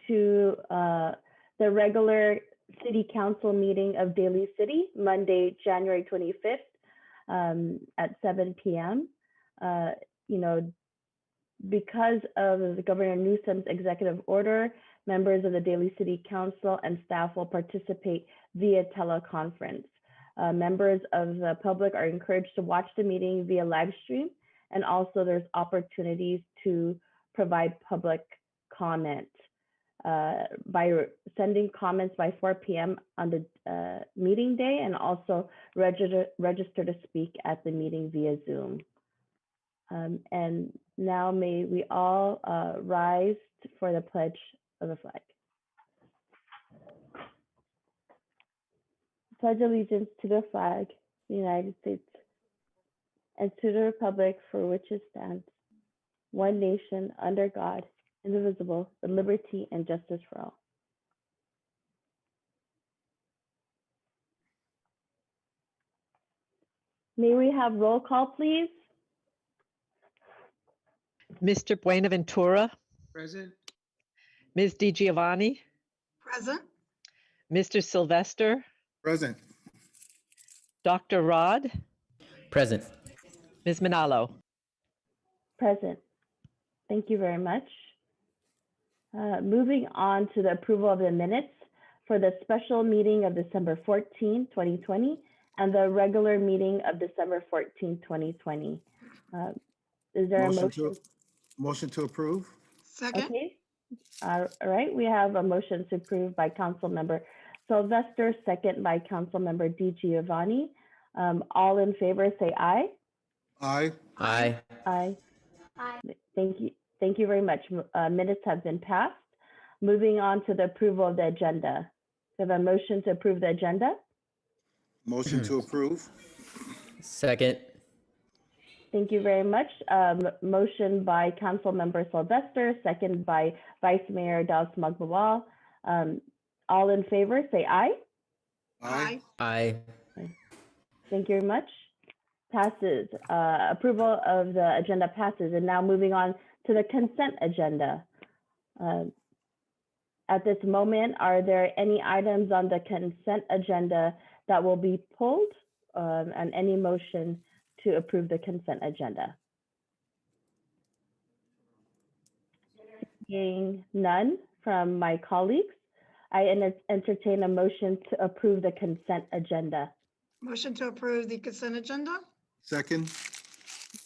to the regular City Council meeting of Daly City, Monday, January 25th at 7 p.m. Because of the Governor Newsom's executive order, members of the Daly City Council and staff will participate via teleconference. Members of the public are encouraged to watch the meeting via live stream, and also there's opportunities to provide public comment by sending comments by 4 p.m. on the meeting day, and also register to speak at the meeting via Zoom. And now may we all rise for the pledge of the flag. Pledge allegiance to the flag, the United States, and to the republic for which it stands, one nation under God, indivisible, with liberty and justice for all. May we have roll call, please? Mr. Buenaventura, Present. Ms. DiGiovanni, Present. Mr. Sylvester, Present. Dr. Rod, Present. Ms. Manalo. Present. Thank you very much. Moving on to the approval of the minutes for the special meeting of December 14, 2020, and the regular meeting of December 14, 2020. Is there a motion? Motion to approve. Second. Okay. All right. We have a motion to approve by Council Member Sylvester, second by Council Member DiGiovanni. All in favor, say aye. Aye. Aye. Aye. Thank you. Thank you very much. Minutes have been passed. Moving on to the approval of the agenda. We have a motion to approve the agenda. Motion to approve. Second. Thank you very much. Motion by Council Member Sylvester, second by Vice Mayor Daly Magbawal. All in favor, say aye. Aye. Aye. Thank you very much. Passes. Approval of the agenda passes. And now moving on to the consent agenda. At this moment, are there any items on the consent agenda that will be pulled, and any motion to approve the consent agenda? Seeing none from my colleagues, I entertain a motion to approve the consent agenda. Motion to approve the consent agenda. Second.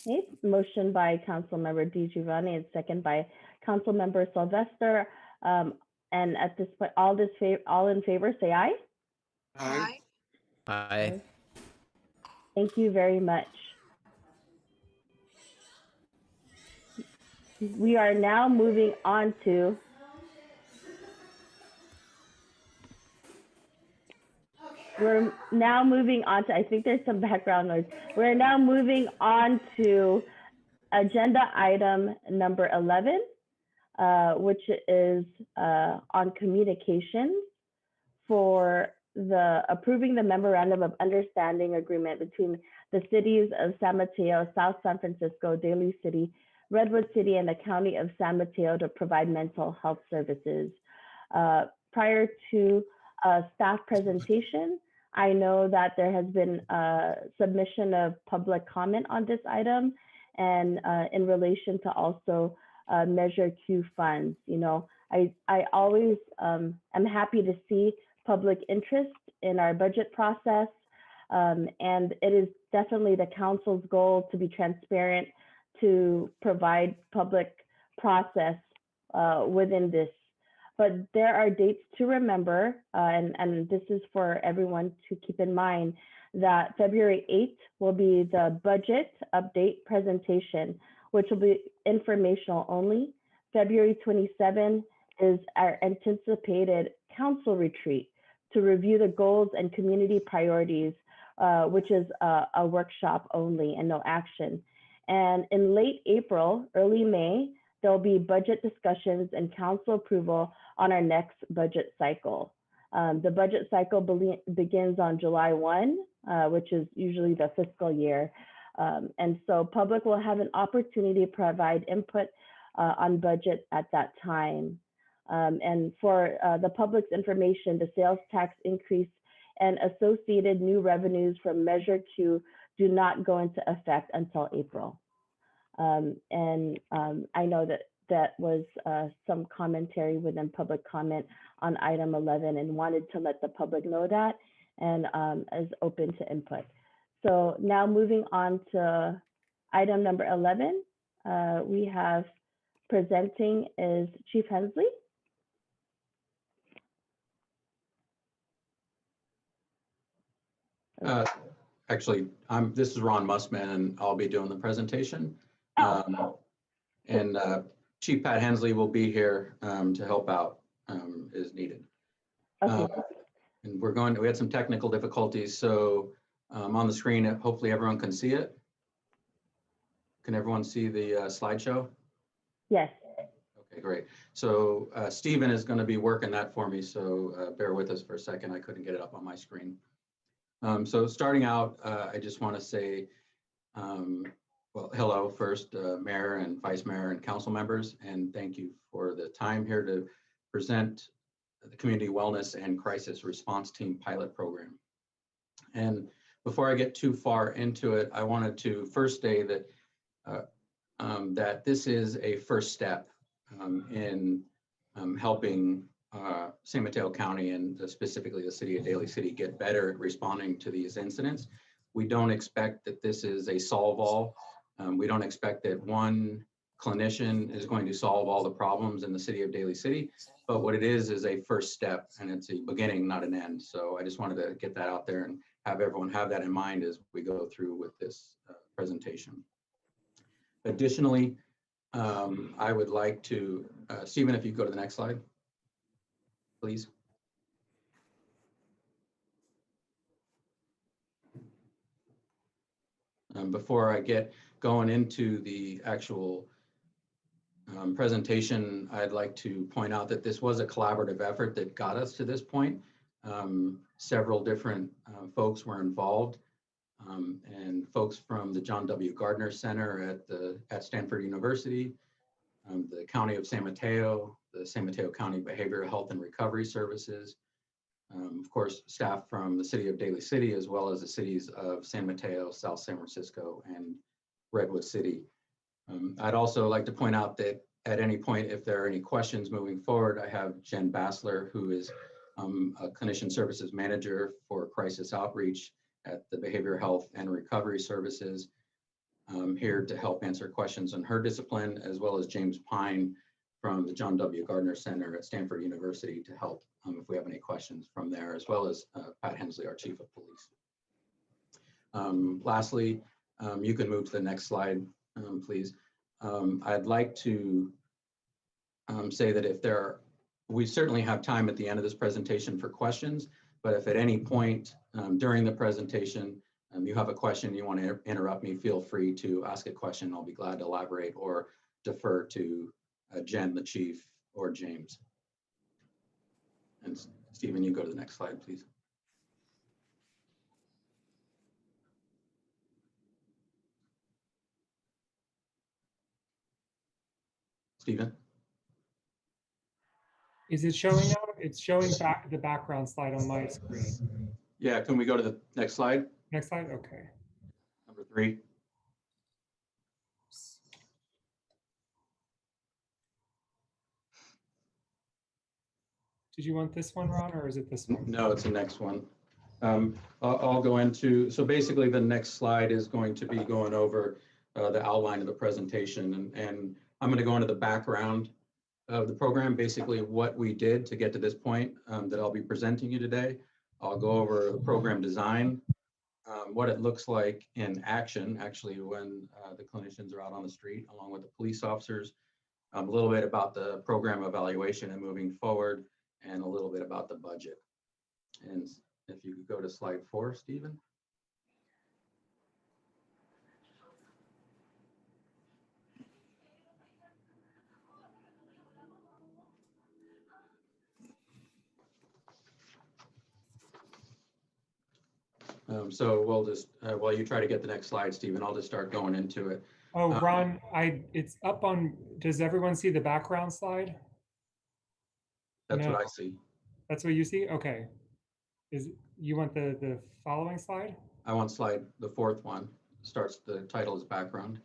Okay, motion by Council Member DiGiovanni and second by Council Member Sylvester. And at this point, all in favor, say aye. Aye. Aye. Thank you very much. We are now moving on to I think there's some background noise. We're now moving on to agenda item number 11, which is on communications for approving the memorandum of understanding agreement between the cities of San Mateo, South San Francisco, Daly City, Redwood City, and the County of San Mateo to provide mental health services. Prior to staff presentation, I know that there has been a submission of public comment on this item, and in relation to also Measure Q funds. You know, I always am happy to see public interest in our budget process, and it is definitely the council's goal to be transparent, to provide public process within this. But there are dates to remember, and this is for everyone to keep in mind, that February 8th will be the budget update presentation, which will be informational only. February 27th is our anticipated council retreat to review the goals and community priorities, which is a workshop only and no action. And in late April, early May, there'll be budget discussions and council approval on our next budget cycle. The budget cycle begins on July 1, which is usually the fiscal year. And so public will have an opportunity to provide input on budget at that time. And for the public's information, the sales tax increase and associated new revenues from Measure Q do not go into effect until April. I know that that was some commentary within public comment on item 11 and wanted to let the public know that and is open to input. So now moving on to item number 11, we have presenting is Chief Hensley. Actually, this is Ron Mussman, and I'll be doing the presentation. Chief Pat Hensley will be here to help out as needed. Okay. And we had some technical difficulties, so on the screen, hopefully everyone can see it. Can everyone see the slideshow? Yes. Okay, great. So Stephen is going to be working that for me, so bear with us for a second. I couldn't get it up on my screen. So starting out, I just want to say, well, hello first, Mayor and Vice Mayor and Council members, and thank you for the time here to present the Community Wellness and Crisis Response Team Pilot Program. And before I get too far into it, I wanted to first say that that this is a first step in helping San Mateo County and specifically the city of Daly City get better at responding to these incidents. We don't expect that this is a solve-all. We don't expect that one clinician is going to solve all the problems in the city of Daly City, but what it is a first step, and it's a beginning, not an end. So I just wanted to get that out there and have everyone have that in mind as we go through with this presentation. Additionally, I would like to, Stephen, if you go to the next slide, please. Before I get going into the actual presentation, I'd like to point out that this was a collaborative effort that got us to this point. Several different folks were involved, and folks from the John W. Gardner Center at Stanford University, the County of San Mateo, the San Mateo County Behavioral Health and Recovery Services, of course, staff from the city of Daly City, as well as the cities of San Mateo, South San Francisco, and Redwood City. I'd also like to point out that at any point, if there are any questions moving forward, I have Jen Bassler, who is a clinician services manager for crisis outreach at the Behavioral Health and Recovery Services, here to help answer questions on her discipline, as well as James Pine from the John W. Gardner Center at Stanford University to help if we have any questions from there, as well as Pat Hensley, our Chief of Police. Lastly, you can move to the next slide, please. I'd like to say that we certainly have time at the end of this presentation for questions, but if at any point during the presentation you have a question, you want to interrupt me, feel free to ask a question. I'll be glad to elaborate or defer to Jen, the chief, or James. And Stephen, you go to the next slide, please. Stephen? Is it showing now? It's showing back the background slide on my screen. Yeah, can we go to the next slide? Next slide, okay. Number 3. Did you want this one, Ron, or is it this one? No, it's the next one. I'll go into, so basically the next slide is going to be going over the outline of the presentation, and I'm going to go into the background of the program, basically what we did to get to this point that I'll be presenting you today. I'll go over the program design, what it looks like in action, actually, when the clinicians are out on the street, along with the police officers, a little bit about the program evaluation and moving forward, and a little bit about the budget. And if you could go to slide 4, Stephen. So we'll just, while you try to get the next slide, Stephen, I'll just start going into it. Oh, Ron, it's up on, does everyone see the background slide? That's No. what I see. That's what you see? Okay. You want the following slide? I want the fourth one. Starts, the title is background.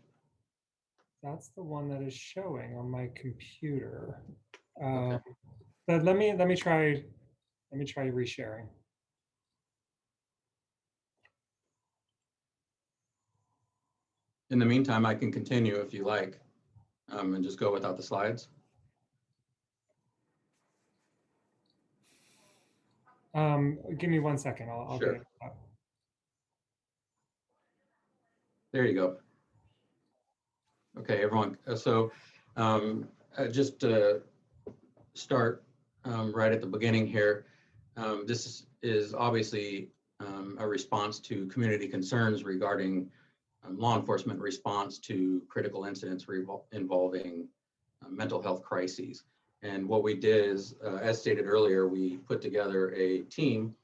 That's the one that is showing on my computer. Okay. But let me try resharing. In the meantime, I can continue if you like, and just go without the slides. Give me 1 second. I'll Sure. get it up. There you go. Okay, everyone. Just to start right at the beginning here, this is obviously a response to community concerns regarding law enforcement response to critical incidents involving mental health crises. And what we did is, as stated earlier, we put together a team,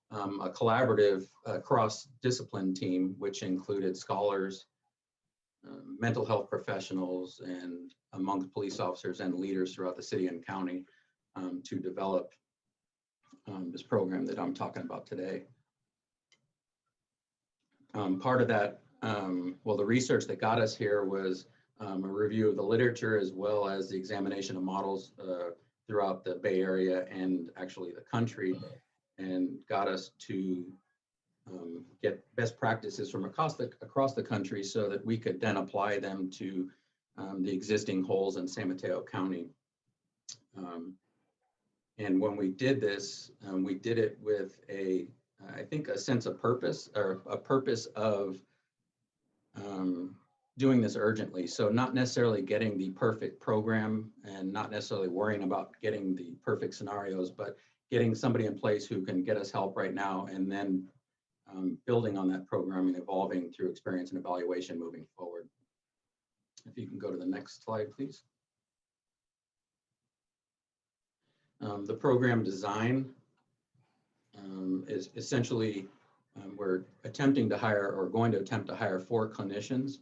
a collaborative cross-discipline team, which included scholars, mental health professionals, and amongst police officers and leaders throughout the city and county to develop this program that I'm talking about today. Part of that, well, the research that got us here was a review of the literature as well as the examination of models throughout the Bay Area and actually the country, and got us to get best practices from across the country so that we could then apply them to the existing holes in San Mateo County. And when we did this, we did it with I think a sense of purpose, or a purpose of doing this urgently. So not necessarily getting the perfect program and not necessarily worrying about getting the perfect scenarios, but getting somebody in place who can get us help right now, and then building on that program and evolving through experience and evaluation moving forward. If you can go to the next slide, please. The program design is essentially, we're attempting to hire, or going to attempt to hire 4 clinicians.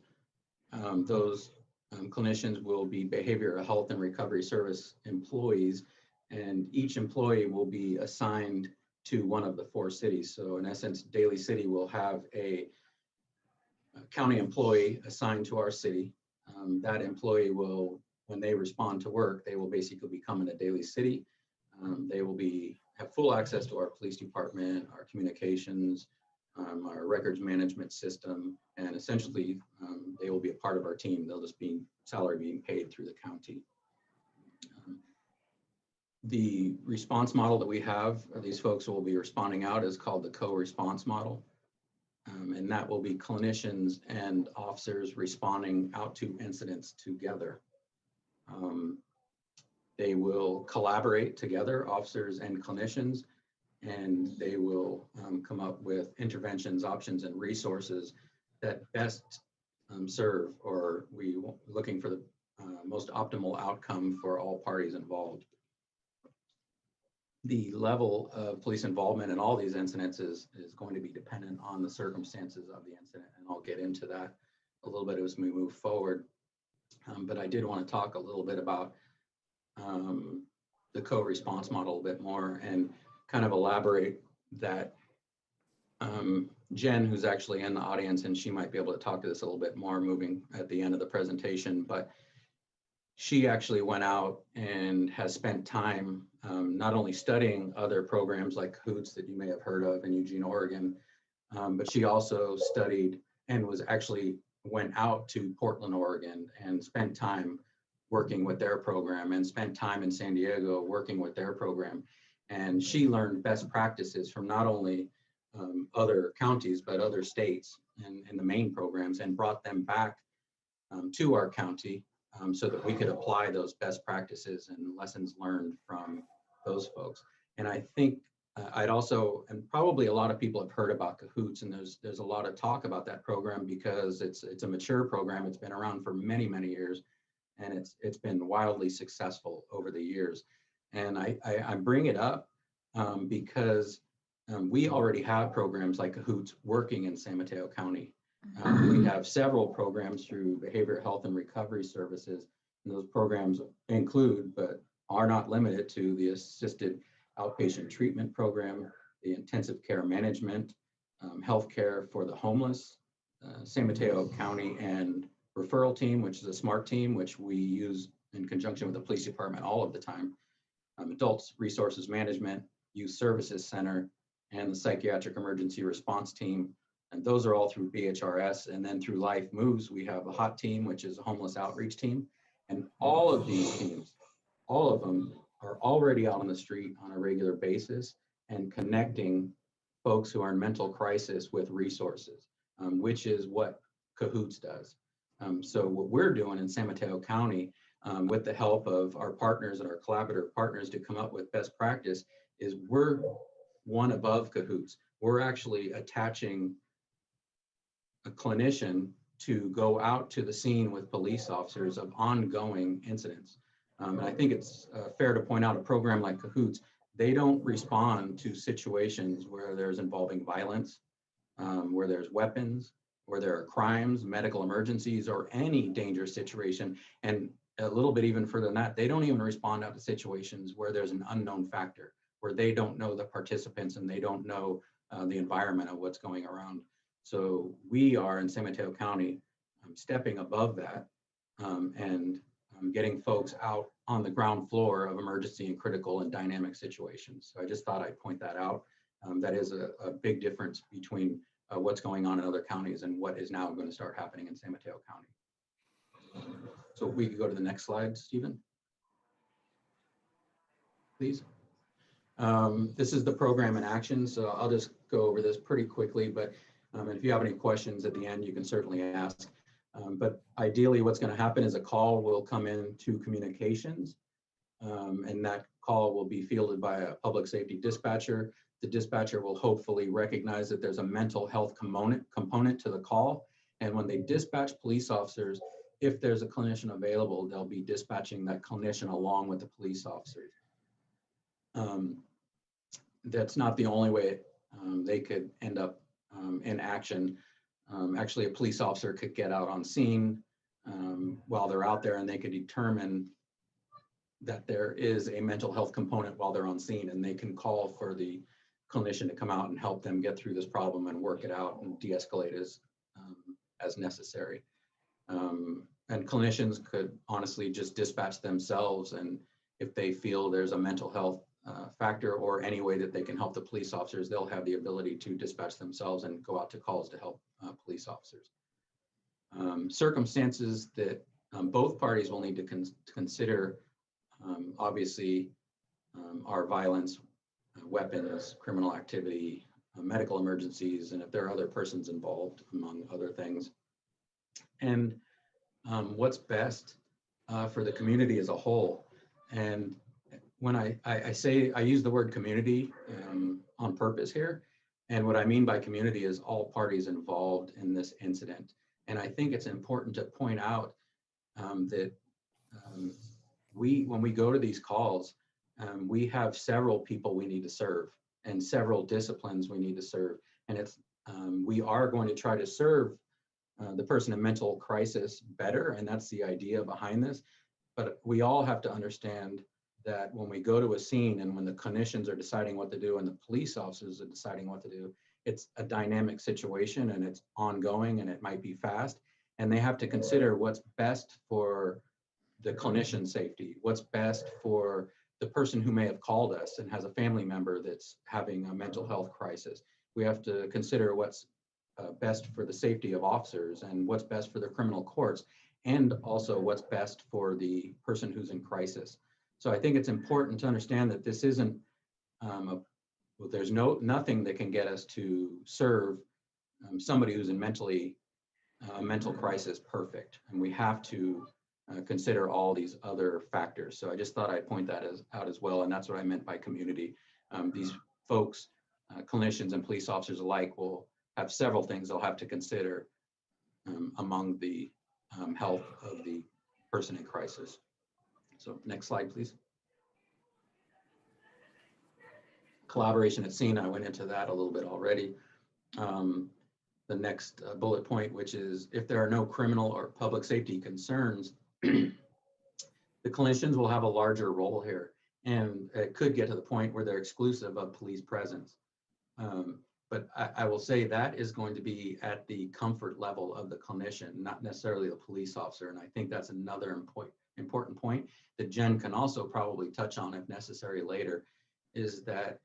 Those clinicians will be behavioral health and recovery service employees, and each employee will be assigned to one of the 4 cities. So in essence, Daly City will have a county employee assigned to our city. That employee will, when they respond to work, they will basically be coming to Daly City. They will have full access to our police department, our communications, our records management system, and essentially they will be a part of our team. They'll just be salary being paid through the county. The response model that we have, these folks will be responding out, is called the co-response model. And that will be clinicians and officers responding out to incidents together. They will collaborate together, officers and clinicians, and they will come up with interventions, options, and resources that best serve, or we looking for the most optimal outcome for all parties involved. The level of police involvement in all these incidents is going to be dependent on the circumstances of the incident, and I'll get into that a little bit as we move forward. But I did want to talk a little bit about the co-response model a bit more and kind of elaborate that. Jen, who's actually in the audience, and she might be able to talk to this a little bit more moving at the end of the presentation, but she actually went out and has spent time not only studying other programs like Hoots that you may have heard of in Eugene, Oregon, but she also studied and went out to Portland, Oregon, and spent time working with their program, and spent time in San Diego working with their program. And she learned best practices from not only other counties, but other states and the main programs, and brought them back to our county so that we could apply those best practices and lessons learned from those folks. And I think I'd also, and probably a lot of people have heard about Cahoots, and there's a lot of talk about that program because it's a mature program. It's been around for many, many years, and it's been wildly successful over the years. And I bring it up because we already have programs like Cahoots working in San Mateo County. We have several programs through behavioral health and recovery services, and those programs include, but are not limited to the assisted outpatient treatment program, the intensive care management, healthcare for the homeless, San Mateo County and referral team, which is a SMART team, which we use in conjunction with the police department all of the time, adults resources management, youth services center, and the psychiatric emergency response team. And those are all through BHRS. And then through Life Moves, we have a HOT team, which is a homeless outreach team. And all of these teams, all of them are already out on the street on a regular basis and connecting folks who are in mental crisis with resources, which is what Cahoots does. So what we're doing in San Mateo County, with the help of our partners and our collaborative partners to come up with best practice, is we're one above Cahoots. We're actually attaching a clinician to go out to the scene with police officers of ongoing incidents. And I think it's fair to point out a program like Cahoots, they don't respond to situations where there's involving violence, where there's weapons, where there are crimes, medical emergencies, or any dangerous situation. And a little bit even further than that, they don't even respond out to situations where there's an unknown factor, where they don't know the participants and they don't know the environment of what's going around. So we are in San Mateo County stepping above that and getting folks out on the ground floor of emergency and critical and dynamic situations. So I just thought I'd point that out. That is a big difference between what's going on in other counties and what is now going to start happening in San Mateo County. So we could go to the next slide, Stephen, please. This is the program in action. So I'll just go over this pretty quickly, but if you have any questions at the end, you can certainly ask. But ideally, what's going to happen is a call will come in to communications, and that call will be fielded by a public safety dispatcher. The dispatcher will hopefully recognize that there's a mental health component to the call. And when they dispatch police officers, if there's a clinician available, they'll be dispatching that clinician along with the police officers. That's not the only way they could end up in action. Actually, a police officer could get out on scene while they're out there, and they could determine that there is a mental health component while they're on scene, and they can call for the clinician to come out and help them get through this problem and work it out and de-escalate as necessary. And clinicians could honestly just dispatch themselves, and if they feel there's a mental health factor or any way that they can help the police officers, they'll have the ability to dispatch themselves and go out to calls to help police officers. Circumstances that both parties will need to consider, obviously, are violence, weapons, criminal activity, medical emergencies, and if there are other persons involved, among other things. And what's best for the community as a whole. And when I say, I use the word community on purpose here. And what I mean by community is all parties involved in this incident. And I think it's important to point out that when we go to these calls, we have several people we need to serve and several disciplines we need to serve. And it's we are going to try to serve the person in mental crisis better. And that's the idea behind this. But we all have to understand that when we go to a scene and when the clinicians are deciding what to do and the police officers are deciding what to do, it's a dynamic situation and it's ongoing and it might be fast. And they have to consider what's best for the clinician's safety, what's best for the person who may have called us and has a family member that's having a mental health crisis. We have to consider what's best for the safety of officers and what's best for the criminal courts, and also what's best for the person who's in crisis. So I think it's important to understand that this isn't, there's nothing that can get us to serve somebody who's in mental crisis perfect. And we have to consider all these other factors. So I just thought I'd point that out as well. And that's what I meant by community. These folks, clinicians and police officers alike, will have several things they'll have to consider among the health of the person in crisis. So next slide, please. Collaboration at scene, I went into that a little bit already. The next bullet point, which is if there are no criminal or public safety concerns, then the clinicians will have a larger role here, and it could get to the point where they're exclusive of police presence. But I will say that is going to be at the comfort level of the clinician, not necessarily the police officer. And I think that's another important point that Jen can also probably touch on if necessary later, is that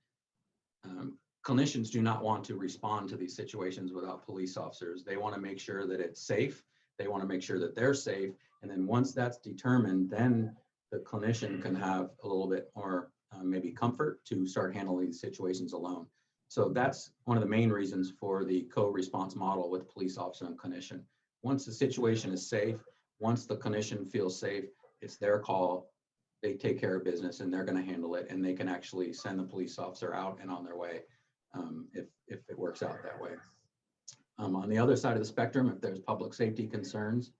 clinicians do not want to respond to these situations without police officers. They want to make sure that it's safe. They want to make sure that they're safe. And then once that's determined, then the clinician can have a little bit more maybe comfort to start handling these situations alone. So that's one of the main reasons for the co-response model with police officer and clinician. Once the situation is safe, once the clinician feels safe, it's their call. They take care of business and they're going to handle it, and they can actually send the police officer out and on their way if it works out that way. On the other side of the spectrum, if there's public safety concerns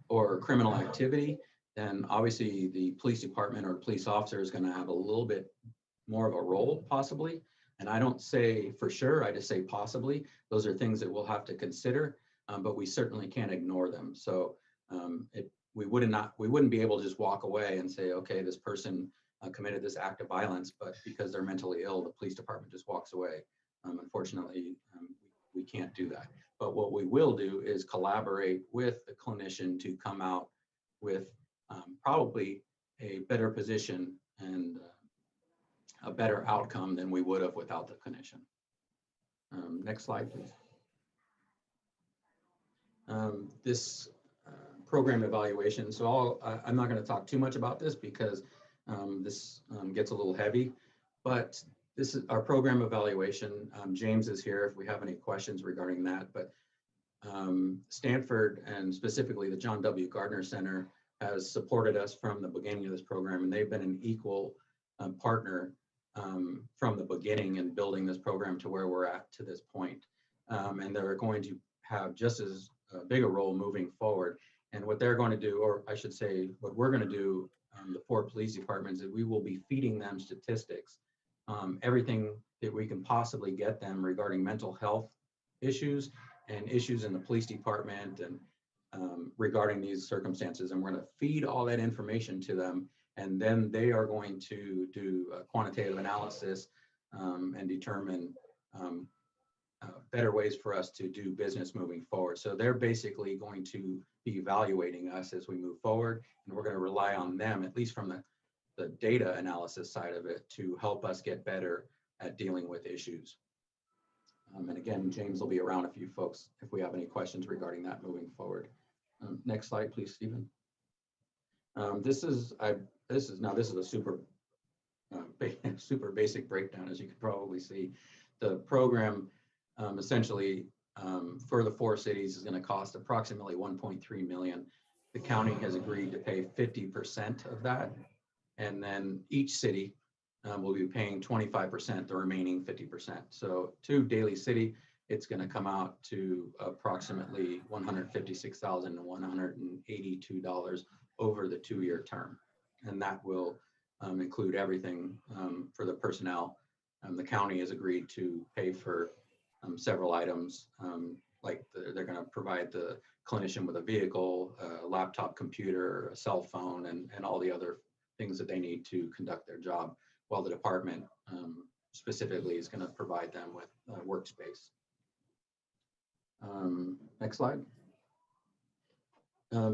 or criminal activity, then obviously the police department or police officer is going to have a little bit more of a role possibly. And I don't say for sure, I just say possibly. Those are things that we'll have to consider, but we certainly can't ignore them. So we wouldn't be able to just walk away and say, okay, this person committed this act of violence, but because they're mentally ill, the police department just walks away. Unfortunately, we can't do that. But what we will do is collaborate with the clinician to come out with probably a better position and a better outcome than we would have without the clinician. Next slide, please. This program evaluation. So I'm not going to talk too much about this because this gets a little heavy, but this is our program evaluation. James is here if we have any questions regarding that, but Stanford and specifically the John W. Gardner Center has supported us from the beginning of this program, and they've been an equal partner from the beginning in building this program to where we're at to this point. And they're going to have just as big a role moving forward. And what they're going to do, or I should say, what we're going to do, the 4 police departments, is we will be feeding them statistics, everything that we can possibly get them regarding mental health issues and issues in the police department and regarding these circumstances. And we're going to feed all that information to them. And then they are going to do a quantitative analysis and determine better ways for us to do business moving forward. So they're basically going to be evaluating us as we move forward, and we're going to rely on them, at least from the data analysis side of it, to help us get better at dealing with issues. And again, James will be around if we have any questions regarding that moving forward. Next slide, please, Stephen. This is a super super basic breakdown, as you can probably see. The program essentially for the 4 cities is going to cost approximately $1.3 million. The county has agreed to pay 50% of that, and then each city will be paying 25%, the remaining 50%. So to Daly City, it's going to come out to approximately $156,182 over the 2-year term, and that will include everything for the personnel. The county has agreed to pay for several items, like they're going to provide the clinician with a vehicle, a laptop computer, a cell phone, and all the other things that they need to conduct their job, while the department specifically is going to provide them with workspace. Next slide.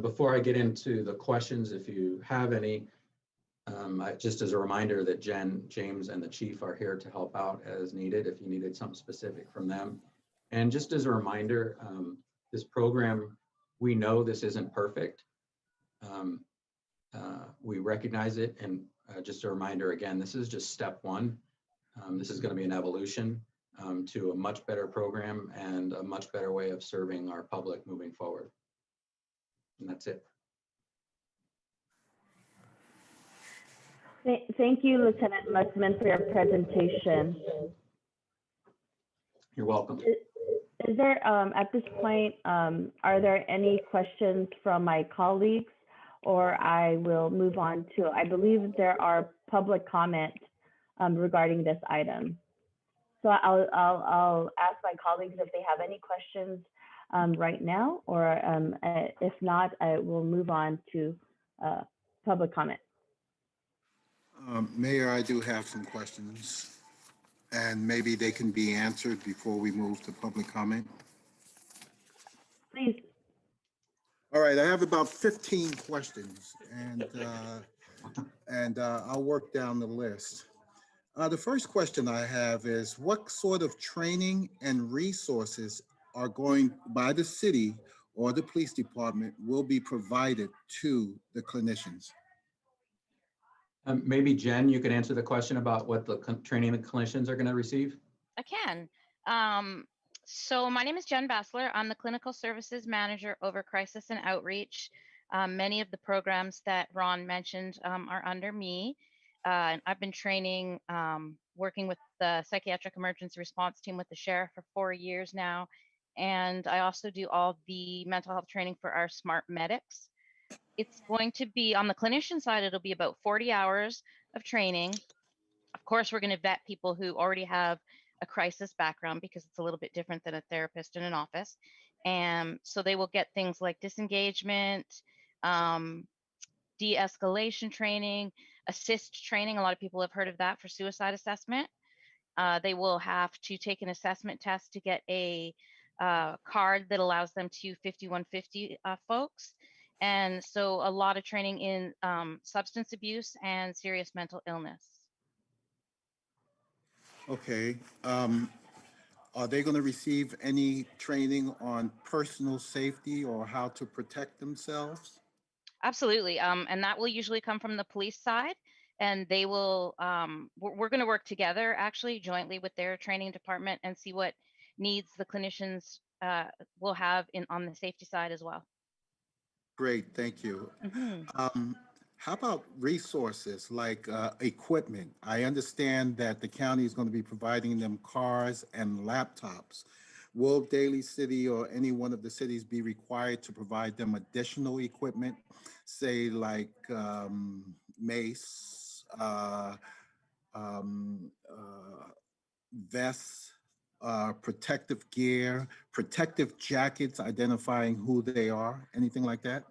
Before I get into the questions, if you have any, just as a reminder that Jen, James, and the chief are here to help out as needed if you needed something specific from them. And just as a reminder, this program, we know this isn't perfect. We recognize it, and just a reminder again, this is just step 1. This is going to be an evolution to a much better program and a much better way of serving our public moving forward. And that's it. Thank you, Lieutenant Mussman, for your presentation. You're welcome. Is there, at this point, are there any questions from my colleagues, or I will move on to, I believe there are public comments regarding this item. So I'll ask my colleagues if they have any questions right now, or if not, I will move on to public comment. Mayor, I do have some questions, and maybe they can be answered before we move to public comment. Please. All right, I have about 15 questions, and I'll work down the list. The first question I have is, what sort of training and resources are going by the city or the police department will be provided to the clinicians? Maybe Jen, you could answer the question about what the training the clinicians are going to receive. I can. So my name is Jen Bassler. I'm the Clinical Services Manager over Crisis and Outreach. Many of the programs that Ron mentioned are under me. And I've been training, working with the Psychiatric Emergency Response Team with the Sheriff for 4 years now. And I also do all the mental health training for our smart medics. It's going to be, on the clinician side, it'll be about 40 hours of training. Of course, we're going to vet people who already have a crisis background because it's a little bit different than a therapist in an office. And so they will get things like disengagement, de-escalation training, assist training. A lot of people have heard of that for suicide assessment. They will have to take an assessment test to get a card that allows them to 5150 folks. And so a lot of training in substance abuse and serious mental illness. Okay. Are they going to receive any training on personal safety or how to protect themselves? Absolutely. And that will usually come from the police side. And they will, we're going to work together actually jointly with their training department and see what needs the clinicians will have on the safety side as well. Great, thank you. Mm-hmm. How about resources like equipment? I understand that the county is going to be providing them cars and laptops. Will Daly City or any one of the cities be required to provide them additional equipment, say like mace, vests, protective gear, protective jackets identifying who they are, anything like that?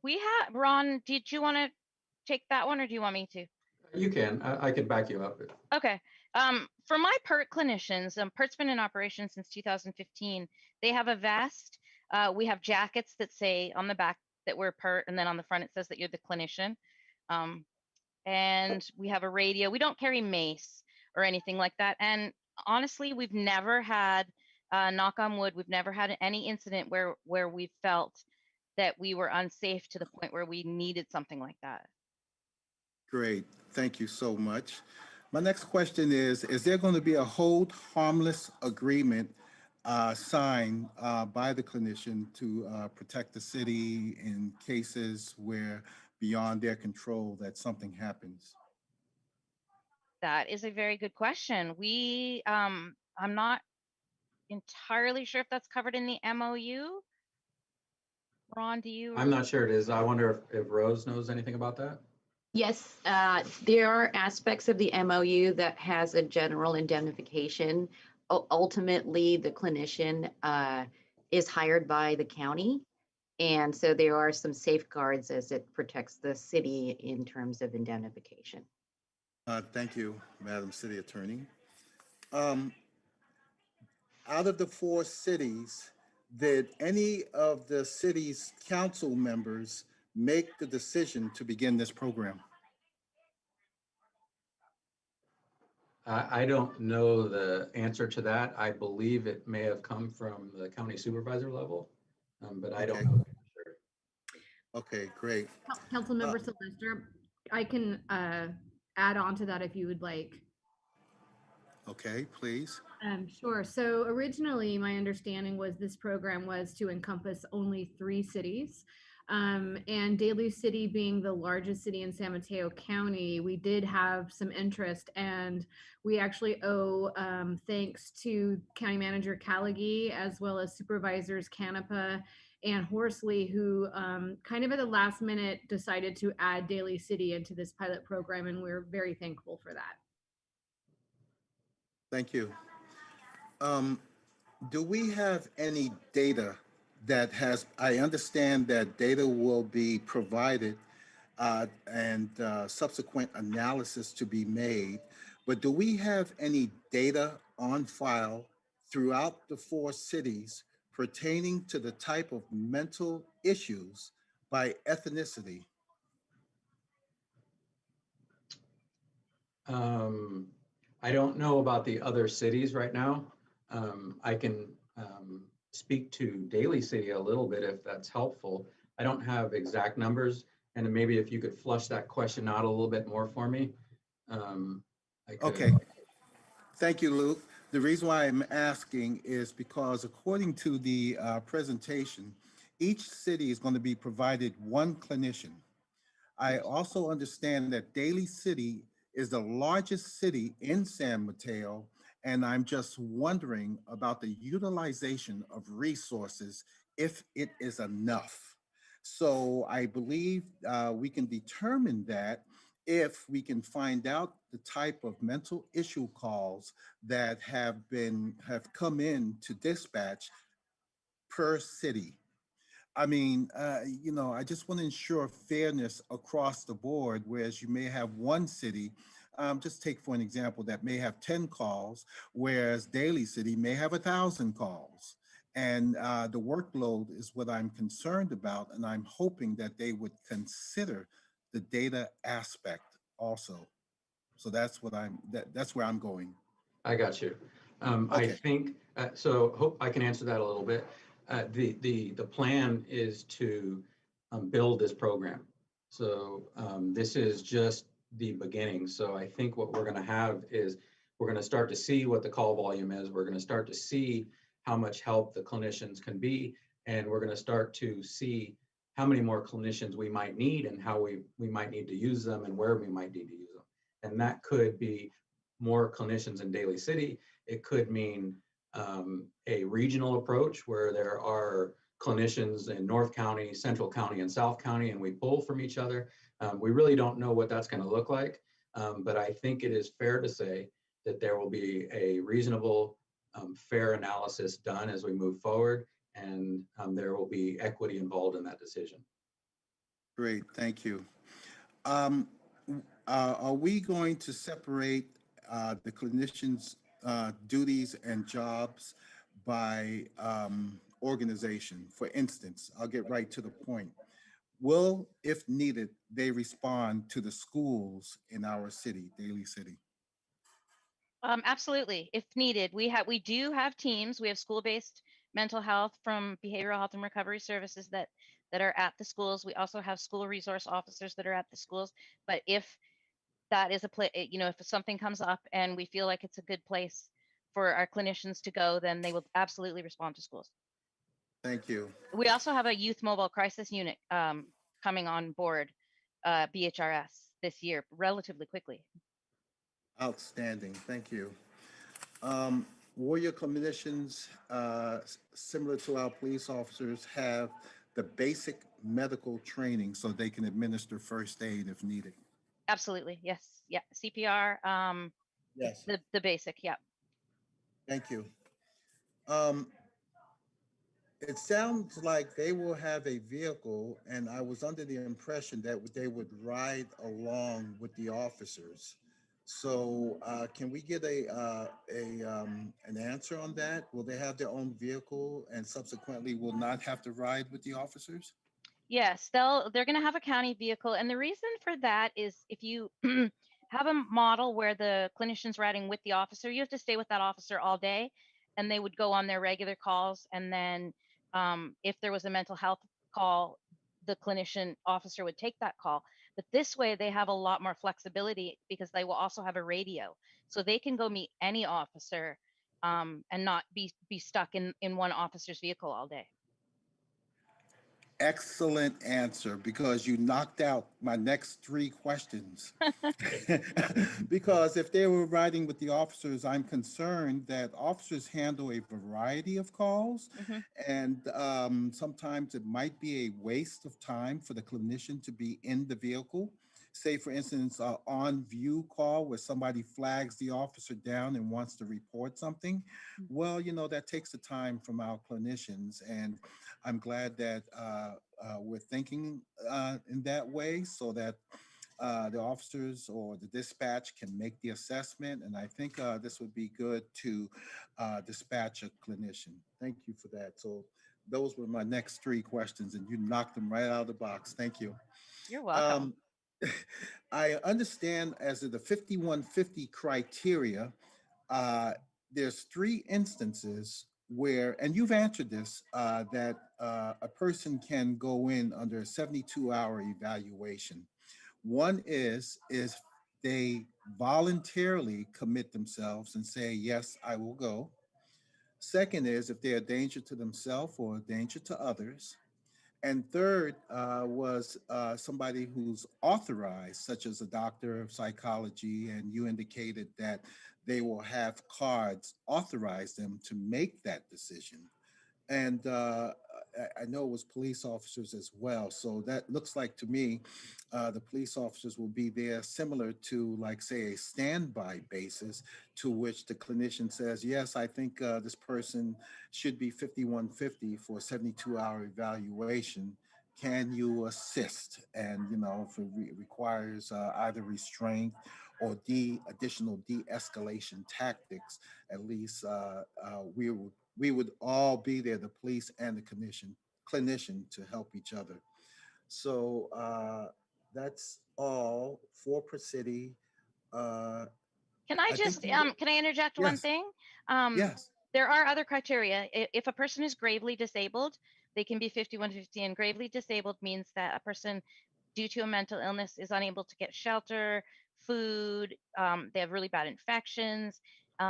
We have, Ron, did you want to take that one or do you want me to? You can. I could back you up. Okay. For my PERT clinicians, PERT's been in operation since 2015. They have a vest. We have jackets that say on the back that we're PERT, and then on the front it says that you're the clinician. And we have a radio. We don't carry mace or anything like that. And honestly, we've never had, knock on wood, we've never had any incident where we felt that we were unsafe to the point where we needed something like that. Great, thank you so much. My next question is there going to be a hold harmless agreement signed by the clinician to protect the city in cases where beyond their control that something happens? That is a very good question. We, I'm not entirely sure if that's covered in the MOU. Ron, do you? I'm not sure it is. I wonder if Rose knows anything about that. Yes, there are aspects of the MOU that has a general indemnification. Ultimately, the clinician is hired by the county. And so there are some safeguards as it protects the city in terms of indemnification. Thank you, Madam City Attorney. Out of the 4 cities, did any of the city's council members make the decision to begin this program? I don't know the answer to that. I believe it may have come from the county supervisor level, but I don't know for sure. Okay, great. Councilmember Sylvester, I can add on to that if you would like. Okay, please. Sure. So originally, my understanding was this program was to encompass only 3 cities. And Daly City being the largest city in San Mateo County, we did have some interest, and we actually owe thanks to County Manager Callaghy as well as Supervisors Canepa and Horsley, who kind of at the last minute decided to add Daly City into this pilot program, and we're very thankful for that. Thank you. Do we have any data I understand that data will be provided and subsequent analysis to be made. But do we have any data on file throughout the 4 cities pertaining to the type of mental issues by ethnicity? Um, I don't know about the other cities right now. I can speak to Daly City a little bit if that's helpful. I don't have exact numbers, and maybe if you could flush that question out a little bit more for me, I could. Okay, thank you, Luke. The reason why I'm asking is because according to the presentation, each city is going to be provided one clinician. I also understand that Daly City is the largest city in San Mateo, and I'm just wondering about the utilization of resources, if it is enough. So I believe we can determine that if we can find out the type of mental issue calls that have come in to dispatch per city. I mean, I just want to ensure fairness across the board, whereas you may have one city, just take for an example, that may have 10 calls, whereas Daly City may have 1,000 calls. And the workload is what I'm concerned about, and I'm hoping that they would consider the data aspect also. So that's where I'm going. I got you. I Okay. think, so hope I can answer that a little bit. The plan is to build this program. So this is just the beginning. So I think what we're going to have is we're going to start to see what the call volume is. We're going to start to see how much help the clinicians can be. And we're going to start to see how many more clinicians we might need and how we might need to use them and where we might need to use them. And that could be more clinicians in Daly City. It could mean a regional approach where there are clinicians in North County, Central County, and South County, and we pull from each other. We really don't know what that's going to look like, but I think it is fair to say that there will be a reasonable, fair analysis done as we move forward, and there will be equity involved in that decision. Great, thank you. Are we going to separate the clinicians' duties and jobs by organization? For instance, I'll get right to the point. Will, if needed, they respond to the schools in our city, Daly City? Absolutely, if needed. We do have teams. We have school-based mental health from behavioral health and recovery services that are at the schools. We also have school resource officers that are at the schools. But if that is a place, if something comes up and we feel like it's a good place for our clinicians to go, then they will absolutely respond to schools. Thank you. We also have a youth mobile crisis unit coming on board, BHRS, this year, relatively quickly. Outstanding, thank you. Will your clinicians, similar to our police officers, have the basic medical training so they can administer first aid if needed? Absolutely, yes, yeah, CPR, Yes. the basic, yeah. Thank you. It sounds like they will have a vehicle, and I was under the impression that they would ride along with the officers. So, can we get an answer on that? Will they have their own vehicle and subsequently will not have to ride with the officers? Yes, they're going to have a county vehicle, and the reason for that is if you have a model where the clinician's riding with the officer, you have to stay with that officer all day, and they would go on their regular calls, and then if there was a mental health call, the clinician officer would take that call. But this way, they have a lot more flexibility because they will also have a radio, so they can go meet any officer and not be stuck in one officer's vehicle all day. Excellent answer, because you knocked out my next 3 questions. Because if they were riding with the officers, I'm concerned that officers handle a variety of calls, and sometimes it might be a waste of time for the clinician to be in the vehicle. Say, for instance, an on-view call where somebody flags the officer down and wants to report something. Well, that takes the time from our clinicians, and I'm glad that we're thinking in that way so that the officers or the dispatch can make the assessment. And I think this would be good to dispatch a clinician. Thank you for that. So those were my next three questions, and you knocked them right out of the box. Thank you. You're welcome. I understand as of the 5150 criteria, uh, there's three instances where, and you've answered this, that a person can go in under a 72-hour evaluation. One is they voluntarily commit themselves and say, yes, I will go. Second is if they're a danger to themselves or a danger to others. And third was somebody who's authorized, such as a doctor of psychology, and you indicated that they will have cards authorize them to make that decision. And I know it was police officers as well. So that looks like to me, the police officers will be there similar to, like, say, a standby basis to which the clinician says, yes, I think this person should be 5150 for a 72-hour evaluation. Can you assist? And, you know, if it requires either restraint or additional de-escalation tactics, at least we would all be there, the police and the clinician, to help each other. So that's all for per city. Uh, Can I I think, just, can I interject one yes, thing? Um, yes. there are other criteria. If a person is gravely disabled, they can be 5150, and gravely disabled means that a person due to a mental illness is unable to get shelter, food, they have really bad infections,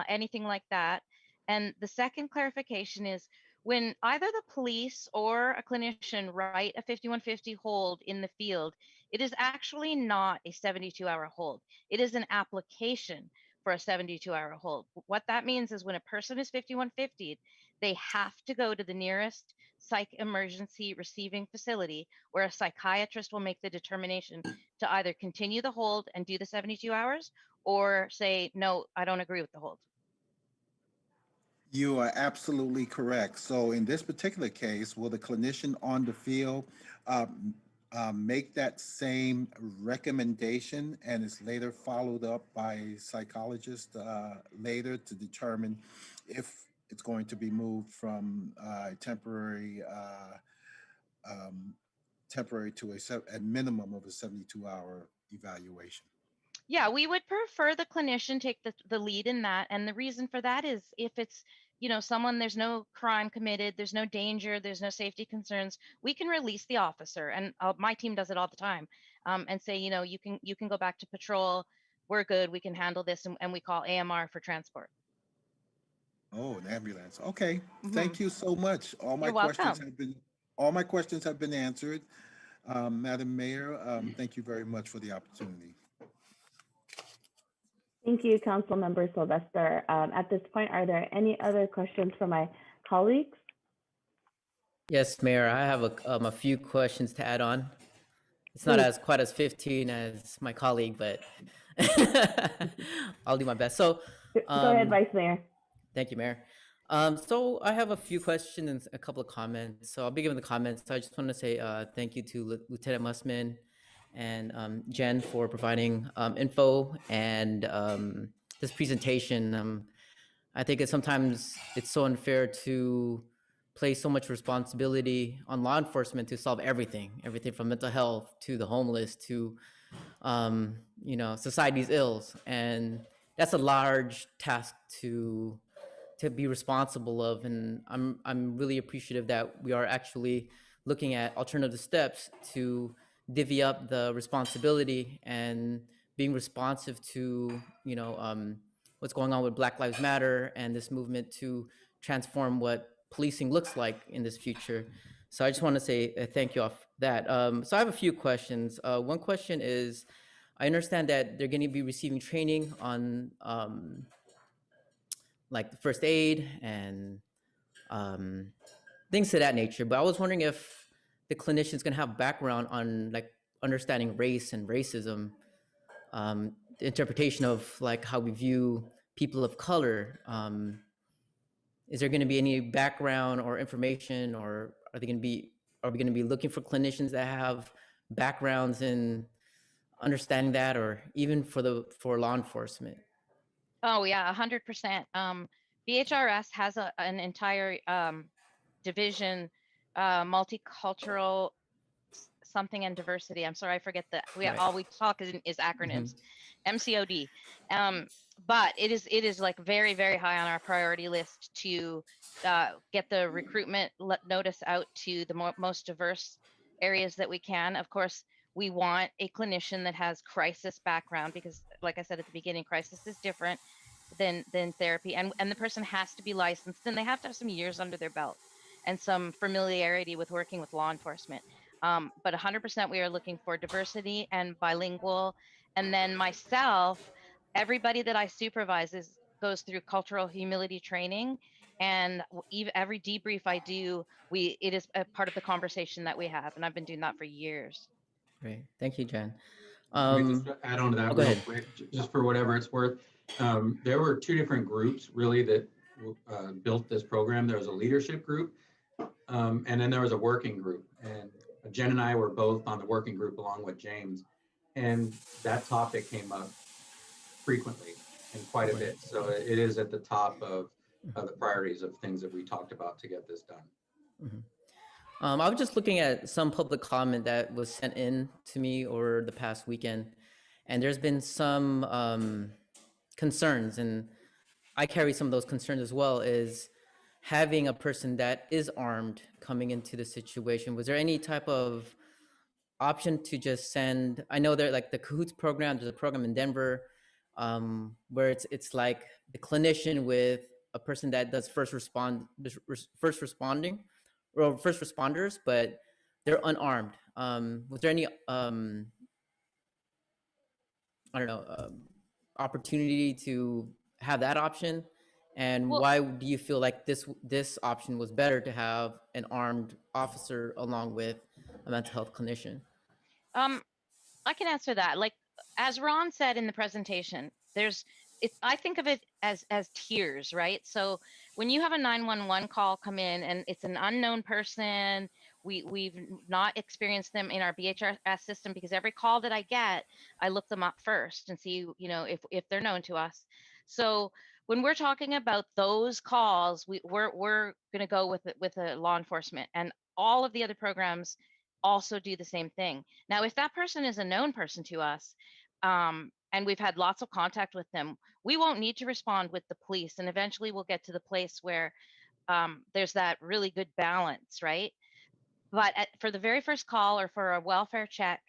anything like that. And the second clarification is when either the police or a clinician write a 5150 hold in the field, it is actually not a 72-hour hold. It is an application for a 72-hour hold. What that means is when a person is 5150, they have to go to the nearest psych emergency receiving facility where a psychiatrist will make the determination to either continue the hold and do the 72 hours or say, no, I don't agree with the hold. You are absolutely correct. So in this particular case, will the clinician on the field make that same recommendation, and is later followed up by a psychologist later to determine if it's going to be moved from temporary to a minimum of a 72-hour evaluation? Yeah, we would prefer the clinician take the lead in that. And the reason for that is if it's, someone, there's no crime committed, there's no danger, there's no safety concerns, we can release the officer. And my team does it all the time, and say, you can go back to patrol. We're good. We can handle this. And we call AMR for transport. Oh, an ambulance. Okay. Mhm. Thank you so much. You're welcome. All my questions have been answered. Madam Mayor, thank you very much for the opportunity. Thank you, Council Member Sylvester. At this point, are there any other questions from my colleagues? Yes, Mayor, I have a few questions to add on. It's not Please. as quite as 15 as my colleague, but I'll do my best. So, Go ahead, Vice Mayor. thank you, Mayor. So I have a few questions and a couple of comments. So I'll begin with the comments. So I just want to say thank you to Lieutenant Mussman and Jen for providing info and this presentation. I think sometimes it's so unfair to place so much responsibility on law enforcement to solve everything from mental health to the homeless to society's ills, and that's a large task to be responsible of. And I'm really appreciative that we are actually looking at alternative steps to divvy up the responsibility and being responsive to what's going on with Black Lives Matter and this movement to transform what policing looks like in this future. So I just want to say thank you off that. So I have a few questions. One question is, I understand that they're going to be receiving training on like the first aid and things of that nature. But I was wondering if the clinician's going to have background on like understanding race and racism, the interpretation of like how we view people of color. Is there going to be any background or information or are they going to be, are we going to be looking for clinicians that have backgrounds in understanding that, or even for law enforcement? Oh yeah, 100%. BHRS has an entire division, multicultural something and diversity. I'm sorry, I forget that. Right. All we talk is acronyms, MCOD. But it is like very, very high on our priority list to get the recruitment notice out to the most diverse areas that we can. Of course, we want a clinician that has crisis background because, like I said at the beginning, crisis is different than therapy, and the person has to be licensed and they have to have some years under their belt and some familiarity with working with law enforcement. But 100% we are looking for diversity and bilingual. And then myself, everybody that I supervise goes through cultural humility training, and every debrief I do, it is a part of the conversation that we have, and I've been doing that for years. Great, thank you, Jen. Let me just add on to that go real ahead. quick, just for whatever it's worth. There were two different groups really that built this program. There was a leadership group, and then there was a working group. And Jen and I were both on the working group along with James, and that topic came up frequently and quite a bit. So it is at the top of the priorities of things that we talked about to get this done. I was just looking at some public comment that was sent in to me over the past weekend, and there's been some concerns, and I carry some of those concerns as well, is having a person that is armed coming into the situation. Was there any type of option to just send, I know there, like the Cahoots program, there's a program in Denver where it's like the clinician with a person that does first responders, but they're unarmed. Was there any I don't know, opportunity to have that option? And why do you feel like this option was better to have an armed officer along with a mental health clinician? I can answer that. Like, as Ron said in the presentation, I think of it as tiers, right? So when you have a 911 call come in and it's an unknown person, we've not experienced them in our BHRS system, because every call that I get, I look them up first and see, if they're known to us. So when we're talking about those calls, we're going to go with a law enforcement, and all of the other programs also do the same thing. Now, if that person is a known person to us, and we've had lots of contact with them, we won't need to respond with the police, and eventually we'll get to the place where there's that really good balance, right? But for the very first call or for a welfare check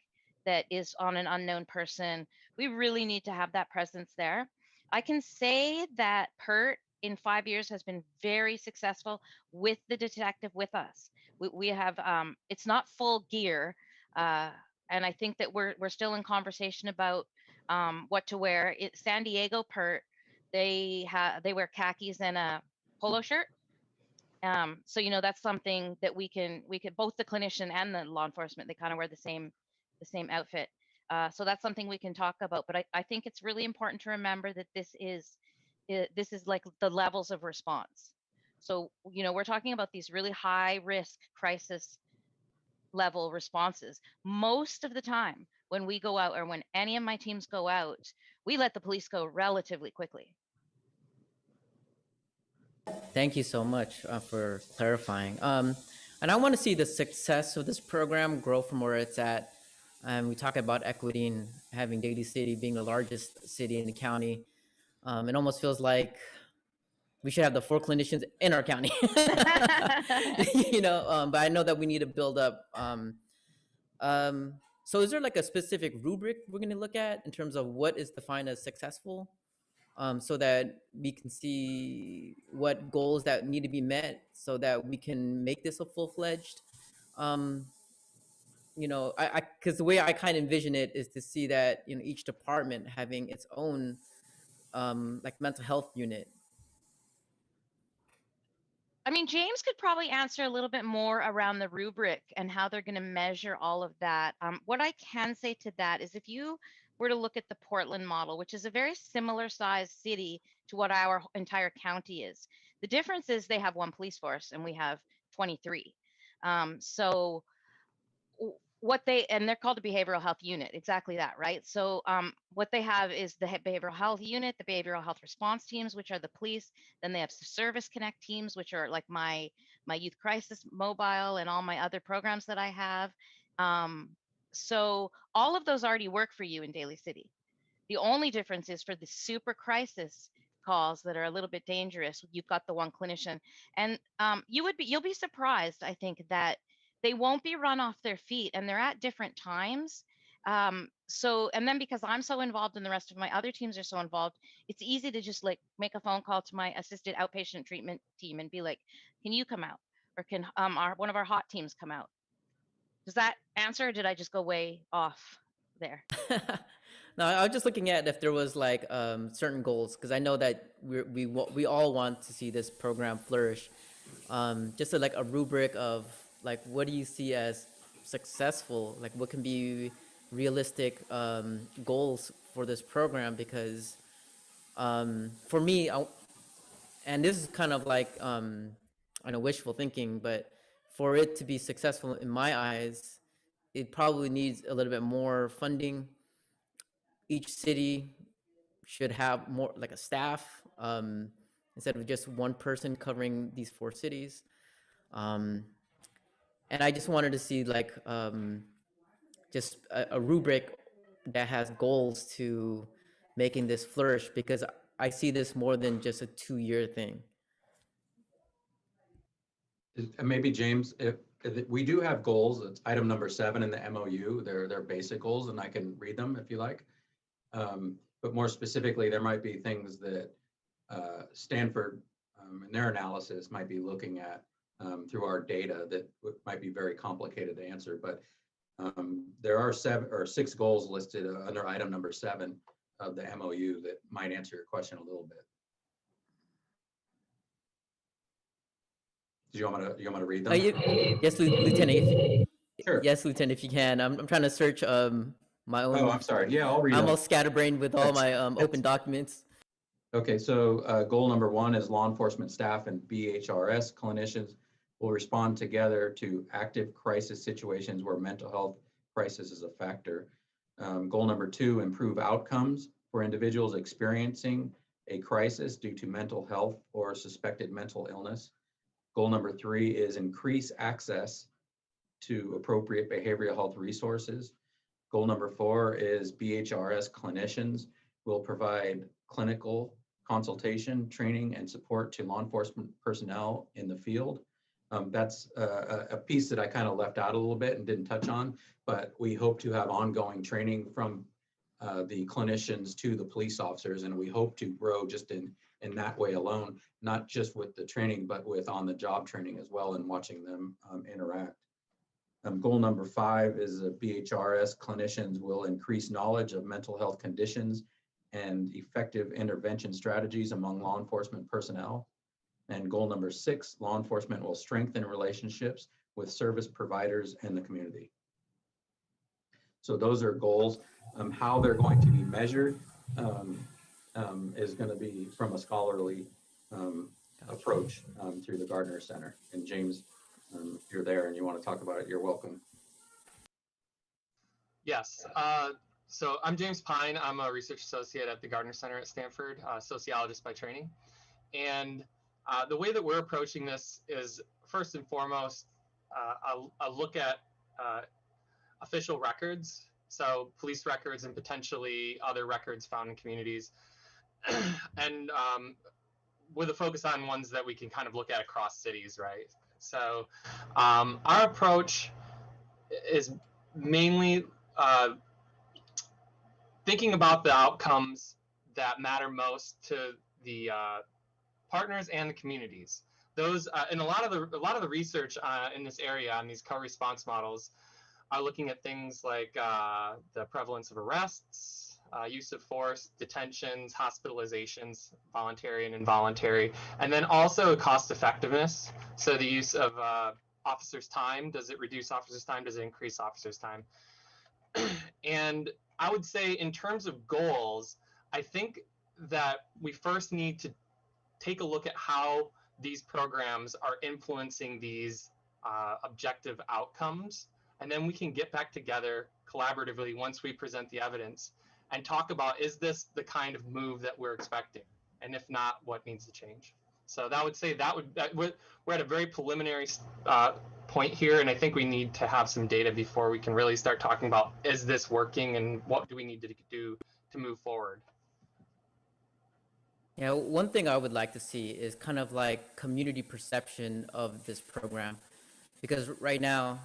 that is on an unknown person, we really need to have that presence there. I can say that PERT in 5 years has been very successful with the detective with us. We have, it's not full gear, and I think that we're still in conversation about what to wear. San Diego PERT, they wear khakis and a polo shirt. So that's something that we could, both the clinician and the law enforcement, they kind of wear the same outfit. So that's something we can talk about. But I think it's really important to remember that this is like the levels of response. So we're talking about these really high risk crisis level responses. Most of the time when we go out, or when any of my teams go out, we let the police go relatively quickly. Thank you so much for clarifying. And I want to see the success of this program grow from where it's at. We talk about equity and having Daly City being the largest city in the county. It almost feels like we should have the 4 clinicians in our county. But I know that we need to build up. So is there like a specific rubric we're going to look at in terms of what is defined as successful? So that we can see what goals that need to be met so that we can make this a full-fledged, because the way I kind of envision it is to see that, each department having its own, like mental health unit. I mean, James could probably answer a little bit more around the rubric and how they're going to measure all of that. What I can say to that is, if you were to look at the Portland model, which is a very similar sized city to what our entire county is, the difference is they have 1 police force and we have 23. So what they, and they're called a behavioral health unit, exactly that, right? So what they have is the behavioral health unit, the behavioral health response teams, which are the police. Then they have Service Connect teams, which are like my youth crisis mobile and all my other programs that I have. So all of those already work for you in Daly City. The only difference is for the super crisis calls that are a little bit dangerous, you've got the one clinician. And you'll be surprised, I think, that they won't be run off their feet, and they're at different times. So, and then because I'm so involved and the rest of my other teams are so involved, it's easy to just like make a phone call to my assisted outpatient treatment team and be like, can you come out? Or can one of our hot teams come out? Does that answer, or did I just go way off there? No, I was just looking at if there was like certain goals, because I know that we all want to see this program flourish. Just like a rubric of like, what do you see as successful? Like, what can be realistic goals for this program? Because for me, and this is kind of like I know wishful thinking, but for it to be successful in my eyes, it probably needs a little bit more funding. Each city should have more like a staff instead of just one person covering these 4 cities. And I just wanted to see like just a rubric that has goals to making this flourish, because I see this more than just a 2-year thing. Maybe James, if we do have goals, it's item number 7 in the MOU. They're basic goals, and I can read them if you like. But more specifically, there might be things that Stanford in their analysis might be looking at through our data that might be very complicated to answer. But there are 7 or 6 goals listed under item number 7 of the MOU that might answer your question a little bit. Do you want me to read them? Yes, Lieutenant. Sure. Yes, Lieutenant, if you can. I'm trying to search my own. Oh, I'm sorry. Yeah, I'll read I'm them. all scatterbrained with all my open documents. Okay, so goal number 1 is law enforcement staff and BHRS clinicians will respond together to active crisis situations where mental health crisis is a factor. Goal number 2, improve outcomes for individuals experiencing a crisis due to mental health or suspected mental illness. Goal number 3 is increase access to appropriate behavioral health resources. Goal number 4 is BHRS clinicians will provide clinical consultation, training, and support to law enforcement personnel in the field. That's a piece that I kind of left out a little bit and didn't touch on, but we hope to have ongoing training from the clinicians to the police officers, and we hope to grow just in that way alone, not just with the training, but with on-the-job training as well and watching them interact. Goal number 5 is BHRS clinicians will increase knowledge of mental health conditions and effective intervention strategies among law enforcement personnel. And goal number 6, law enforcement will strengthen relationships with service providers and the community. So those are goals. How they're going to be measured is going to be from a scholarly approach through the Gardner Center. And James, if you're there and you want to talk about it, you're welcome. Yes. So I'm James Pine. I'm a research associate at the Gardner Center at Stanford, sociologist by training. And the way that we're approaching this is first and foremost, a look at official records. So police records and potentially other records found in communities. And with a focus on ones that we can kind of look at across cities, right? So our approach is mainly thinking about the outcomes that matter most to the partners and the communities. Those and a lot of the research in this area on these co-response models are looking at things like the prevalence of arrests, use of force, detentions, hospitalizations, voluntary and involuntary, and then also cost effectiveness. So the use of officers' time, does it reduce officers' time? Does it increase officers' time? And I would say in terms of goals, I think that we first need to take a look at how these programs are influencing these objective outcomes. And then we can get back together collaboratively once we present the evidence and talk about, is this the kind of move that we're expecting? And if not, what needs to change? So that would say we're at a very preliminary point here, and I think we need to have some data before we can really start talking about, is this working and what do we need to do to move forward? Yeah, one thing I would like to see is kind of like community perception of this program, because right now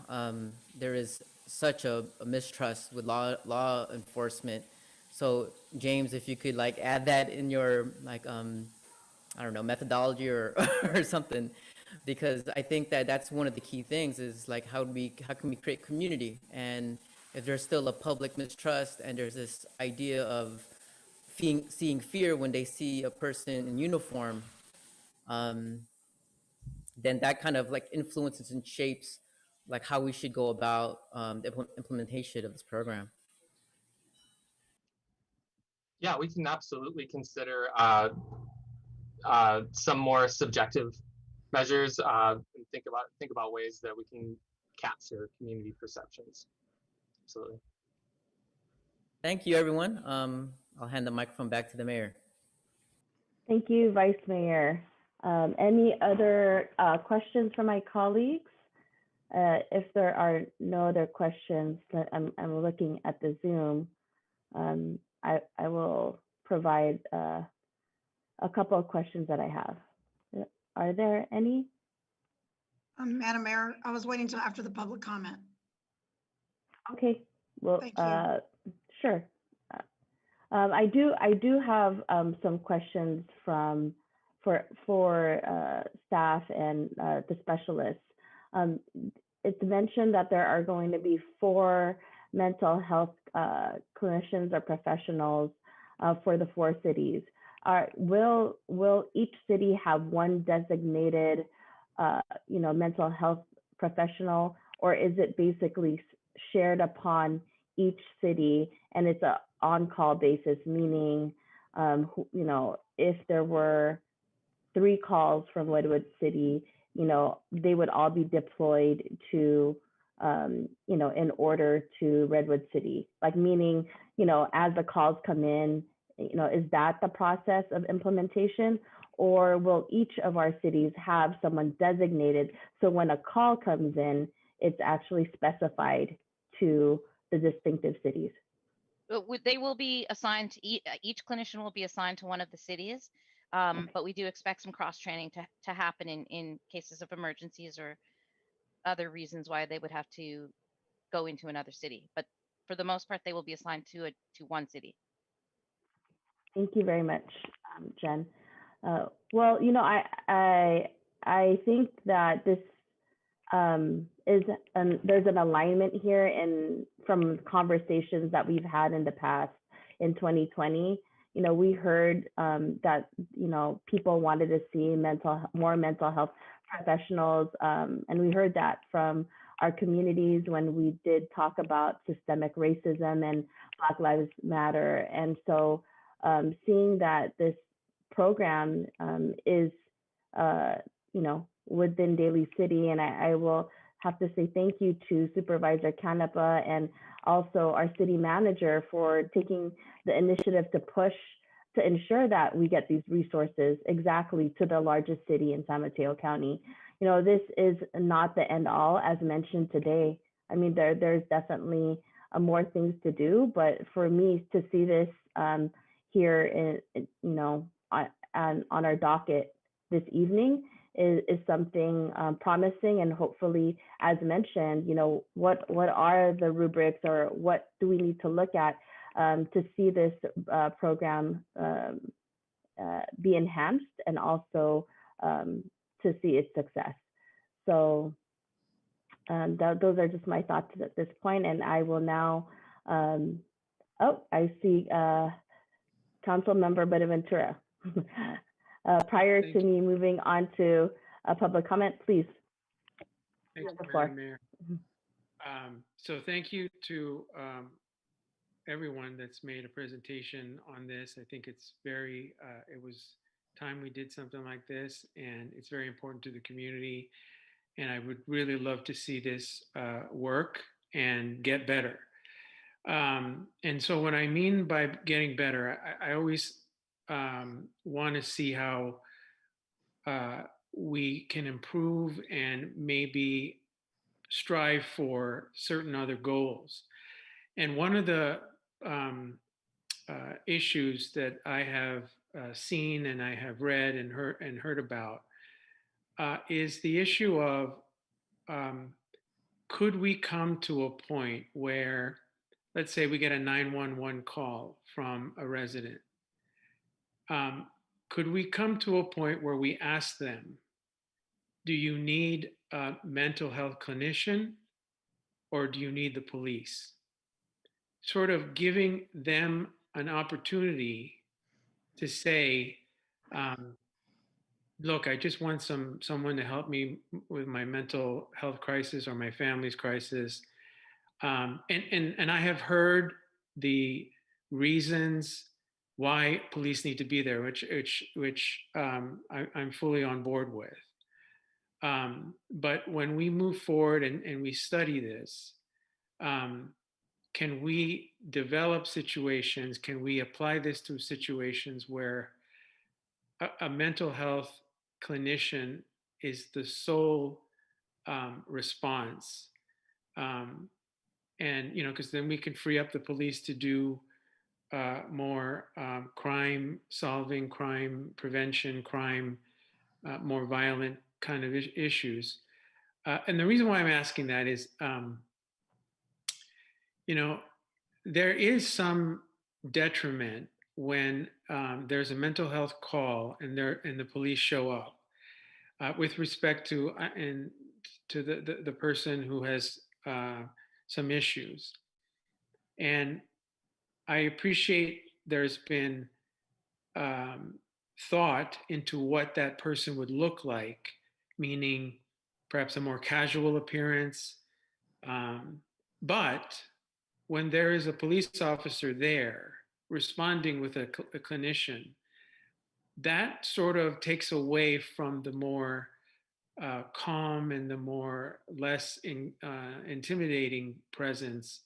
there is such a mistrust with law enforcement. So James, if you could like add that in your like I don't know, methodology or or something, because I think that that's one of the key things is like how can we create community, and if there's still a public mistrust and there's this idea of seeing fear when they see a person in uniform, um, then that kind of like influences and shapes like how we should go about the implementation of this program. Yeah, we can absolutely consider some more subjective measures and think about ways that we can capture community perceptions. Absolutely. Thank you, everyone. I'll hand the microphone back to the mayor. Thank you, Vice Mayor. Any other questions from my colleagues? If there are no other questions, I'm looking at the Zoom. I will provide a couple of questions that I have. Are there any? Madam Mayor, I was waiting till after the public comment. Okay, well, Thank you. sure. I do have some questions for staff and the specialists. It's mentioned that there are going to be 4 mental health clinicians or professionals for the 4 cities. Will each city have one designated, mental health professional, or is it basically shared upon each city and it's a on-call basis, meaning, if there were 3 calls from Redwood City, they would all be deployed to, in order to Redwood City, like meaning, as the calls come in, is that the process of implementation? Or will each of our cities have someone designated so when a call comes in, it's actually specified to the distinctive cities? They will be assigned to each clinician will be assigned to one of the cities, but we do expect some cross training to happen in cases of emergencies or other reasons why they would have to go into another city. But for the most part, they will be assigned to one city. Thank you very much, Jen. Well, I think that this there's an alignment here from conversations that we've had in the past in 2020. We heard that people wanted to see more mental health professionals, and we heard that from our communities when we did talk about systemic racism and Black Lives Matter. And so seeing that this program is within Daly City, and I will have to say thank you to Supervisor Canepa and also our city manager for taking the initiative to push to ensure that we get these resources exactly to the largest city in San Mateo County. This is not the end all, as mentioned today. I mean, there's definitely more things to do, but for me to see this here on our docket this evening is something promising, and hopefully, as mentioned, what are the rubrics or what do we need to look at to see this program be enhanced and also to see its success. So those are just my thoughts at this point, and I will now. I see Council Member Bonaventura. Prior to me moving on to a public comment, please. Thank you, Madam Mayor. So thank you to everyone that's made a presentation on this. I think it's it was time we did something like this, and it's very important to the community. and I would really love to see this work and get better. And so what I mean by getting better, I always want to see how we can improve and maybe strive for certain other goals. And one of the issues that I have seen and I have read and heard about is the issue of could we come to a point where, let's say we get a 911 call from a resident, could we come to a point where we ask them, do you need a mental health clinician or do you need the police? Sort of giving them an opportunity to say, look, I just want someone to help me with my mental health crisis or my family's crisis. And I have heard the reasons why police need to be there, which I'm fully on board with. But when we move forward and we study this, can we develop situations? Can we apply this to situations where a mental health clinician is the sole response? And, because then we can free up the police to do more crime solving, crime prevention, more violent kind of issues. And the reason why I'm asking that is, there is some detriment when there's a mental health call and the police show up with respect to the person who has some issues. And I appreciate there's been thought into what that person would look like, meaning perhaps a more casual appearance. But when there is a police officer there responding with a clinician, that sort of takes away from the more calm and the less intimidating presence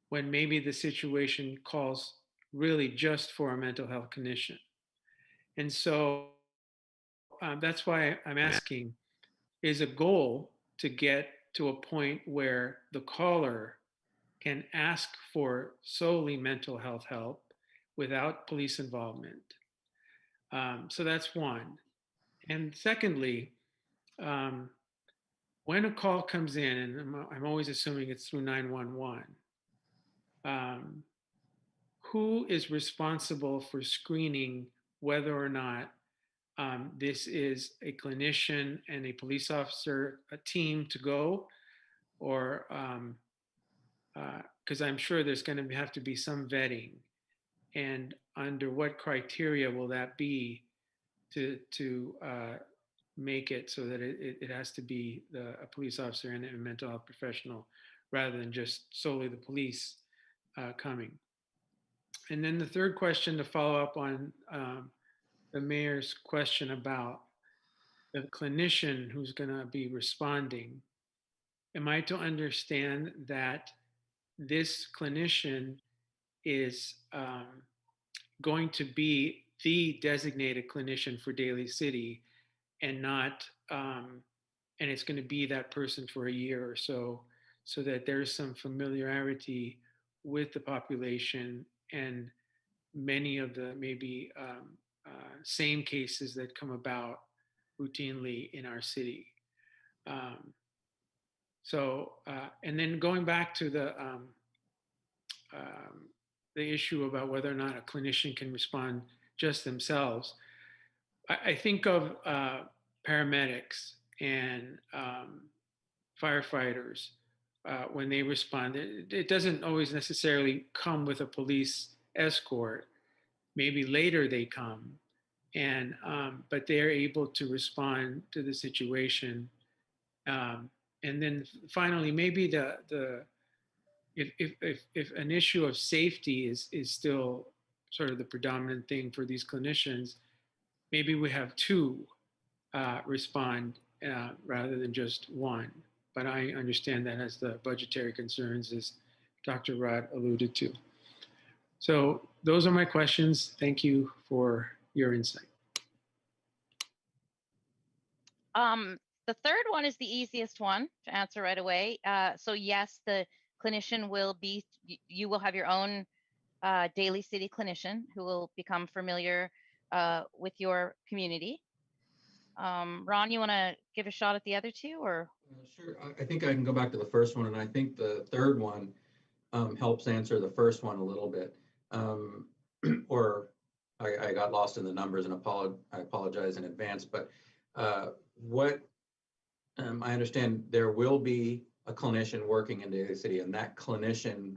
when maybe the situation calls really just for a mental health clinician. And so that's why I'm asking, is a goal to get to a point where the caller can ask for solely mental health help without police involvement. So that's one. And secondly, when a call comes in, and I'm always assuming it's through 911, who is responsible for screening whether or not this is a clinician and a police officer, a team to go, or because I'm sure there's going to have to be some vetting, and under what criteria will that be to make it so that it has to be a police officer and a mental health professional rather than just solely the police coming. And then the third question, to follow up on the mayor's question about the clinician who's going to be responding, am I to understand that this clinician is going to be the designated clinician for Daly City and not, and it's going to be that person for a year or so that there's some familiarity with the population and many of the maybe same cases that come about routinely in our city. And then going back to the issue about whether or not a clinician can respond just themselves, I think of paramedics and firefighters when they respond. It doesn't always necessarily come with a police escort. Maybe later they come, and but they're able to respond to the situation. And then finally, maybe if an issue of safety is still sort of the predominant thing for these clinicians, maybe we have two respond rather than just one. But I understand that as the budgetary concerns, as Dr. Rod alluded to. So those are my questions. Thank you for your insight. The third one is the easiest one to answer right away. So yes, the clinician will be, you will have your own Daly City clinician who will become familiar with your community. Ron, you want to give a shot at the other two, or? Sure. I think I can go back to the first one, and I think the third one helps answer the first one a little bit. Or I got lost in the numbers, and I apologize in advance. But what I understand, there will be a clinician working in Daly City, and that clinician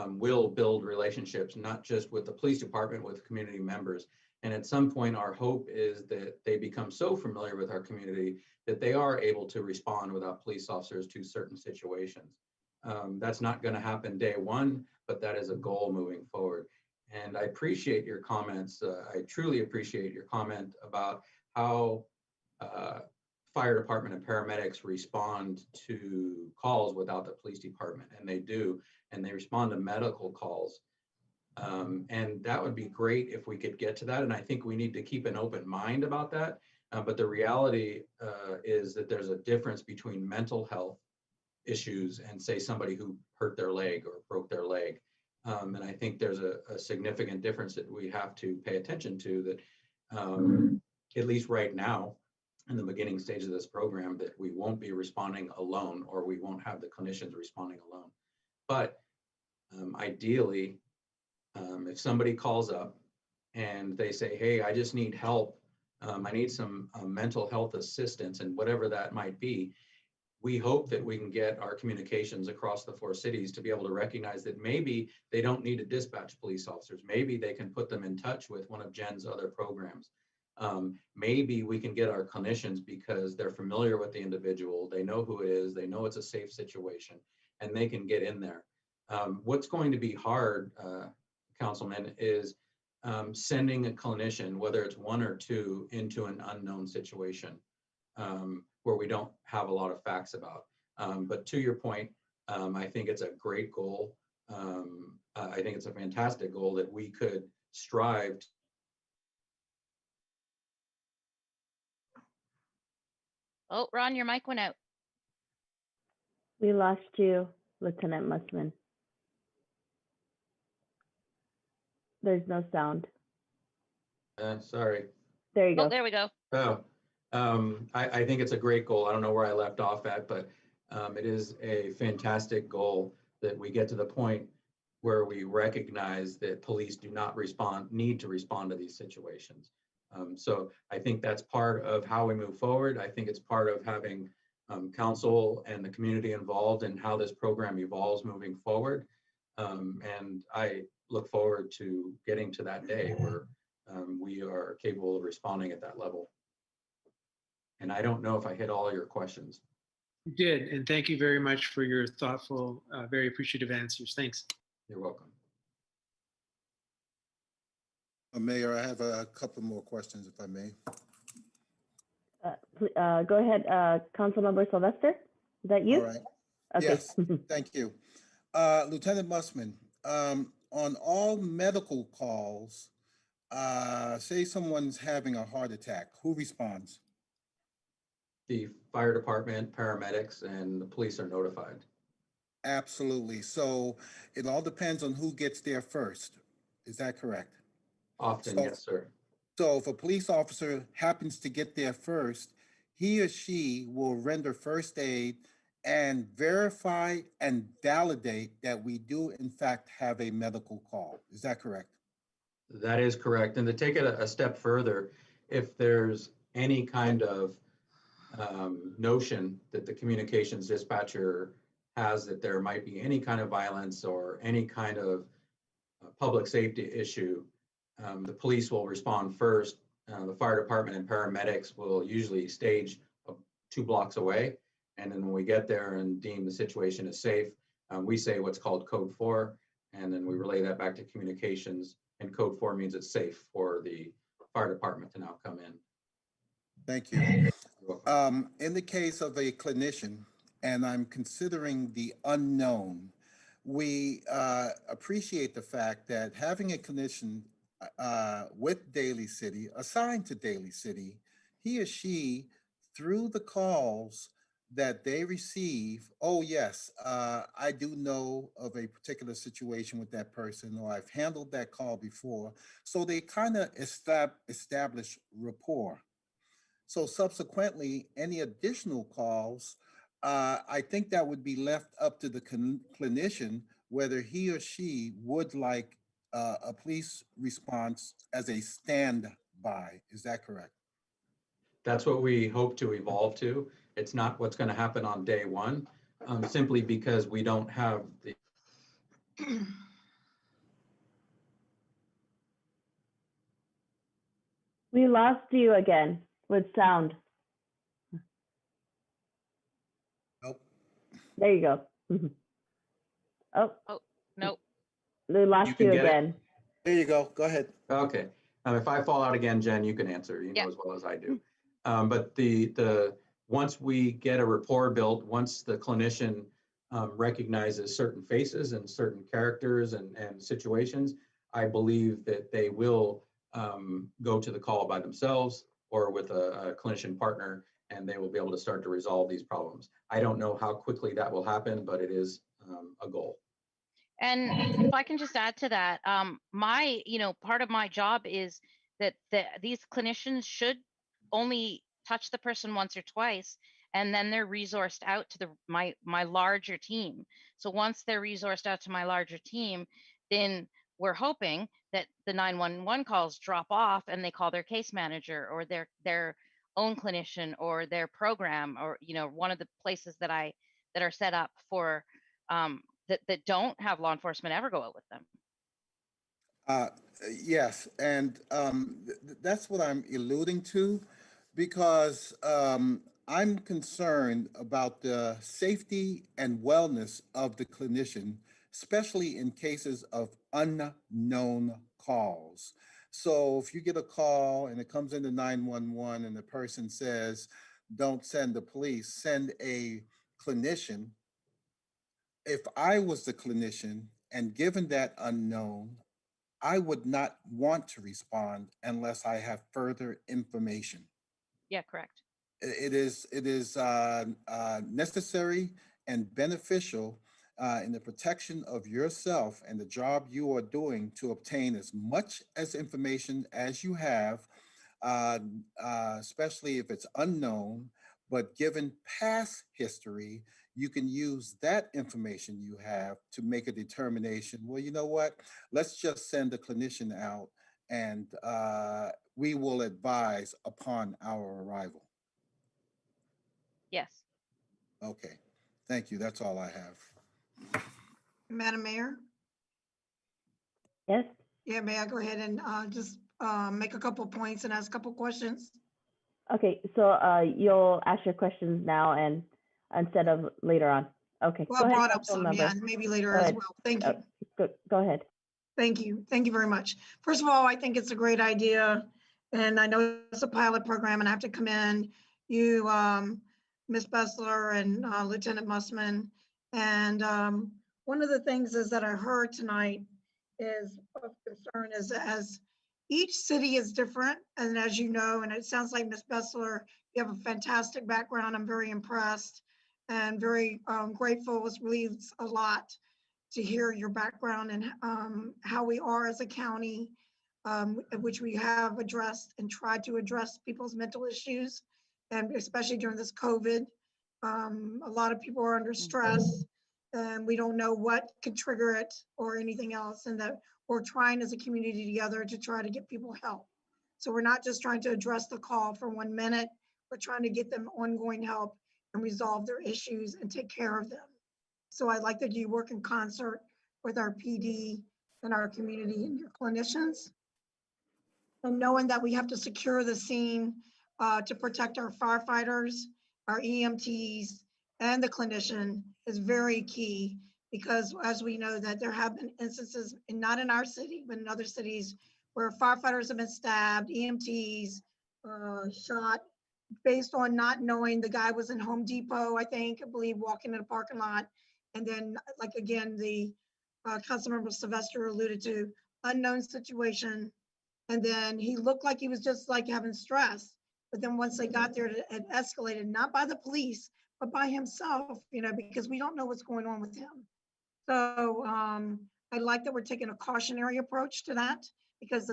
will build relationships, not just with the police department, with community members. And at some point, our hope is that they become so familiar with our community that they are able to respond without police officers to certain situations. That's not going to happen day one, but that is a goal moving forward. And I appreciate your comments. I truly appreciate your comment about how fire department and paramedics respond to calls without the police department, and they do, and they respond to medical calls. And that would be great if we could get to that. And I think we need to keep an open mind about that. But the reality is that there's a difference between mental health issues and, say, somebody who hurt their leg or broke their leg. And I think there's a significant difference that we have to pay attention to, that at least right now, in the beginning stage of this program, that we won't be responding alone, or we won't have the clinicians responding alone. But ideally, if somebody calls up and they say, hey, I just need help, I need some mental health assistance, and whatever that might be, we hope that we can get our communications across the 4 cities to be able to recognize that maybe they don't need to dispatch police officers. Maybe they can put them in touch with one of Jen's other programs. Maybe we can get our clinicians, because they're familiar with the individual, they know who it is, they know it's a safe situation, and they can get in there. What's going to be hard, Councilman, is sending a clinician, whether it's 1 or 2, into an unknown situation where we don't have a lot of facts about. But to your point, I think it's a great goal. I think it's a fantastic goal that we could strive to. Oh, Ron, your mic went out. We lost you, Lieutenant Musman. There's no sound. Sorry. There you go. Oh, there we go. Oh, I think it's a great goal. I don't know where I left off at, but it is a fantastic goal that we get to the point where we recognize that police do not need to respond to these situations. So I think that's part of how we move forward. I think it's part of having council and the community involved in how this program evolves moving forward. And I look forward to getting to that day where we are capable of responding at that level. And I don't know if I hit all your questions. You did, and thank you very much for your thoughtful, very appreciative answers. Thanks. You're welcome. Mayor, I have a couple more questions, if I may. Go ahead, Councilmember Sylvester. Is that you? All right. Okay. Yes, thank you. Lieutenant Musman, on all medical calls, say someone's having a heart attack, who responds? The fire department, paramedics, and the police are notified. Absolutely. So it all depends on who gets there first. Is that correct? Often, So, yes, sir. So if a police officer happens to get there first, he or she will render first aid and verify and validate that we do in fact have a medical call. Is that correct? That is correct. And to take it a step further, if there's any kind of notion that the communications dispatcher has that there might be any kind of violence or any kind of public safety issue, the police will respond first. The fire department and paramedics will usually stage 2 blocks away. And then when we get there and deem the situation is safe, we say what's called code 4, and then we relay that back to communications. And code 4 means it's safe for the fire department to now come in. Thank you. In the case of a clinician, and I'm considering the unknown, we appreciate the fact that having a clinician with Daly City, assigned to Daly City, he or she, through the calls that they receive, oh yes, I do know of a particular situation with that person, or I've handled that call before. So they kind of establish rapport. So subsequently, any additional calls, I think that would be left up to the clinician whether he or she would like a police response as a standby. Is that correct? That's what we hope to evolve to. It's not what's going to happen on day one, simply because we don't have the. We lost you again with sound. Nope. There you go. Oh, Oh, nope. we lost You can you get it? again. There you go. Go ahead. Okay. If I fall out again, Jen, you can answer, you know, Yeah. as well as I do. But the once we get a rapport built, once the clinician recognizes certain faces and certain characters and situations, I believe that they will go to the call by themselves or with a clinician partner, and they will be able to start to resolve these problems. I don't know how quickly that will happen, but it is a goal. And if I can just add to that, part of my job is that these clinicians should only touch the person once or twice, and then they're resourced out to my larger team. So once they're resourced out to my larger team, then we're hoping that the 911 calls drop off and they call their case manager or their own clinician or their program, or one of the places that are set up for that don't have law enforcement ever go out with them. Uh, yes, and that's what I'm alluding to, because I'm concerned about the safety and wellness of the clinician, especially in cases of unknown calls. So if you get a call and it comes into 911 and the person says, don't send the police, send a clinician. If I was the clinician and given that unknown, I would not want to respond unless I have further information. Yeah, correct. It is necessary and beneficial in the protection of yourself and the job you are doing to obtain as much as information as you have, uh, especially if it's unknown. But given past history, you can use that information you have to make a determination. Well, you know what? Let's just send a clinician out and we will advise upon our arrival. Yes. Okay, thank you. That's all I have. Madam Mayor? Yes. Yeah, may I go ahead and just make a couple points and ask a couple questions? Okay, so you'll ask your questions now and instead of later on. Okay. Well, I go brought ahead, up some, yeah, and maybe later Go as ahead. well. Thank you. Go ahead. Thank you. Thank you very much. First of all, I think it's a great idea. And I know it's a pilot program, and I have to commend you, Ms. Bessler and Lieutenant Mussman. And one of the things is that I heard tonight is of concern is as each city is different. And as you know, and it sounds like Ms. Bessler, you have a fantastic background. I'm very impressed and very grateful. It means a lot to hear your background and how we are as a county, which we have addressed and tried to address people's mental issues, and especially during this COVID. A lot of people are under stress and we don't know what could trigger it or anything else, and that we're trying as a community together to try to get people help. So we're not just trying to address the call for 1 minute, we're trying to get them ongoing help and resolve their issues and take care of them. So I like that you work in concert with our PD and our community and your clinicians. And knowing that we have to secure the scene to protect our firefighters, our EMTs, and the clinician is very key, because as we know that there have been instances, and not in our city, but in other cities, where firefighters have been stabbed, EMTs shot, based on not knowing the guy was in Home Depot, I believe, walking in a parking lot. And then, like, again, the Councilmember Sylvester alluded to unknown situation. And then he looked like he was just like having stress. But then once they got there, it had escalated, not by the police, but by himself, because we don't know what's going on with him. So I like that we're taking a cautionary approach to that, because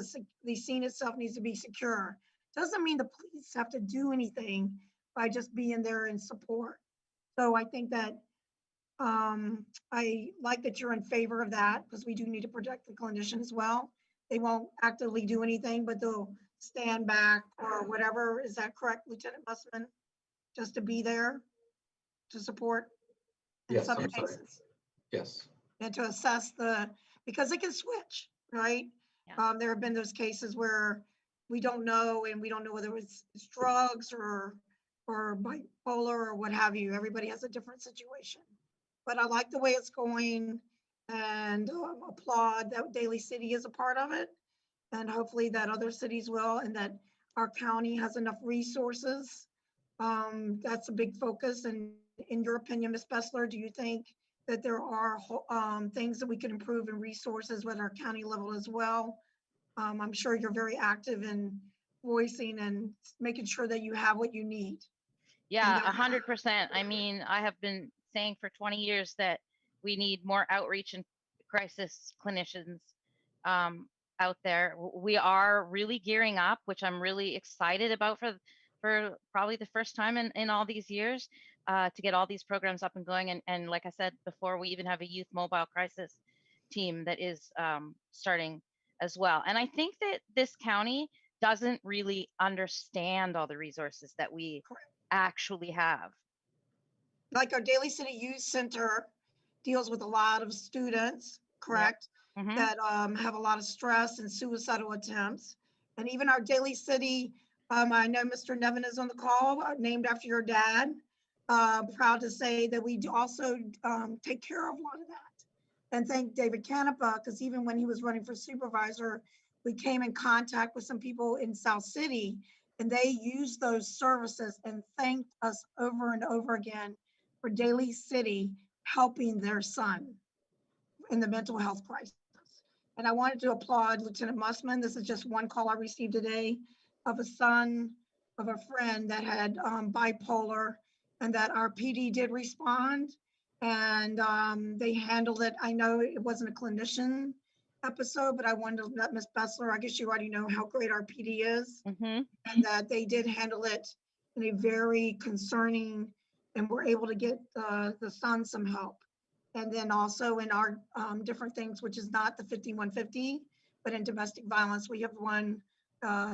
the scene itself needs to be secure. Doesn't mean the police have to do anything by just being there in support. So I think that I like that you're in favor of that, because we do need to protect the clinician as well. They won't actively do anything, but they'll stand back or whatever. Is that correct, Lieutenant Bussman? Just to be there to support in Yes, some I'm sorry. cases, Yes. and to assess because it can switch, right? Yeah. There have been those cases where we don't know, and we don't know whether it's drugs or bipolar or what have you. Everybody has a different situation. But I like the way it's going, and applaud that Daly City is a part of it. And hopefully that other cities will, and that our county has enough resources. That's a big focus. And in your opinion, Ms. Bessler, do you think that there are things that we can improve in resources with our county level as well? I'm sure you're very active in voicing and making sure that you have what you need. Yeah, 100%. I mean, I have been saying for 20 years that we need more outreach and crisis clinicians out there. We are really gearing up, which I'm really excited about for probably the first time in all these years, to get all these programs up and going. And like I said before, we even have a youth mobile crisis team that is starting as well. And I think that this county doesn't really understand all the resources that we actually have. Like our Daly City Youth Center deals with a lot of students, correct? Yep. Mm-hmm. That have a lot of stress and suicidal attempts. And even our Daly City, I know Mr. Nevin is on the call, named after your dad. Proud to say that we do also take care of a lot of that. And thank David Canepa, because even when he was running for supervisor, we came in contact with some people in South City, and they used those services and thanked us over and over again for Daly City helping their son in the mental health crisis. And I wanted to applaud Lieutenant Mussman. This is just one call I received today of a son of a friend that had bipolar, and that our PD did respond, and they handled it. I know it wasn't a clinician episode, but I wanted to let Ms. Bessler, I guess you already know how great our PD is, Mm-hmm. and that they did handle it in a very concerning, and were able to get the son some help. And then also in our different things, which is not the 5150, but in domestic violence, we have one,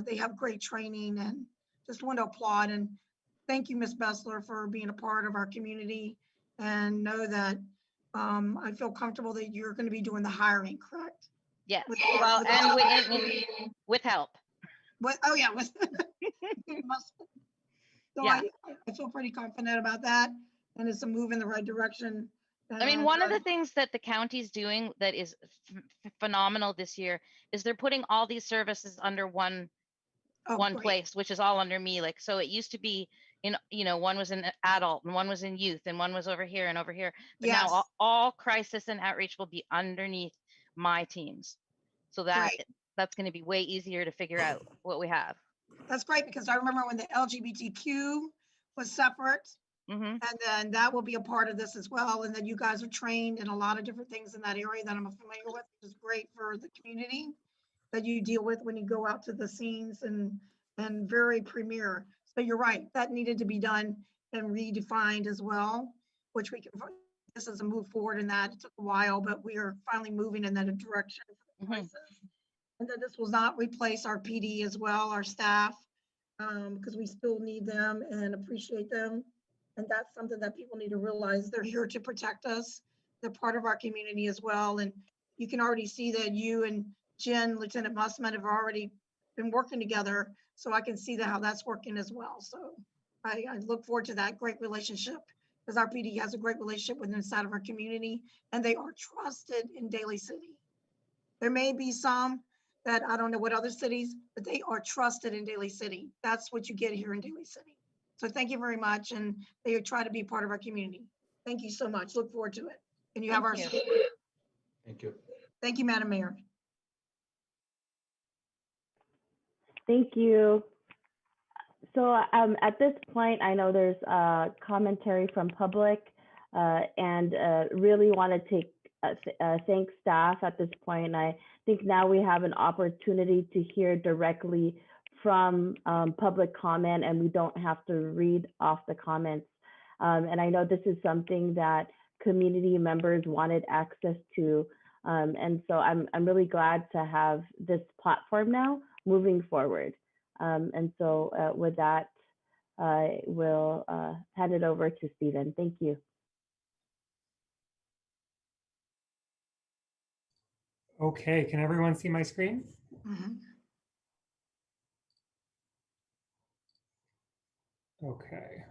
they have great training, and just want to applaud and thank you, Ms. Bessler, for being a part of our community, and know that I feel comfortable that you're going to be doing the hiring, correct? Yes. With- Well, with- and with help. Oh yeah, with so Yeah. I feel pretty confident about that, and it's a move in the right direction. I mean, one of the things that the county's doing that is phenomenal this year is they're putting all these services under one great. place, which is all under me. Like, so it used to be one was in adult and one was in youth and one was over here and over here. But Yes. now all crisis and outreach will be underneath my teams. So that's going to be way easier to figure out what we have. That's great, because I remember when the LGBTQ was separate, Mm-hmm. and then that will be a part of this as well. And then you guys are trained in a lot of different things in that area that I'm familiar with, which is great for the community that you deal with when you go out to the scenes, and very premier. So you're right, that needed to be done and redefined as well, which we can, this is a move forward in that. It took a while, but we are finally moving in that direction. Mm-hmm. And that this will not replace our PD as well, our staff, because we still need them and appreciate them. And that's something that people need to realize. They're here to protect us. They're part of our community as well. And you can already see that you and Jen, Lieutenant Mussman, have already been working together. So I can see that how that's working as well. So I look forward to that great relationship, because our PD has a great relationship with inside of our community, and they are trusted in Daly City. There may be some that I don't know what other cities, but they are trusted in Daly City. That's what you get here in Daly City. So thank you very much, and they try to be part of our community. Thank you so much. Look forward to it. And you have our Thank you. support. Thank you. Thank you, Madam Mayor. Thank you. So at this point, I know there's commentary from public and really want to take thank staff at this point. And I think now we have an opportunity to hear directly from public comment, and we don't have to read off the comments. And I know this is something that community members wanted access to. And so I'm really glad to have this platform now moving forward. And so with that, I will hand it over to Stephen. Thank you. Okay, can everyone see my screen? Mhm. Okay.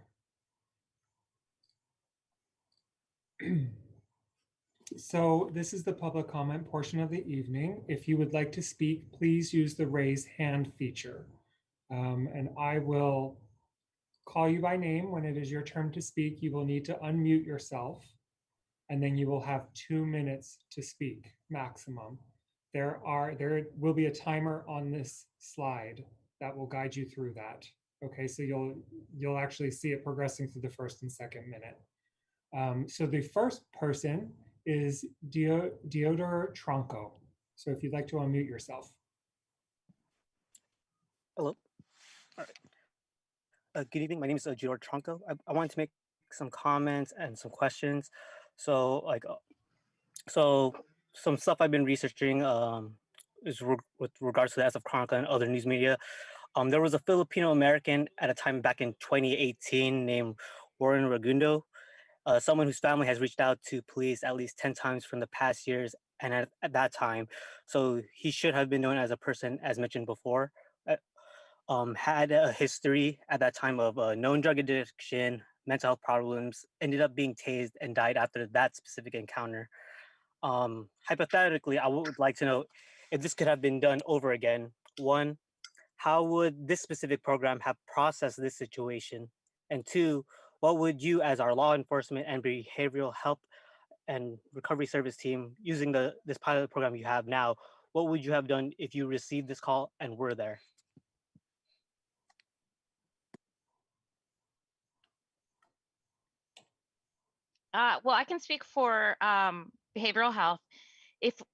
So this is the public comment portion of the evening. If you would like to speak, please use the raise hand feature. And I will call you by name. When it is your turn to speak, you will need to unmute yourself, and then you will have 2 minutes to speak maximum. There will be a timer on this slide that will guide you through that. Okay, so you'll actually see it progressing through the first and second minute. So the first person is Diodor Tronco. So if you'd like to unmute yourself. Hello. All right. Good evening. My name is Diodor Tronco. I wanted to make some comments and some questions. So so some stuff I've been researching is with regards to the SF Chronicle and other news media. There was a Filipino American at a time back in 2018 named Warren Ragundo, someone whose family has reached out to police at least 10 times from the past years. And at that time, so he should have been known as a person, as mentioned before, had a history at that time of known drug addiction, mental health problems, ended up being tased and died after that specific encounter. Hypothetically, I would like to know if this could have been done over again. One, how would this specific program have processed this situation? And two, what would you, as our law enforcement and behavioral health and recovery service team, using this pilot program you have now, what would you have done if you received this call and were there? Well, I can speak for behavioral health.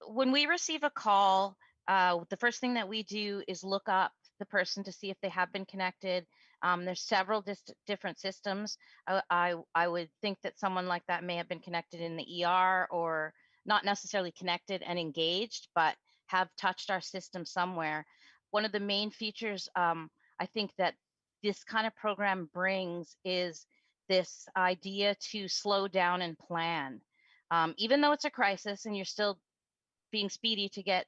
When we receive a call, the first thing that we do is look up the person to see if they have been connected. There's several different systems. I would think that someone like that may have been connected in the ER, or not necessarily connected and engaged, but have touched our system somewhere. One of the main features I think that this kind of program brings is this idea to slow down and plan. Even though it's a crisis and you're still being speedy to get,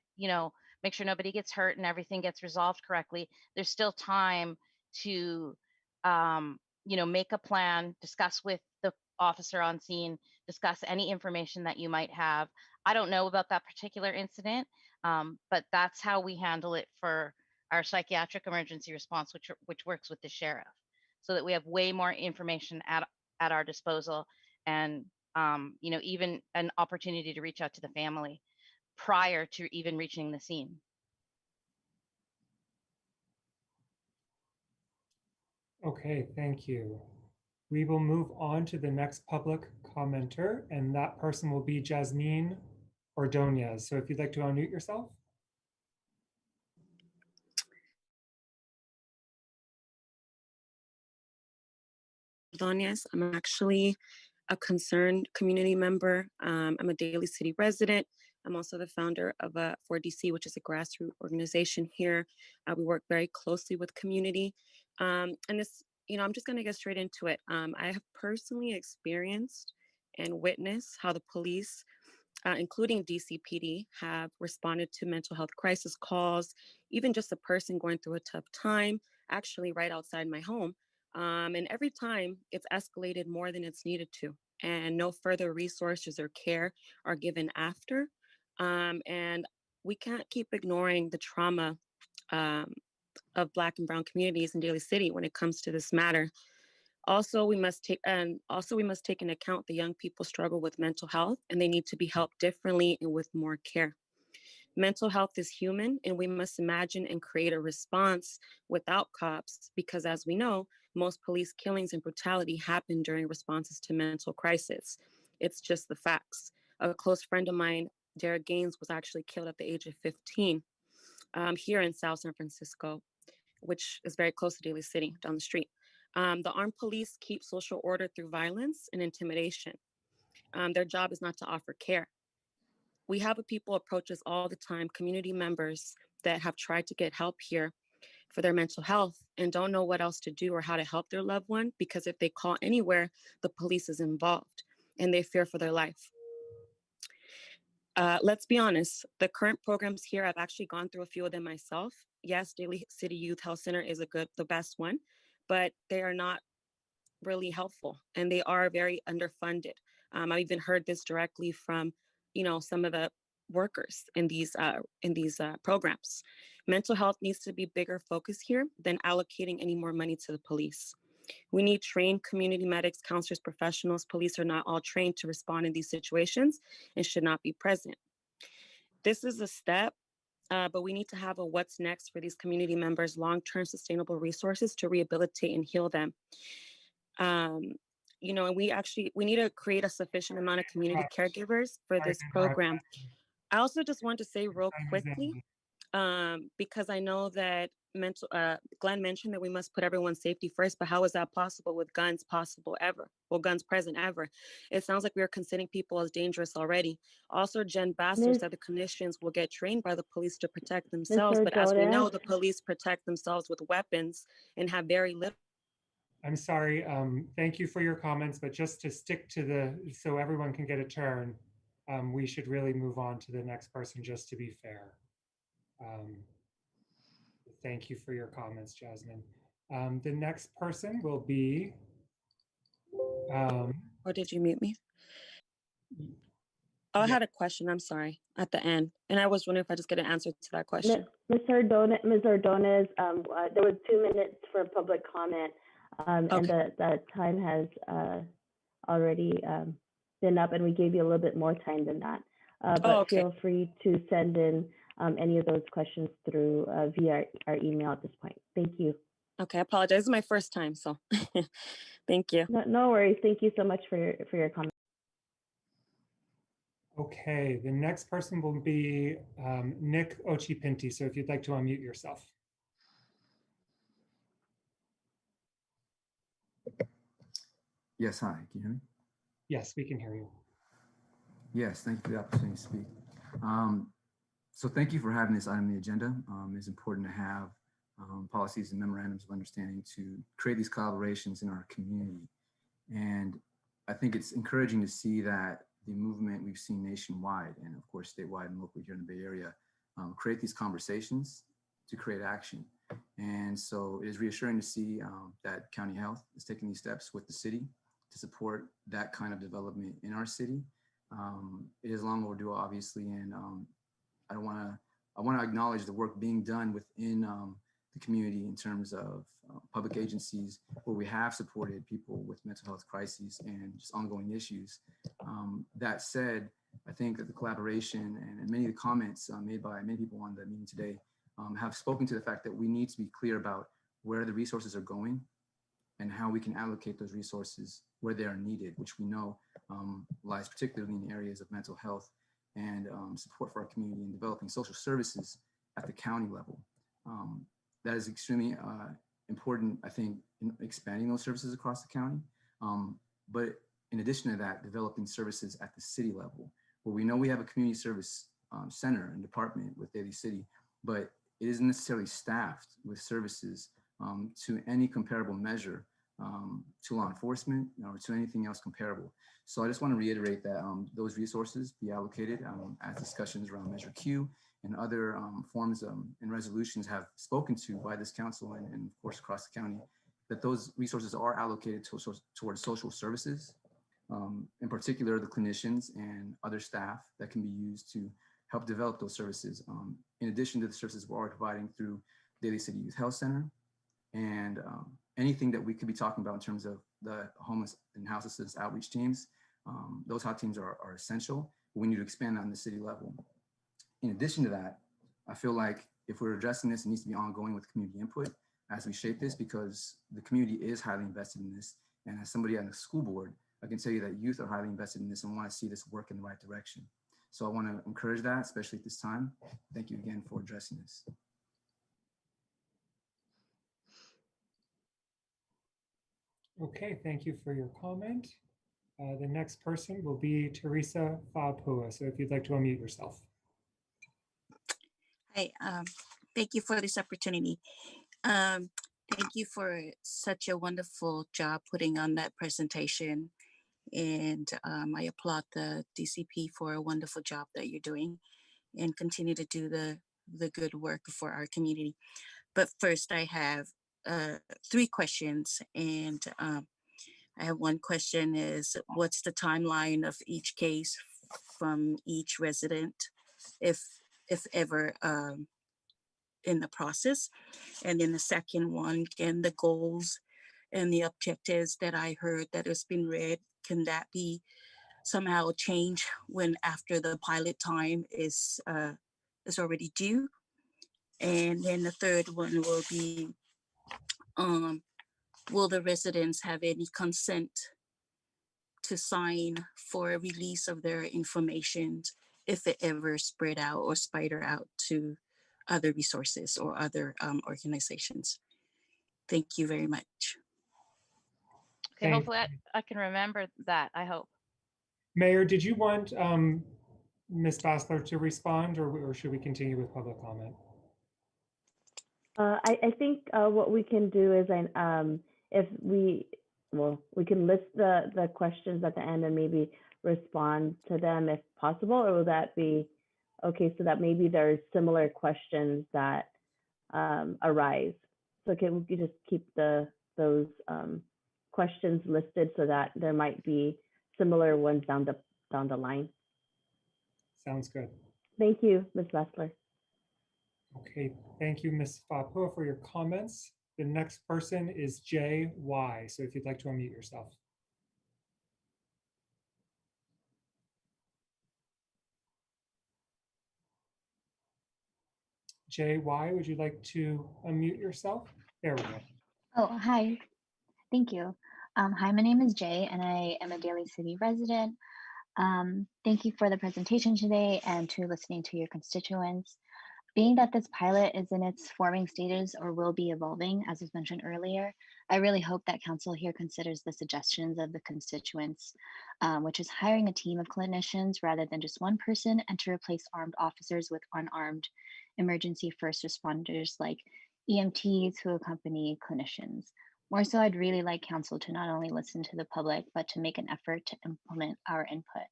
make sure nobody gets hurt and everything gets resolved correctly, there's still time to, make a plan, discuss with the officer on scene, discuss any information that you might have. I don't know about that particular incident, but that's how we handle it for our psychiatric emergency response, which works with the sheriff, so that we have way more information at our disposal, and even an opportunity to reach out to the family prior to even reaching the scene. Okay, thank you. We will move on to the next public commenter, and that person will be Jasmine Ordonez. So if you'd like to unmute yourself. Ordonez. I'm actually a concerned community member. I'm a Daly City resident. I'm also the founder of 4DC, which is a grassroots organization here. We work very closely with community. And this, I'm just going to get straight into it. I have personally experienced and witnessed how the police, including DCPD, have responded to mental health crisis calls, even just a person going through a tough time, actually right outside my home. And every time it's escalated more than it's needed to, and no further resources or care are given after. And we can't keep ignoring the trauma of Black and Brown communities in Daly City when it comes to this matter. Also, we must take into account the young people struggle with mental health and they need to be helped differently and with more care. Mental health is human, and we must imagine and create a response without cops because, as we know, most police killings and brutality happen during responses to mental crisis. It's just the facts. A close friend of mine, Derek Gaines, was actually killed at the age of 15 here in South San Francisco, which is very close to Daly City, down the street. The armed police keep social order through violence and intimidation. Their job is not to offer care. We have people approach us all the time, community members that have tried to get help here for their mental health and don't know what else to do or how to help their loved one because if they call anywhere, the police is involved and they fear for their life. Let's be honest, the current programs here, I've actually gone through a few of them myself. Yes, Daly City Youth Health Center is the best one, but they are not really helpful and they are very underfunded. I've even heard this directly from, some of the workers in these programs. Mental health needs to be bigger focus here than allocating any more money to the police. We need trained community medics, counselors, professionals. Police are not all trained to respond in these situations and should not be present. This is a step, but we need to have a what's next for these community members, long-term sustainable resources to rehabilitate and heal them. And we need to create a sufficient amount of community caregivers for this program. I also just want to say real quickly, because I know that Glenn mentioned that we must put everyone's safety first, but how is that possible with guns guns present ever? It sounds like we are considering people as dangerous already. Also, Jen Bassler said the clinicians will get trained by the police to protect themselves, but as we know, the police protect themselves with weapons and have very little. I'm sorry, thank you for your comments, but just to stick to so everyone can get a turn, we should really move on to the next person just to be fair. Thank you for your comments, Jasmine. The next person will be. Or did you mute me? Oh, I had a question, I'm sorry, at the end. And I was wondering if I just get an answer to that question. Ms. Ordonez, there was 2 minutes for public comment, and the time has already been up, and we gave you a little bit more time than that. But feel free to send in any of those questions through via our email at this point. Thank you. Okay, I apologize. This is my first time, so thank you. No worries. Thank you so much for your comment. Okay, the next person will be Nick Ochipinti. So if you'd like to unmute yourself. Yes, hi, can you hear me? Yes, we can hear you. Yes, thank you for the opportunity to speak. So thank you for having this item on the agenda. It's important to have policies and memorandums of understanding to create these collaborations in our community. And I think it's encouraging to see that the movement we've seen nationwide and of course statewide and locally here in the Bay Area create these conversations to create action. And so it is reassuring to see that County Health is taking these steps with the city to support that kind of development in our city. It is long overdue, obviously, and I want to acknowledge the work being done within the community in terms of public agencies where we have supported people with mental health crises and just ongoing issues. That said, I think that the collaboration and many of the comments made by many people on the meeting today have spoken to the fact that we need to be clear about where the resources are going and how we can allocate those resources where they are needed, which we know lies particularly in the areas of mental health and support for our community and developing social services at the county level. That is extremely important, I think, in expanding those services across the county. But in addition to that, developing services at the city level, where we know we have a community service center and department with Daly City, but it isn't necessarily staffed with services to any comparable measure to law enforcement or to anything else comparable. So I just want to reiterate that those resources be allocated as discussions around Measure Q and other forms and resolutions have spoken to by this council and of course across the county, that those resources are allocated towards social services, in particular the clinicians and other staff that can be used to help develop those services, in addition to the services we're already providing through Daly City Youth Health Center and anything that we could be talking about in terms of the homeless and house assistance outreach teams. Those hot teams are essential. We need to expand on the city level. In addition to that, I feel like if we're addressing this, it needs to be ongoing with community input as we shape this, because the community is highly invested in this. And as somebody on the school board, I can tell you that youth are highly invested in this and want to see this work in the right direction. So I want to encourage that, especially at this time. Thank you again for addressing this. Okay, thank you for your comment. The next person will be Teresa Fapua. So if you'd like to unmute yourself. Hi, thank you for this opportunity. Thank you for such a wonderful job putting on that presentation. And I applaud the DCP for a wonderful job that you're doing and continue to do the good work for our community. But first I have 3 questions, and I have one question is, what's the timeline of each case from each resident, if ever in the process? And then the second one, can the goals and the objectives that I heard that has been read, can that be somehow changed when after the pilot time is already due? And then the third one will be, will the residents have any consent to sign for a release of their information if it ever spread out or spider out to other resources or other organizations? Thank you very much. Okay, hopefully I can remember that, I hope. Mayor, did you want Ms. Bassler to respond, or should we continue with public comment? I think what we can do is, if we can list the questions at the end and maybe respond to them if possible, or will that be okay? So that maybe there's similar questions that arise. So can we just keep those questions listed so that there might be similar ones down the line? Sounds good. Thank you, Ms. Bassler. Okay, thank you, Ms. Fapua, for your comments. The next person is J.Y. So if you'd like to unmute yourself. J.Y., would you like to unmute yourself? There we go. Oh, hi. Thank you. Hi, my name is Jay, and I am a Daly City resident. Thank you for the presentation today and to listening to your constituents. Being that this pilot is in its forming stages or will be evolving, as was mentioned earlier, I really hope that council here considers the suggestions of the constituents, which is hiring a team of clinicians rather than just one person, and to replace armed officers with unarmed emergency first responders like EMTs who accompany clinicians. More so, I'd really like council to not only listen to the public, but to make an effort to implement our input.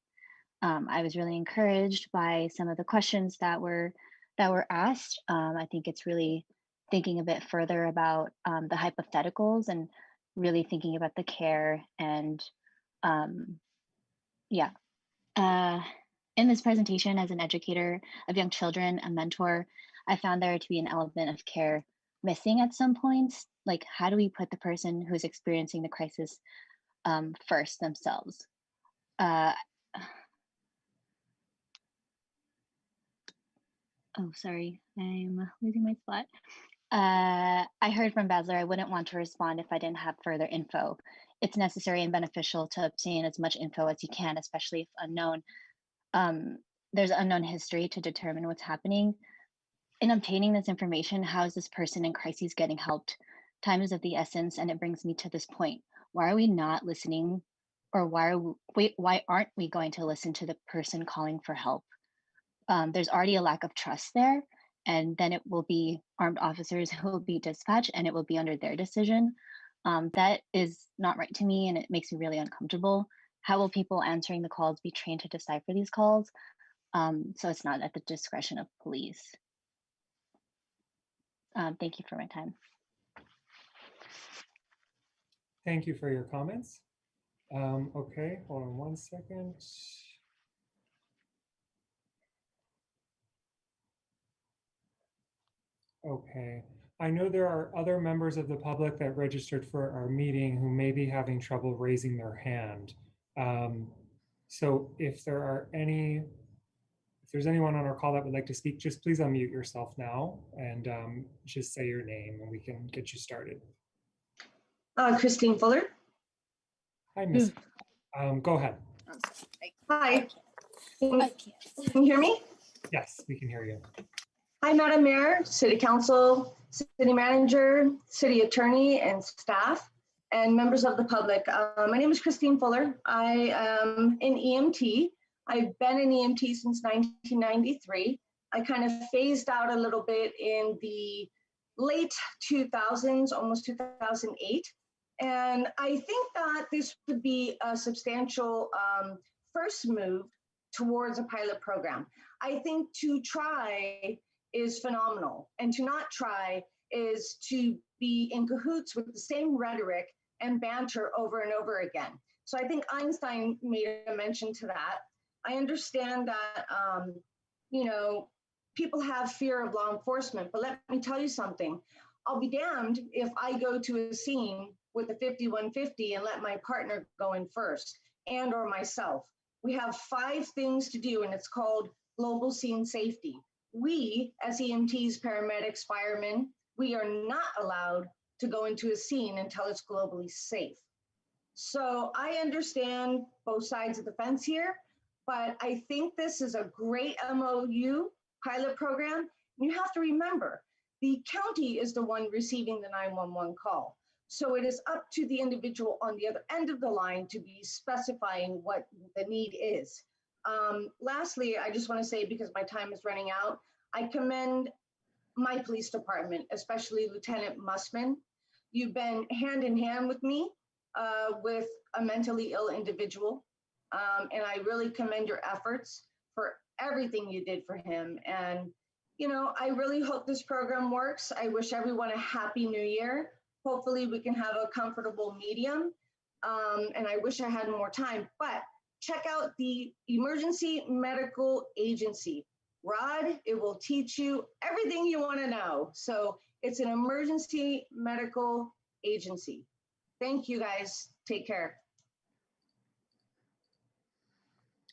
I was really encouraged by some of the questions that were asked. I think it's really thinking a bit further about the hypotheticals and really thinking about the care and yeah. In this presentation, as an educator of young children, a mentor, I found there to be an element of care missing at some points. Like, how do we put the person who's experiencing the crisis first themselves? Oh, sorry, I'm losing my spot. I heard from Basler, I wouldn't want to respond if I didn't have further info. It's necessary and beneficial to obtain as much info as you can, especially if unknown. There's unknown history to determine what's happening. In obtaining this information, how is this person in crises getting helped? Time is of the essence, and it brings me to this point. Why are we not listening, or why aren't we going to listen to the person calling for help? There's already a lack of trust there, and then it will be armed officers who will be dispatched, and it will be under their decision. That is not right to me, and it makes me really uncomfortable. How will people answering the calls be trained to decipher these calls? So it's not at the discretion of police. Thank you for my time. Thank you for your comments. Okay, hold on one second. Okay, I know there are other members of the public that registered for our meeting who may be having trouble raising their hand. So if there's anyone on our call that would like to speak, just please unmute yourself now and just say your name and we can get you started. Christine Fuller. Hi, Miss. Go ahead. Hi. Can you hear me? Yes, we can hear you. Hi, Madam Mayor, City Council, City Manager, City Attorney, and staff, and members of the public. My name is Christine Fuller. I am in EMT. I've been in EMT since 1993. I kind of phased out a little bit in the late 2000s, almost 2008. And I think that this would be a substantial first move towards a pilot program. I think to try is phenomenal, and to not try is to be in cahoots with the same rhetoric and banter over and over again. So I think Einstein made a mention to that. I understand that, you know, people have fear of law enforcement, but let me tell you something. I'll be damned if I go to a scene with a 5150 and let my partner go in first, and or myself. We have 5 things to do, and it's called global scene safety. We, as EMTs, paramedics, firemen, we are not allowed to go into a scene until it's globally safe. So I understand both sides of the fence here, but I think this is a great MOU pilot program. You have to remember, the county is the one receiving the 911 call. So it is up to the individual on the other end of the line to be specifying what the need is. Lastly, I just want to say, because my time is running out, I commend my police department, especially Lieutenant Mussman. You've been hand in hand with me with a mentally ill individual. And I really commend your efforts for everything you did for him. And, you know, I really hope this program works. I wish everyone a happy new year. Hopefully we can have a comfortable medium. And I wish I had more time, but check out the Emergency Medical Agency. Rod, it will teach you everything you want to know. So it's an emergency medical agency. Thank you guys. Take care.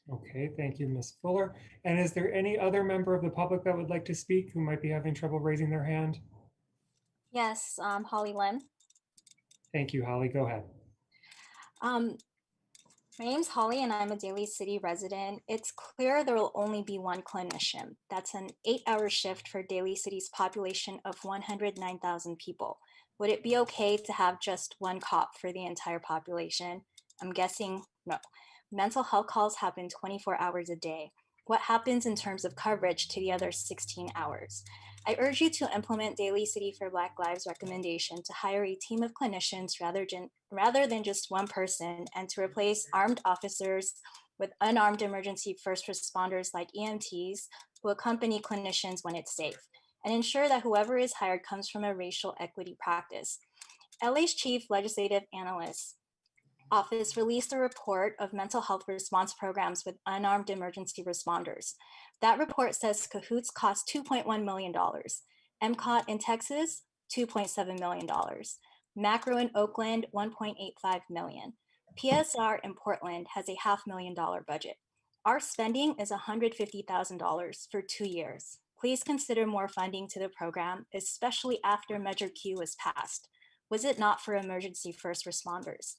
Okay, thank you, Ms. Fuller. And is there any other member of the public that would like to speak who might be having trouble raising their hand? Yes, Holly Lim. Thank you, Holly. Go ahead. My name's Holly and I'm a Daly City resident. It's clear there will only be one clinician. That's an 8-hour shift for Daly City's population of 109,000 people. Would it be okay to have just one cop for the entire population? I'm guessing no. Mental health calls happen 24 hours a day. What happens in terms of coverage to the other 16 hours? I urge you to implement Daly City for Black Lives recommendation to hire a team of clinicians rather than just one person, and to replace armed officers with unarmed emergency first responders like EMTs who accompany clinicians when it's safe, and ensure that whoever is hired comes from a racial equity practice. LA's chief legislative analyst office released a report of mental health response programs with unarmed emergency responders. That report says cahoots cost $2.1 million. MCOT in Texas, $2.7 million. Macro in Oakland, $1.85 million. PSR in Portland has a $500,000 budget. Our spending is $150,000 for 2 years. Please consider more funding to the program, especially after Measure Q was passed. Was it not for emergency first responders?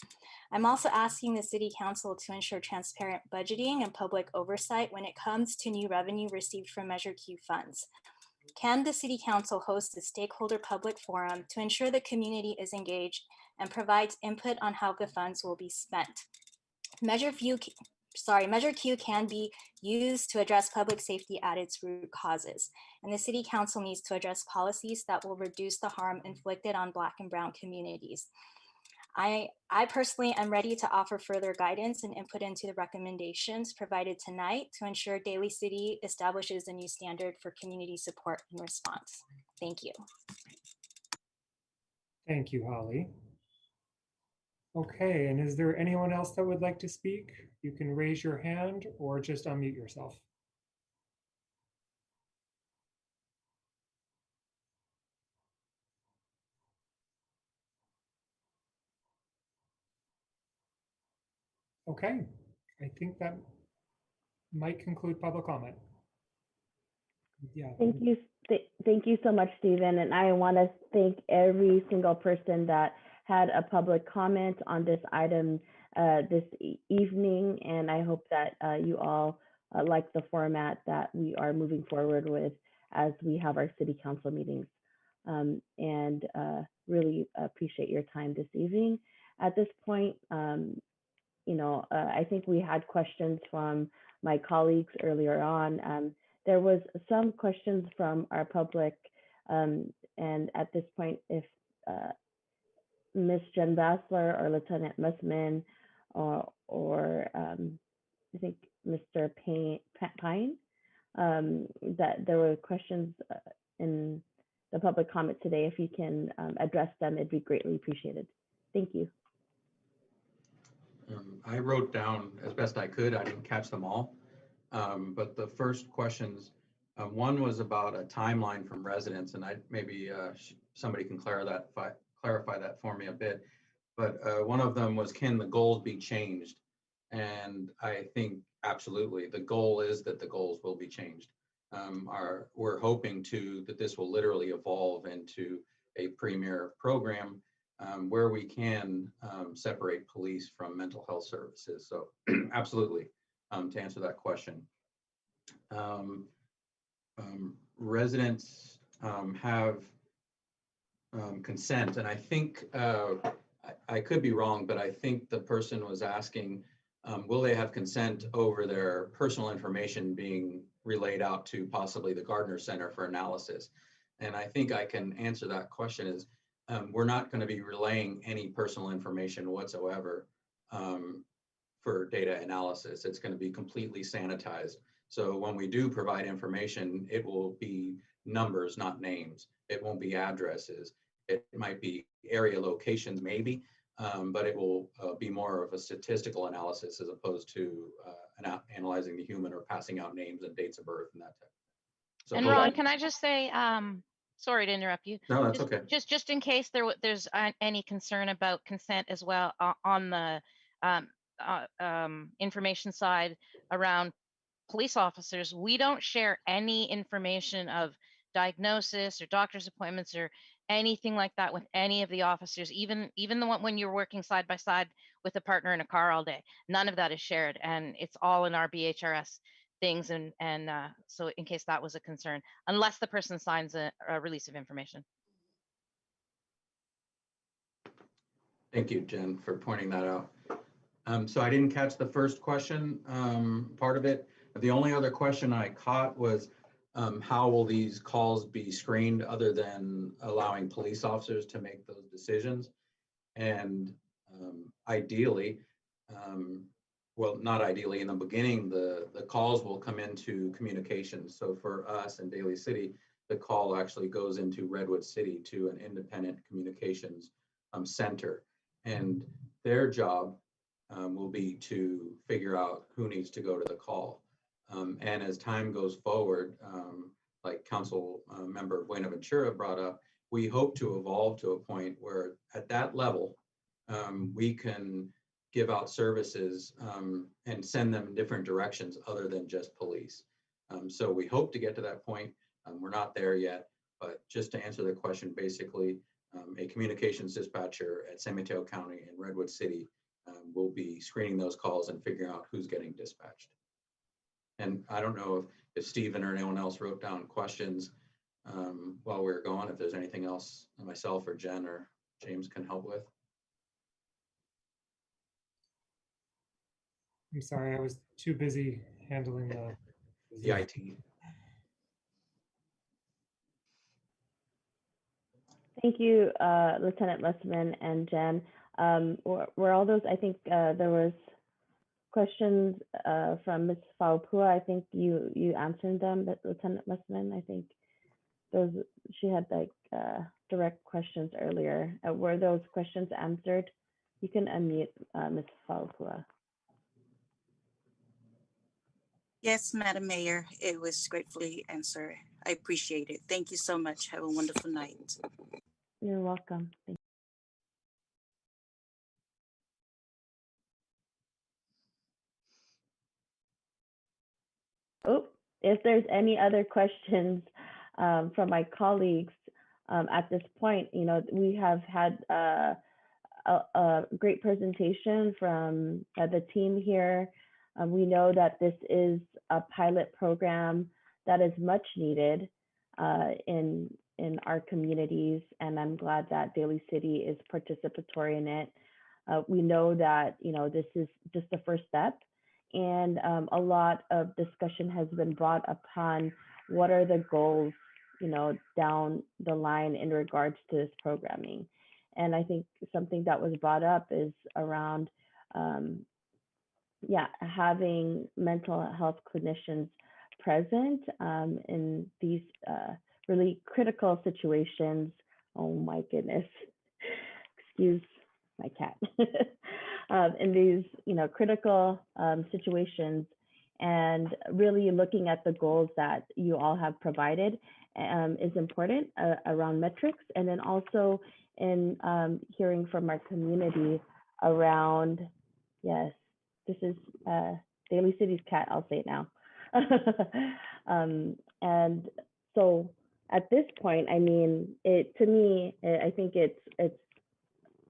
I'm also asking the City Council to ensure transparent budgeting and public oversight when it comes to new revenue received from Measure Q funds. Can the City Council host a stakeholder public forum to ensure the community is engaged and provides input on how the funds will be spent? Measure Q can be used to address public safety at its root causes, and the City Council needs to address policies that will reduce the harm inflicted on Black and Brown communities. I personally am ready to offer further guidance and input into the recommendations provided tonight to ensure Daly City establishes a new standard for community support and response. Thank you. Thank you, Holly. Okay, and is there anyone else that would like to speak? You can raise your hand or just unmute yourself. . Okay, I think that might conclude public comment. Yeah. Thank you. Thank you so much, Stephen. And I want to thank every single person that had a public comment on this item this evening. And I hope that you all like the format that we are moving forward with as we have our city council meetings. And really appreciate your time this evening. At this point, I think we had questions from my colleagues earlier on. There was some questions from our public, and at this point, if Ms. Jen Bassler or Lieutenant Mussman or I think Mr. Pine, that there were questions in the public comment today. If you can address them, it'd be greatly appreciated. Thank you. I wrote down as best I could. I didn't catch them all. But the first questions, one was about a timeline from residents, and maybe somebody can clarify that for me a bit. But one of them was, can the goals be changed? And I think absolutely, the goal is that the goals will be changed. We're hoping that this will literally evolve into a premier program where we can separate police from mental health services. So absolutely, to answer that question. Residents have consent, and I think, I could be wrong, but I think the person was asking, will they have consent over their personal information being relayed out to possibly the Gardner Center for analysis? And I think I can answer that question is, we're not going to be relaying any personal information whatsoever for data analysis. It's going to be completely sanitized. So when we do provide information, it will be numbers, not names. It won't be addresses. It might be area locations, maybe, but it will be more of a statistical analysis as opposed to analyzing the human or passing out names and dates of birth and that type. So and Ron, can I just say, sorry to interrupt you. No, that's okay. Just in case there's any concern about consent as well on the information side around police officers, we don't share any information of diagnosis or doctor's appointments or anything like that with any of the officers, even the one when you're working side by side with a partner in a car all day. None of that is shared, and it's all in our BHRS things. And so in case that was a concern, unless the person signs a release of information. Thank you, Jen, for pointing that out. So I didn't catch the first question, part of it. The only other question I caught was, how will these calls be screened other than allowing police officers to make those decisions? And ideally, well, not ideally, in the beginning, the calls will come into communications. So for us in Daly City, the call actually goes into Redwood City to an independent communications center. And their job will be to figure out who needs to go to the call. And as time goes forward, like Council Member Buenaventura brought up, we hope to evolve to a point where at that level, we can give out services and send them in different directions other than just police. So we hope to get to that point. We're not there yet, but just to answer the question, basically, a communications dispatcher at San Mateo County and Redwood City will be screening those calls and figuring out who's getting dispatched. And I don't know if Stephen or anyone else wrote down questions while we were going, if there's anything else myself or Jen or James can help with. I'm sorry, I was too busy handling the IT. Thank you, Lieutenant Mussman and Jen. Were all those, I think there was questions from Ms. Faupua. I think you answered them, but Lieutenant Mussman, I think those, she had like direct questions earlier. Were those questions answered? You can unmute Ms. Faupua. Yes, Madam Mayor, it was gratefully answered. I appreciate it. Thank you so much. Have a wonderful night. You're welcome. Thank you. Oh, if there's any other questions from my colleagues at this point, we have had a great presentation from the team here. We know that this is a pilot program that is much needed in our communities, and I'm glad that Daly City is participatory in it. We know that this is just the first step, and a lot of discussion has been brought upon what are the goals, down the line in regards to this programming. And I think something that was brought up is around, having mental health clinicians present in these really critical situations. Oh my goodness, excuse my cat. In these, critical situations, and really looking at the goals that you all have provided is important around metrics, and then also in hearing from our community around, yes, this is Daly City's cat, I'll say it now. And so at this point, I mean, to me, I think it's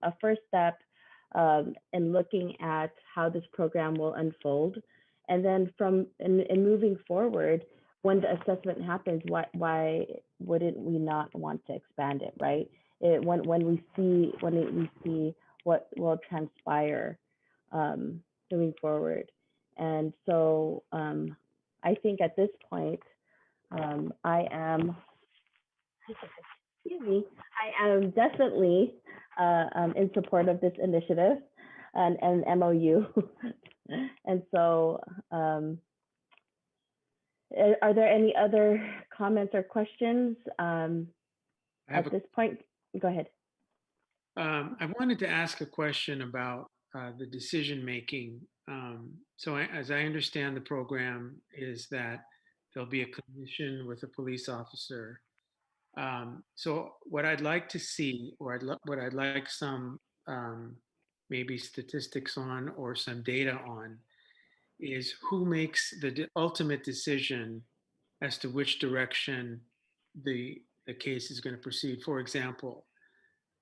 a first step in looking at how this program will unfold. And then in moving forward, when the assessment happens, why wouldn't we not want to expand it, right? When we see what will transpire moving forward. And so I think at this point, I am definitely in support of this initiative and MOU. And so are there any other comments or questions at this point? Go ahead. I wanted to ask a question about the decision making. As I understand the program is that there'll be a clinician with a police officer. So what I'd like to see, or what I'd like some maybe statistics on or some data on, is who makes the ultimate decision as to which direction the case is going to proceed. For example,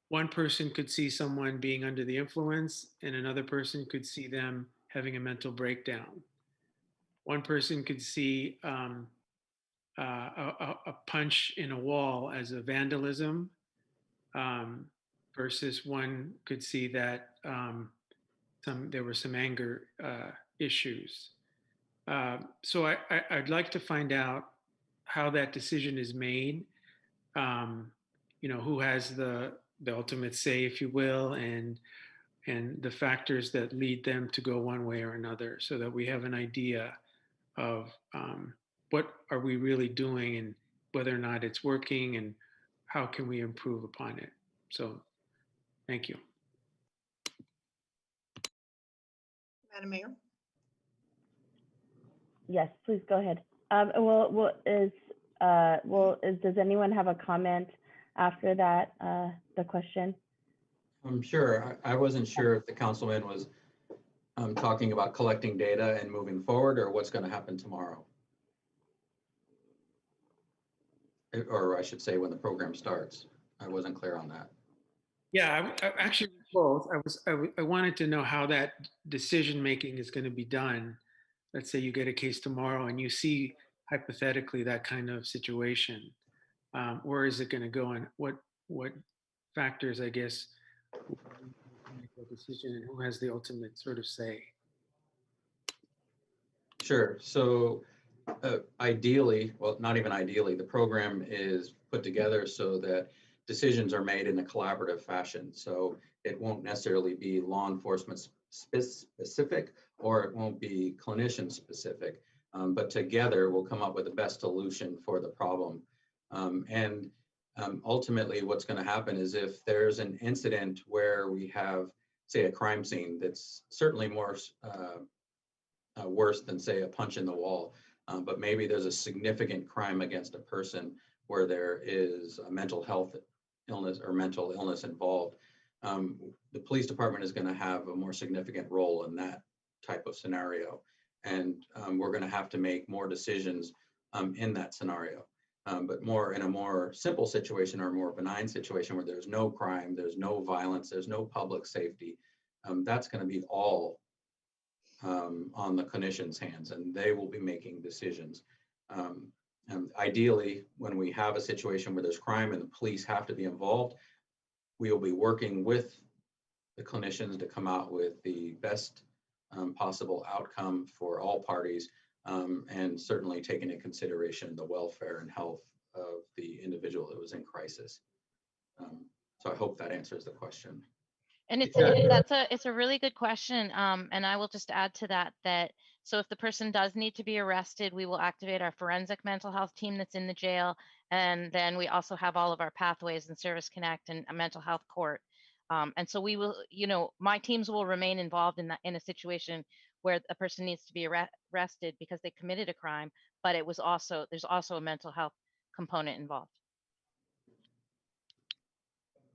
one person could see someone being under the influence, and another person could see them having a mental breakdown. One person could see a punch in a wall as a vandalism, versus one could see that there were some anger issues. So I'd like to find out how that decision is made. Who has the ultimate say, if you will, and the factors that lead them to go one way or another, so that we have an idea of what are we really doing and whether or not it's working and how can we improve upon it. So thank you. Madam Mayor. Yes, please go ahead. Does anyone have a comment after that, the question? I'm sure. I wasn't sure if the councilman was talking about collecting data and moving forward, or what's going to happen tomorrow. Or I should say when the program starts. I wasn't clear on that. Yeah, I actually both. I wanted to know how that decision making is going to be done. Let's say you get a case tomorrow and you see hypothetically that kind of situation. Where is it going to go, and what factors, I guess, make a decision, and who has the ultimate sort of say? Sure. So ideally, well, not even ideally, the program is put together so that decisions are made in a collaborative fashion. So it won't necessarily be law enforcement specific, or it won't be clinician specific, but together we'll come up with the best solution for the problem. Ultimately, what's going to happen is if there's an incident where we have, say, a crime scene that's certainly more worse than, say, a punch in the wall, but maybe there's a significant crime against a person where there is a mental health illness or mental illness involved, the police department is going to have a more significant role in that type of scenario. And we're going to have to make more decisions in that scenario. But more in a more simple situation or a more benign situation where there's no crime, there's no violence, there's no public safety, that's going to be all on the clinicians' hands, and they will be making decisions. And ideally, when we have a situation where there's crime and the police have to be involved, we will be working with the clinicians to come out with the best possible outcome for all parties, and certainly taking into consideration the welfare and health of the individual that was in crisis. So I hope that answers the question. And it's a really good question. And I will just add to that so if the person does need to be arrested, we will activate our forensic mental health team that's in the jail. And then we also have all of our pathways and Service Connect and a mental health court. And so we will, my teams will remain involved in a situation where a person needs to be arrested because they committed a crime, but there's also a mental health component involved.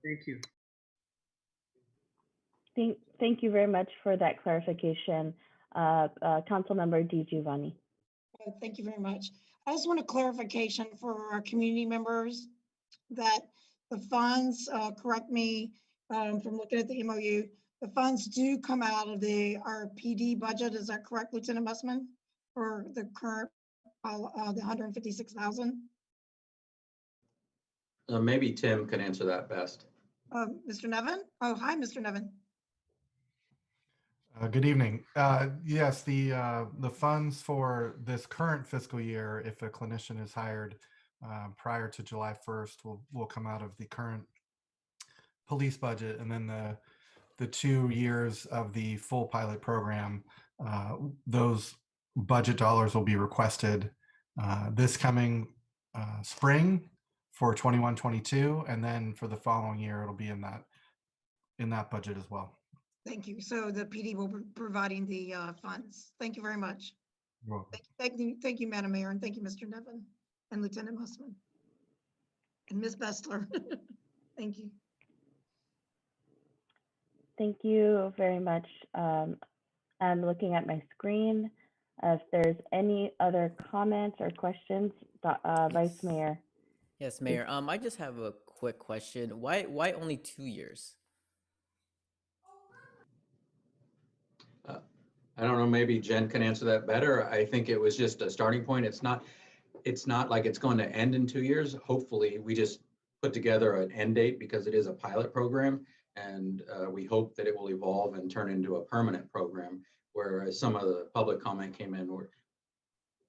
Thank you. Thank you very much for that clarification, Councilmember DiGiovanni. Thank you very much. I just want a clarification for our community members that the funds, correct me from looking at the MOU, the funds do come out of our PD budget. Is that correct, Lieutenant Mussman, for the current, the 156,000? Maybe Tim can answer that best. Mr. Nevin? Oh, hi, Mr. Nevin. Good evening. Yes, the funds for this current fiscal year, if a clinician is hired prior to July 1st, will come out of the current police budget, and then the 2 years of the full pilot program, those budget dollars will be requested this coming spring for 21-22, and then for the following year it'll be in that budget as well. Thank you. So the PD will be providing the funds. Thank you very much. You're welcome. Thank you, Madam Mayor, and thank you, Mr. Nevin and Lieutenant Mussman and Ms. Bessler. Thank you. Thank you very much. I'm looking at my screen. If there's any other comments or questions, Vice Mayor. Yes, Mayor. I just have a quick question. Why only 2 years? I don't know, maybe Jen can answer that better. I think it was just a starting point. It's not like it's going to end in 2 years. Hopefully, we just put together an end date because it is a pilot program, and we hope that it will evolve and turn into a permanent program, whereas some of the public comment came in where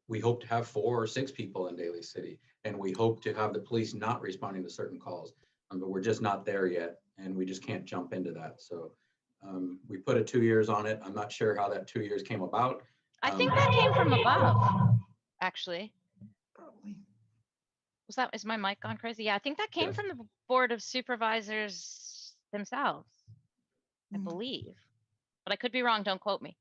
we hope to have 4 or 6 people in Daly City, and we hope to have the police not responding to certain calls, but we're just not there yet, and we just can't jump into that. So we put a 2 years on it. I'm not sure how that 2 years came about. I think that came from above, actually. Probably. Is my mic gone crazy? Yeah, I think that came Yes. from the Board of Supervisors themselves, I believe. But I could be wrong, don't quote me.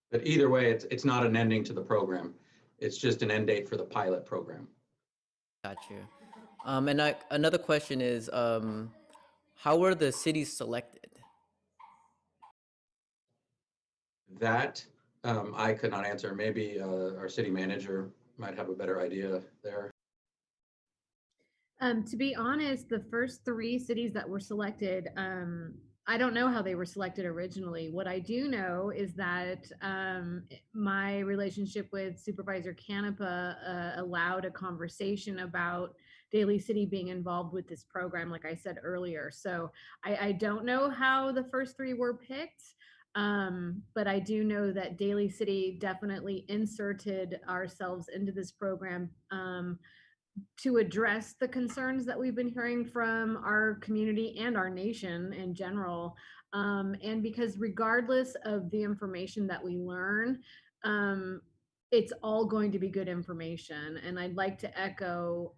But either way, it's not an ending to the program. It's just an end date for the pilot program. Got you. And another question is, how were the cities selected? That I could not answer. Maybe our city manager might have a better idea there. To be honest, the first 3 cities that were selected, I don't know how they were selected originally. What I do know is that my relationship with Supervisor Canepa allowed a conversation about Daly City being involved with this program, like I said earlier. So I don't know how the first 3 were picked, but I do know that Daly City definitely inserted ourselves into this program to address the concerns that we've been hearing from our community and our nation in general. And because regardless of the information that we learn, it's all going to be good information. And I'd like to echo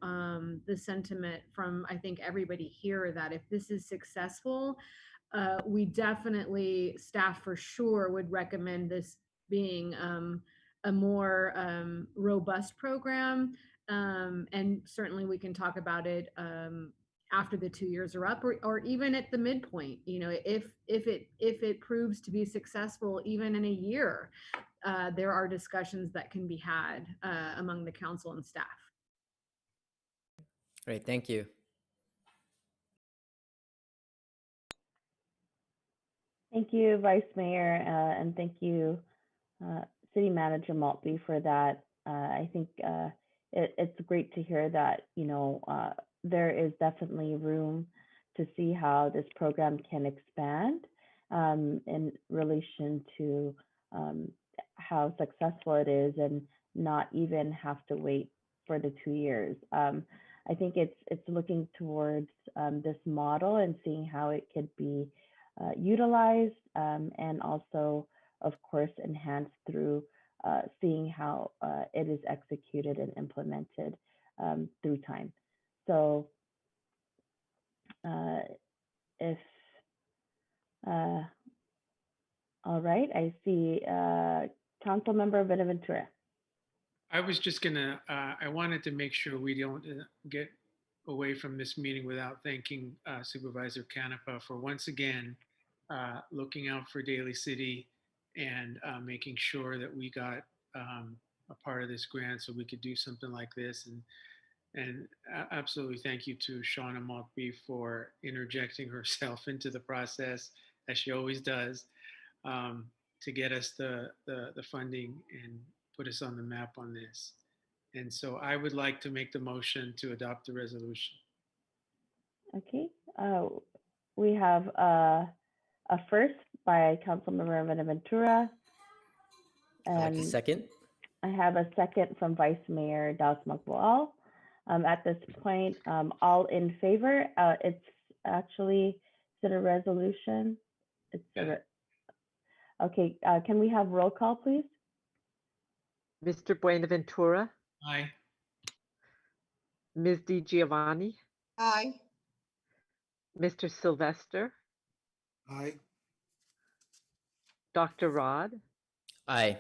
the sentiment from, I think, everybody here that if this is successful, we definitely, staff for sure, would recommend this being a more robust program. And certainly we can talk about it after the 2 years are up, or even at the midpoint, if it proves to be successful even in a year, there are discussions that can be had among the council and staff. Great, thank you. Thank you, Vice Mayor, and thank you, City Manager Maltby, for that. I think it's great to hear that, there is definitely room to see how this program can expand in relation to how successful it is and not even have to wait for the 2 years. I think it's looking towards this model and seeing how it could be utilized and also, of course, enhanced through seeing how it is executed and implemented through time. So if, all right, I see Councilmember Benaventura. I was just gonna, I wanted to make sure we don't get away from this meeting without thanking Supervisor Canepa for once again looking out for Daly City and making sure that we got a part of this grant so we could do something like this. And absolutely thank you to Shauna Maltby for interjecting herself into the process, as she always does, to get us the funding and put us on the map on this. And so I would like to make the motion to adopt the resolution. Okay, we have a first by Councilmember Benaventura. I'd like to second. I have a second from Vice Mayor Das Magboal. At this point, all in favor? It's actually, is it a resolution? It's okay, can we have roll call, please? Mr. Buenaventura, Aye. Ms. DiGiovanni, Aye. Mr. Sylvester, Aye. Dr. Rod, Aye.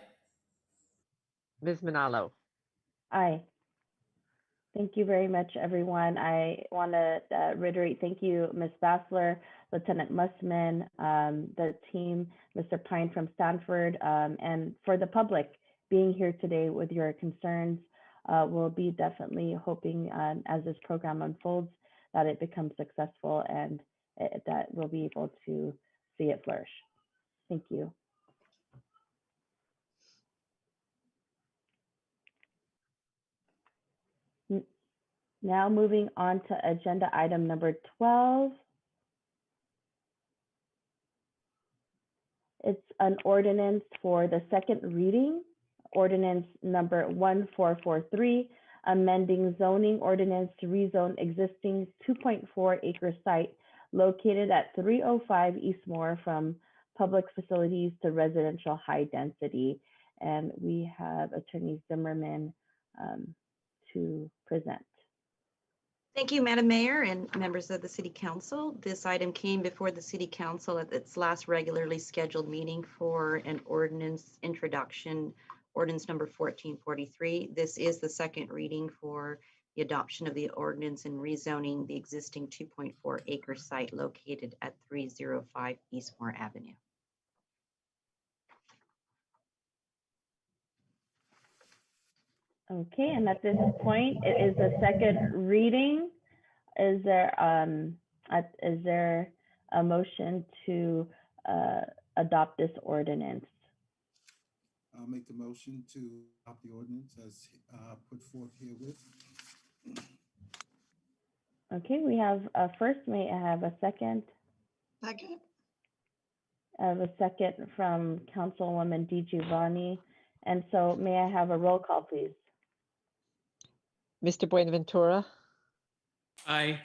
Ms. Manalo. Aye. Thank you very much, everyone. I want to reiterate, thank you, Ms. Bassler, Lieutenant Mussman, the team, Mr. Pine from Stanford, and for the public being here today with your concerns. We'll be definitely hoping as this program unfolds that it becomes successful and that we'll be able to see it flourish. Thank you. Now moving on to agenda item number 12. It's an ordinance for the second reading, ordinance number 1443, amending zoning ordinance to rezone existing 2.4 acre site located at 305 Eastmore from public facilities to residential high density. And we have Attorney Zimmerman to present. Thank you, Madam Mayor and members of the City Council. This item came before the City Council at its last regularly scheduled meeting for an ordinance introduction, ordinance number 1443. This is the second reading for the adoption of the ordinance and rezoning the existing 2.4 acre site located at 305 Eastmore Avenue. Okay, and at this point, it is the second reading. Is there a motion to adopt this ordinance? I'll make the motion to adopt the ordinance as put forth herewith. Okay, we have a first. May I have a second? Second. I have a second from Councilwoman DiGiovanni. And so may I have a roll call, please? Mr. Buenaventura, Aye.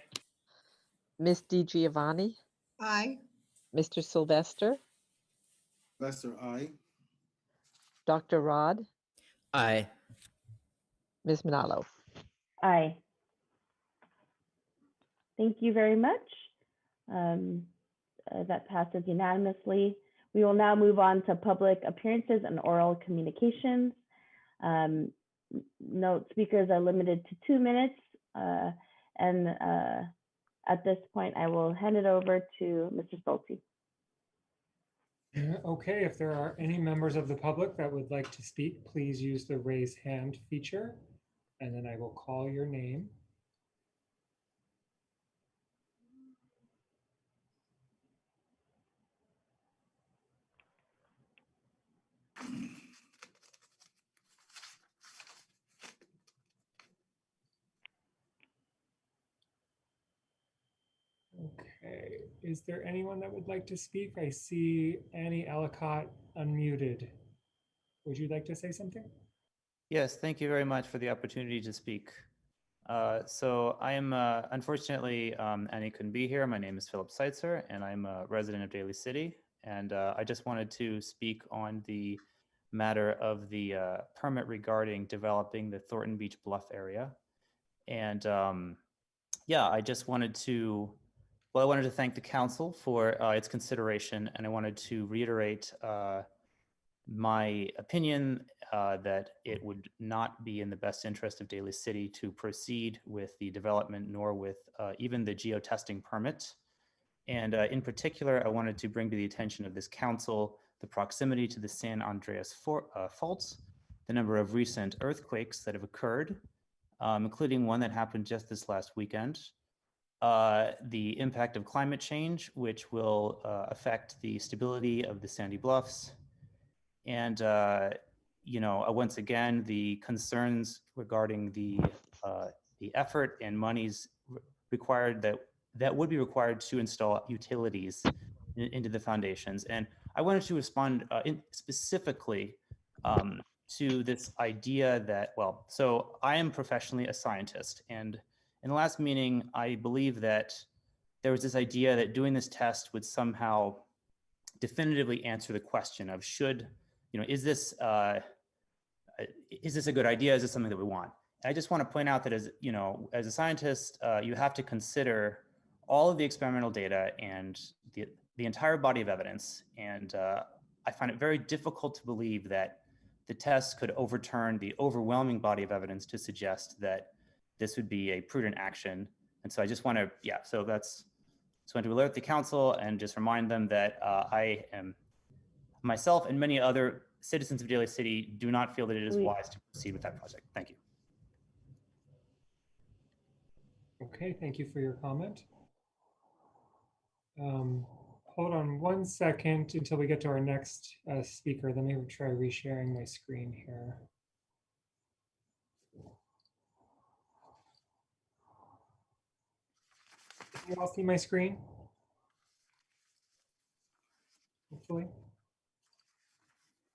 Ms. DiGiovanni, Aye. Mr. Sylvester, Lester, aye. Dr. Rod, Aye. Ms. Manalo. Aye. Thank you very much. That passes unanimously. We will now move on to public appearances and oral communications. Note, speakers are limited to 2 minutes. And at this point, I will hand it over to Mr. Stolte. Okay, if there are any members of the public that would like to speak, please use the raise hand feature, and then I will call your name. Okay, is there anyone that would like to speak? I see Annie Ellicott unmuted. Would you like to say something? Yes, thank you very much for the opportunity to speak. So I am, unfortunately, Annie couldn't be here. My name is Philip Seitzer, and I'm a resident of Daly City. And I just wanted to speak on the matter of the permit regarding developing the Thornton Beach Bluff area. And yeah, I just wanted to, well, I wanted to thank the council for its consideration, and I wanted to reiterate my opinion that it would not be in the best interest of Daly City to proceed with the development, nor with even the geotesting permit. And in particular, I wanted to bring to the attention of this council the proximity to the San Andreas Fault, the number of recent earthquakes that have occurred, including one that happened just this last weekend, the impact of climate change, which will affect the stability of the sandy bluffs, and you know, once again, the concerns regarding the effort and monies required that would be required to install utilities into the foundations. And I wanted to respond specifically to this idea that, well, so I am professionally a scientist, and in the last meeting, I believe that there was this idea that doing this test would somehow definitively answer the question of should, you know, is this a good idea? Is this something that we want? I just want to point out that as, you know, as a scientist, you have to consider all of the experimental data and the entire body of evidence. And I find it very difficult to believe that the test could overturn the overwhelming body of evidence to suggest that this would be a prudent action. And so I just want to, yeah, so that's, just want to alert the council and just remind them that I am, myself and many other citizens of Daly City do not feel that it is wise to proceed with that project. Thank you. Okay, thank you for your comment. Hold on one second until we get to our next speaker. Let me try resharing my screen here. Can you all see my screen? Hopefully.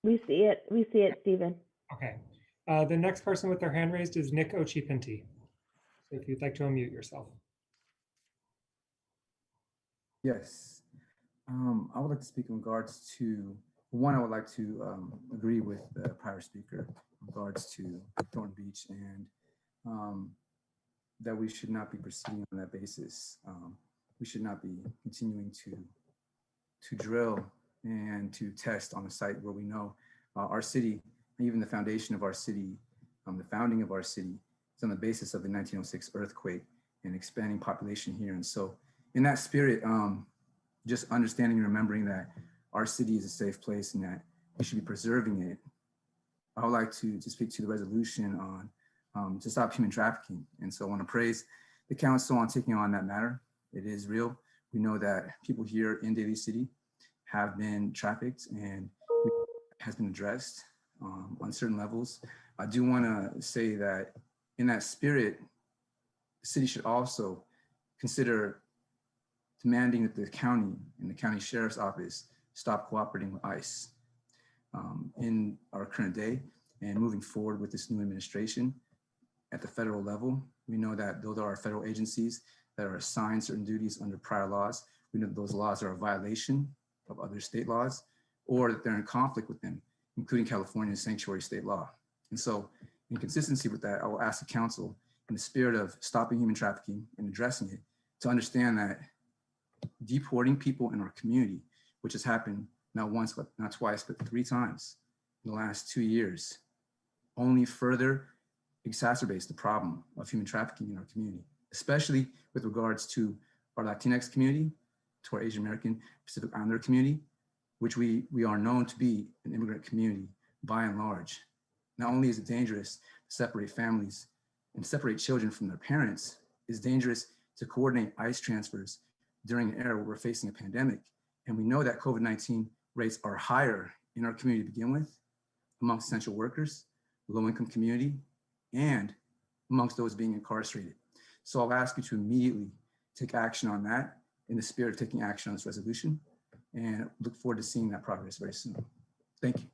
We see it, Stephen. Okay. The next person with their hand raised is Nick Ochipinti. So if you'd like to unmute yourself. Yes. I would like to speak in regards to, one, I would like to agree with the prior speaker in regards to Thornton Beach and that we should not be proceeding on that basis. We should not be continuing to drill and to test on a site where we know our city, even the foundation of our city, the founding of our city is on the basis of the 1906 earthquake and expanding population here. And so in that spirit, just understanding and remembering that our city is a safe place and that we should be preserving it. I would like to speak to the resolution on to stop human trafficking. And so I want to praise the council on taking on that matter. It is real. We know that people here in Daly City have been trafficked and has been addressed on certain levels. I do want to say that in that spirit, the city should also consider demanding that the county and the county sheriff's office stop cooperating with ICE in our current day and moving forward with this new administration at the federal level. We know that those are our federal agencies that are assigned certain duties under prior laws. We know that those laws are a violation of other state laws or that they're in conflict with them, including California's sanctuary state law. And so in consistency with that, I will ask the council in the spirit of stopping human trafficking and addressing it to understand that deporting people in our community, which has happened not once, but not twice, but 3 times in the last 2 years, only further exacerbates the problem of human trafficking in our community, especially with regards to our Latinx community, to our Asian American Pacific Islander community, which we are known to be an immigrant community by and large. Not only is it dangerous to separate families and separate children from their parents, it's dangerous to coordinate ICE transfers during an era where we're facing a pandemic. And we know that COVID-19 rates are higher in our community to begin with, amongst essential workers, low-income community, and amongst those being incarcerated. So I'll ask you to immediately take action on that in the spirit of taking action on this resolution, and look forward to seeing that progress very soon. Thank you.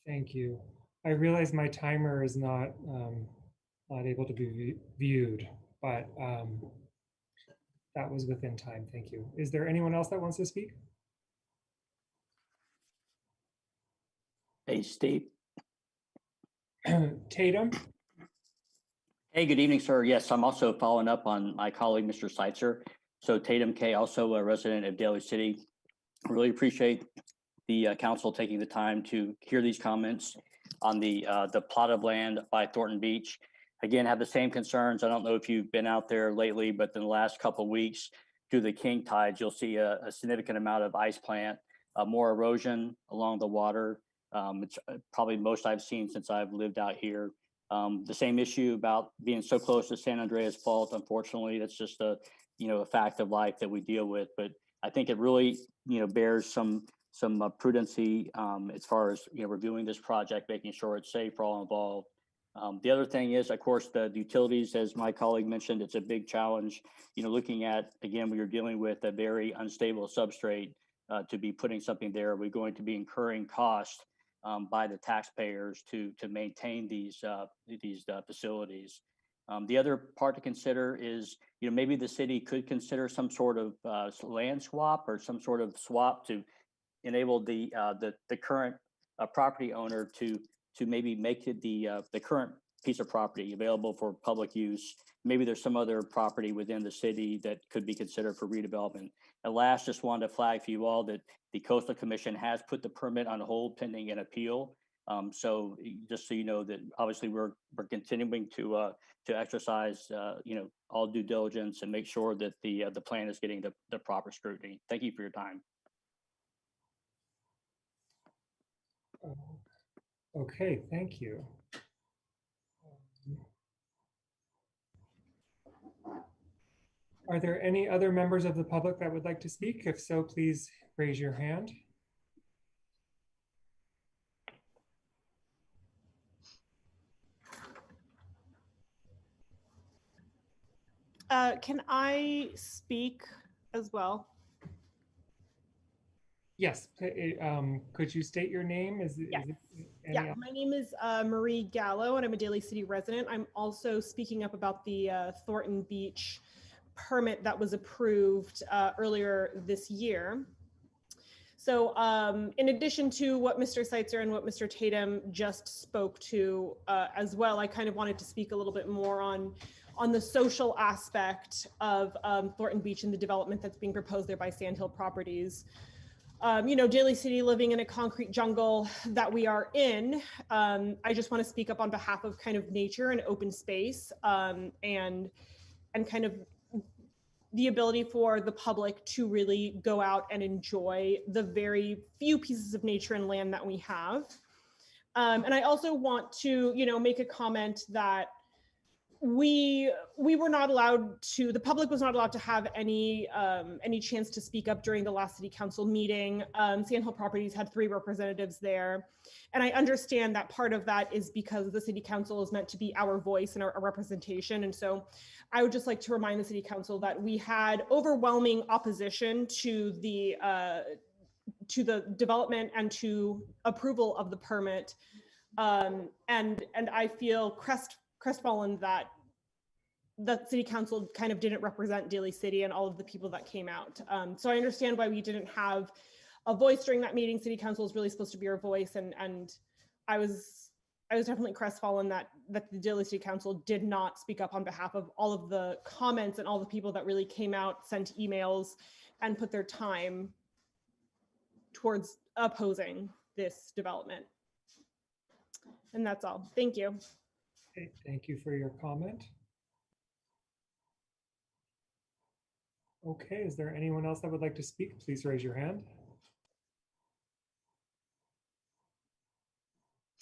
Thank you. I realize my timer is not able to be viewed, but that was within time. Thank you. Is there anyone else that wants to speak? Hey, Steve. Tatum. Hey, good evening, sir. Yes, I'm also following up on my colleague, Mr. Seitzer. So Tatum K, also a resident of Daly City. Really appreciate the council taking the time to hear these comments on the plot of land by Thornton Beach. Again, have the same concerns. I don't know if you've been out there lately, but in the last couple of weeks, due to the king tides, you'll see a significant amount of ice plant, more erosion along the water. It's probably most I've seen since I've lived out here. The same issue about being so close to San Andreas Fault. Unfortunately, that's just a fact of life that we deal with. But I think it really bears some prudency as far as reviewing this project, making sure it's safe for all involved. The other thing is, of course, the utilities, as my colleague mentioned, it's a big challenge. Looking at, again, we are dealing with a very unstable substrate. To be putting something there, we're going to be incurring cost by the taxpayers to maintain these facilities. The other part to consider is, maybe the city could consider some sort of land swap or some sort of swap to enable the current property owner to maybe make it the current piece of property available for public use. Maybe there's some other property within the city that could be considered for redevelopment. And last, just wanted to flag for you all that the Coastal Commission has put the permit on hold pending an appeal. So just so you know that obviously we're continuing to exercise all due diligence and make sure that the plan is getting the proper scrutiny. Thank you for your time. Okay, thank you. Are there any other members of the public that would like to speak? If so, please raise your hand. Can I speak as well? Yes, could you state your name? Yeah, my name is Marie Gallo, and I'm a Daly City resident. I'm also speaking up about the Thornton Beach permit that was approved earlier this year. So in addition to what Mr. Seitzer and what Mr. Tatum just spoke to as well, I kind of wanted to speak a little bit more on the social aspect of Thornton Beach and the development that's being proposed there by Sandhill Properties. Daly City living in a concrete jungle that we are in. I just want to speak up on behalf of kind of nature and open space and kind of the ability for the public to really go out and enjoy the very few pieces of nature and land that we have. And I also want to, make a comment that we were not allowed to, the public was not allowed to have any chance to speak up during the last city council meeting. Sandhill Properties had 3 representatives there. And I understand that part of that is because the city council is meant to be our voice and our representation. And so I would just like to remind the city council that we had overwhelming opposition to the development and to approval of the permit. And I feel crestfallen that the city council kind of didn't represent Daly City and all of the people that came out. So I understand why we didn't have a voice during that meeting. City council is really supposed to be our voice, and I was definitely crestfallen that the Daly City Council did not speak up on behalf of all of the comments and all the people that really came out, sent emails, and put their time towards opposing this development. And that's all. Thank you. Okay, thank you for your comment. Okay, is there anyone else that would like to speak? Please raise your hand.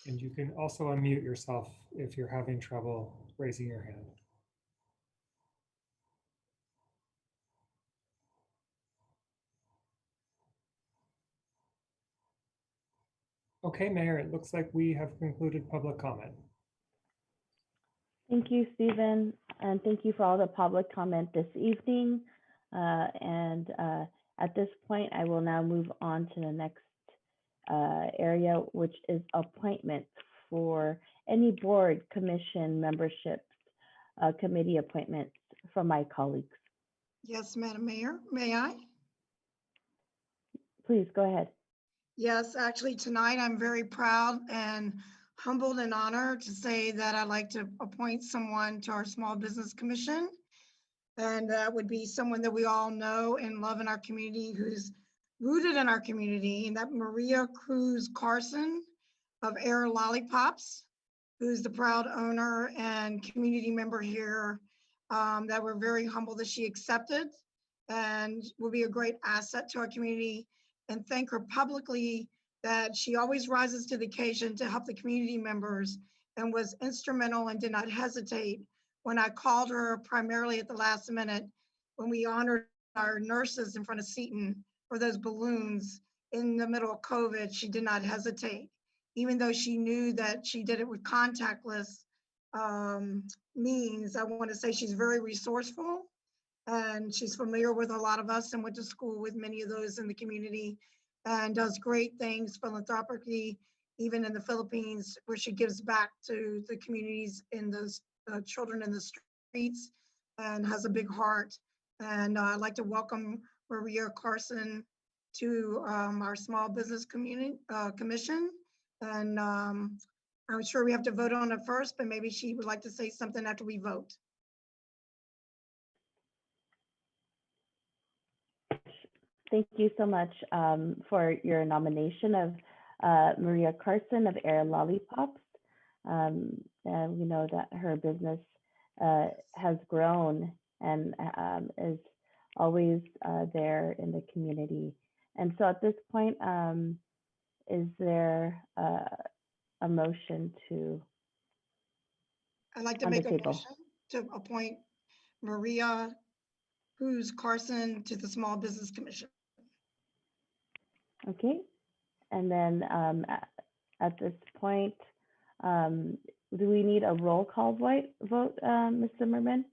And you can also unmute yourself if you're having trouble raising your hand. Okay, Mayor, it looks like we have concluded public comment. Thank you, Stephen, and thank you for all the public comment this evening. At this point, I will now move on to the next area, which is appointments for any board, commission, memberships, committee appointments from my colleagues. Yes, Madam Mayor, may I? Please go ahead. Yes, actually tonight I'm very proud and humbled and honored to say that I'd like to appoint someone to our Small Business Commission. And that would be someone that we all know and love in our community, who's rooted in our community, and that Maria Cruz Carson of Air Lollipops, who's the proud owner and community member here, that we're very humbled that she accepted and will be a great asset to our community, and thank her publicly that she always rises to the occasion to help the community members and was instrumental and did not hesitate when I called her primarily at the last minute when we honored our nurses in front of Seton for those balloons in the middle of COVID. She did not hesitate, even though she knew that she did it with contactless means. I want to say she's very resourceful and she's familiar with a lot of us and went to school with many of those in the community and does great things philanthropically, even in the Philippines, where she gives back to the communities in those children in the streets and has a big heart. And I'd like to welcome Maria Carson to our Small Business Commission. And I'm sure we have to vote on it first, but maybe she would like to say something after we vote. Thank you so much for your nomination of Maria Carson of Air Lollipops. And we know that her business has grown and is always there in the community. And so at this point, is there a motion to? I'd like to make a motion to appoint Maria Cruz Carson to the Small Business Commission. Okay, and then at this point, do we need a roll call vote, Ms. Zimmerman?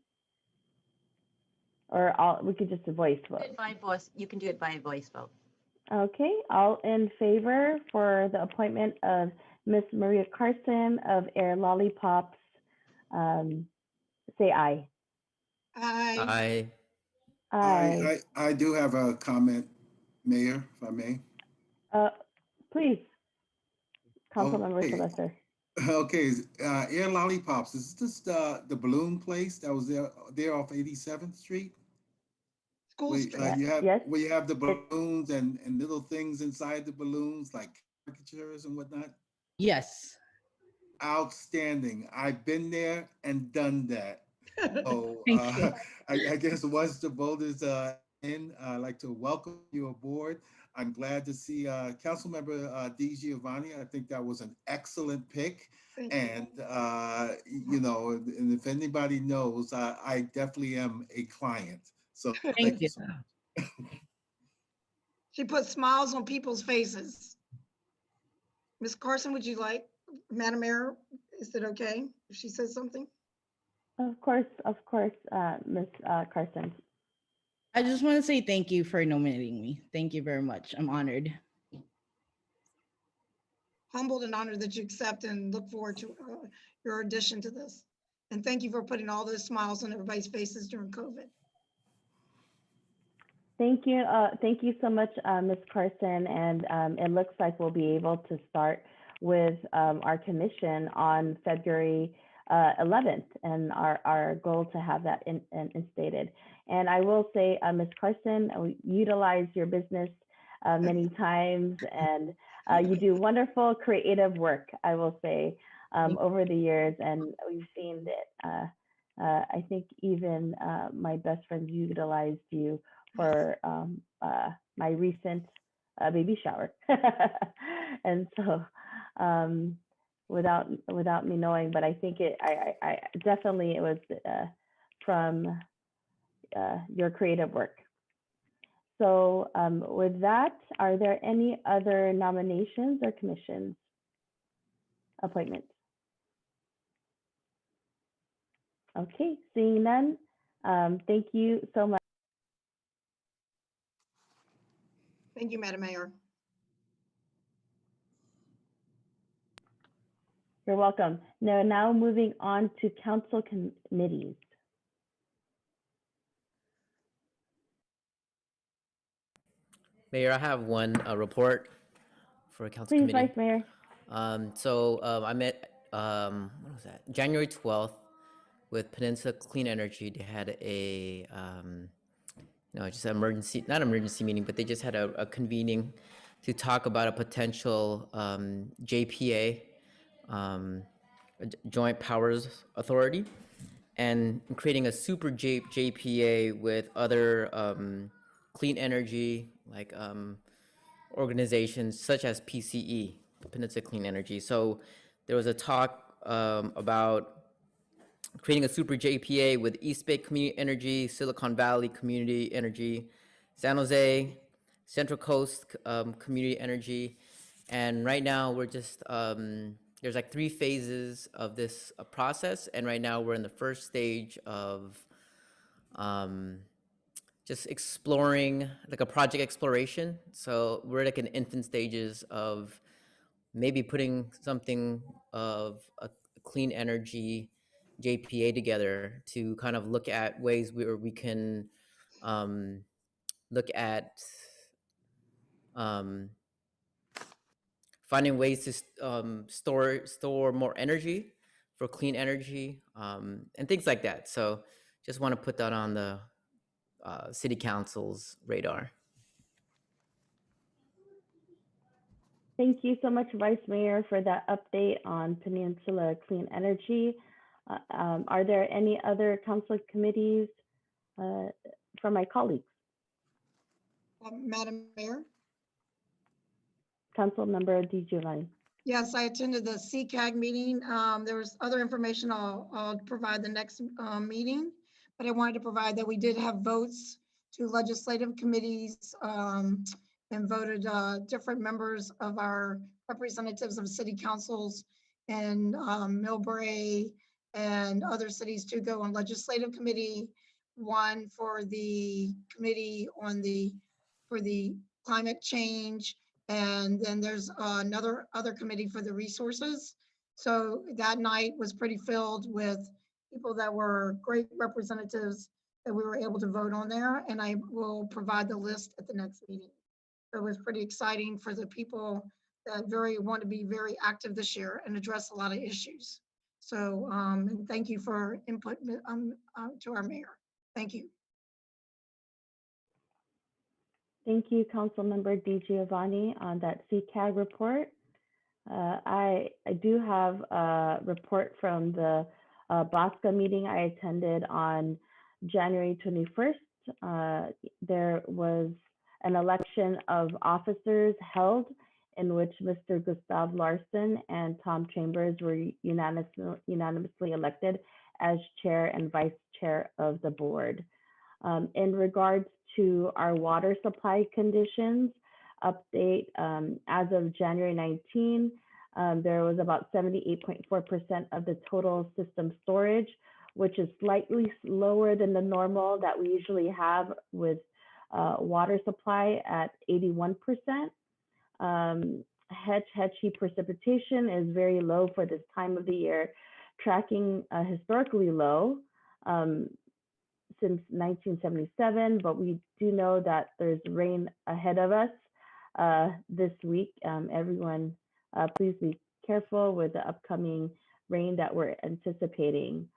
Or we could just a voice vote? By voice, you can do it by a voice vote. Okay, all in favor for the appointment of Miss Maria Carson of Air Lollipops, say aye. Aye. I do have a comment, Mayor, if I may. Please, Councilmember Okay. Sylvester. Okay, Air Lollipops, is this the balloon place that was there off 87th Street? School Street. Where you have the balloons and little things inside the balloons, like caricatures and whatnot? Yes. Outstanding. I've been there and done that. So Thank you. I guess once the vote is in, I'd like to welcome you aboard. I'm glad to see Councilmember D. Giovanni. I think that was an excellent pick. And, you know, and if anybody knows, I definitely am a client. So thank you so much. She put smiles on people's faces. Ms. Carson, would you like, Madam Mayor, is it okay if she says something? Of course, Ms. Carson. I just want to say thank you for nominating me. Thank you very much. I'm honored. Humbled and honored that you accept and look forward to your addition to this. And thank you for putting all those smiles on everybody's faces during COVID. Thank you so much, Ms. Carson. And it looks like we'll be able to start with our commission on February 11th, and our goal to have that instated. And I will say, Ms. Carson, utilize your business many times, and you do wonderful creative work, I will say, over the years, and we've seen that I think even my best friends utilized you for my recent baby shower. And so without me knowing, but I think I definitely it was from your creative work. So with that, are there any other nominations or commissions appointments? Okay, seeing none, thank you so much. Thank you, Madam Mayor. You're welcome. Now moving on to council committees. Mayor, I have one report for a council Please, committee. Vice Mayor. I met, what was that? January 12th with Peninsula Clean Energy. They had a, just an emergency, not emergency meeting, but they just had a convening to talk about a potential JPA, Joint Powers Authority, and creating a super JPA with other clean energy, like organizations such as PCE, Peninsula Clean Energy. So there was a talk about creating a super JPA with East Bay Community Energy, Silicon Valley Community Energy, San Jose, Central Coast Community Energy. And right now we're just, there's like 3 phases of this process. And right now we're in the first stage of just exploring, like a project exploration. So we're like in infant stages of maybe putting something of a clean energy JPA together to kind of look at ways where we can look at finding ways to store more energy for clean energy and things like that. So just want to put that on the city council's radar. Thank you so much, Vice Mayor, for that update on Peninsula Clean Energy. Are there any other council committees from my colleagues? Madam Mayor? Council Member DiGiovanni. Yes, I attended the CCAG meeting. There was other information I'll provide the next meeting, but I wanted to provide that we did have votes to legislative committees and voted different members of our representatives of city councils in Millbrae and other cities to go on legislative committee, one for the committee on for the climate change, and then there's another committee for the resources. So that night was pretty filled with people that were great representatives that we were able to vote on there, and I will provide the list at the next meeting. So it was pretty exciting for the people that want to be very active this year and address a lot of issues. So and thank you for input to our mayor. Thank you. Thank you, Council Member DiGiovanni, on that CCAG report. I do have a report from the BOSCA meeting I attended on January 21st. There was an election of officers held in which Mr. Gustav Larson and Tom Chambers were unanimously elected as chair and vice chair of the board. In regards to our water supply conditions update, as of January 19, there was about 78.4% of the total system storage, which is slightly lower than the normal that we usually have with water supply at 81%. Hetchy precipitation is very low for this time of the year, tracking historically low since 1977, but we do know that there's rain ahead of us this week. Everyone, please be careful with the upcoming rain that we're anticipating.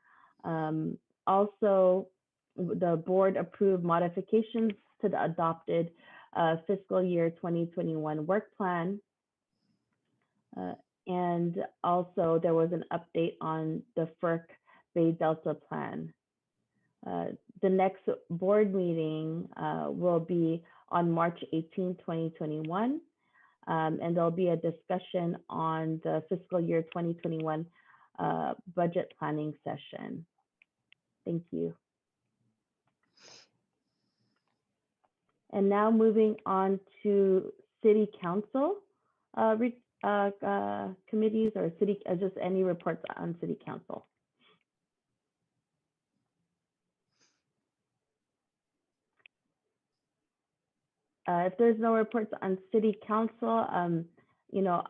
Also, the board approved modifications to the adopted fiscal year 2021 work plan. And also there was an update on the FERC Bay Delta plan. The next board meeting will be on March 18, 2021. And there'll be a discussion on the fiscal year 2021 budget planning session. Thank you. And now moving on to city council committees or just any reports on city council. If there's no reports on city council,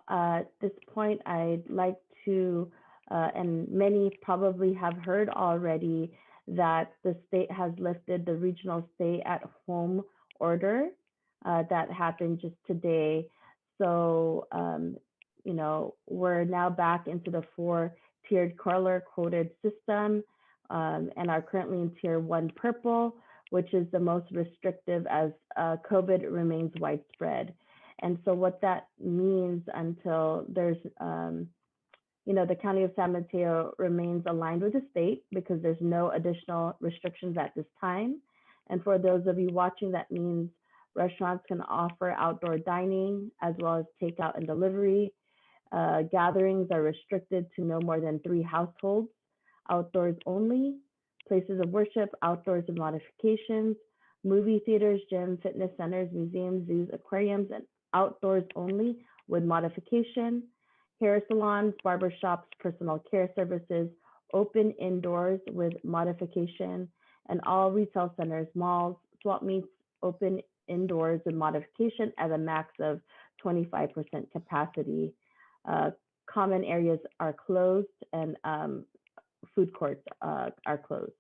at this point, I'd like to, and many probably have heard already, that the state has lifted the regional stay-at-home order that happened just today. So, we're now back into the 4-tiered color-coded system and are currently in Tier 1 purple, which is the most restrictive as COVID remains widespread. And so what that means until there's, the County of San Mateo remains aligned with the state because there's no additional restrictions at this time. And for those of you watching, that means restaurants can offer outdoor dining as well as takeout and delivery. Gatherings are restricted to no more than 3 households, outdoors only. Places of worship, outdoors and modifications, movie theaters, gyms, fitness centers, museums, zoos, aquariums, and outdoors only with modification. Hair salons, barbershops, personal care services, open indoors with modification, and all retail centers, malls, swap meets, open indoors with modification at a max of 25% capacity. Common areas are closed and food courts are closed.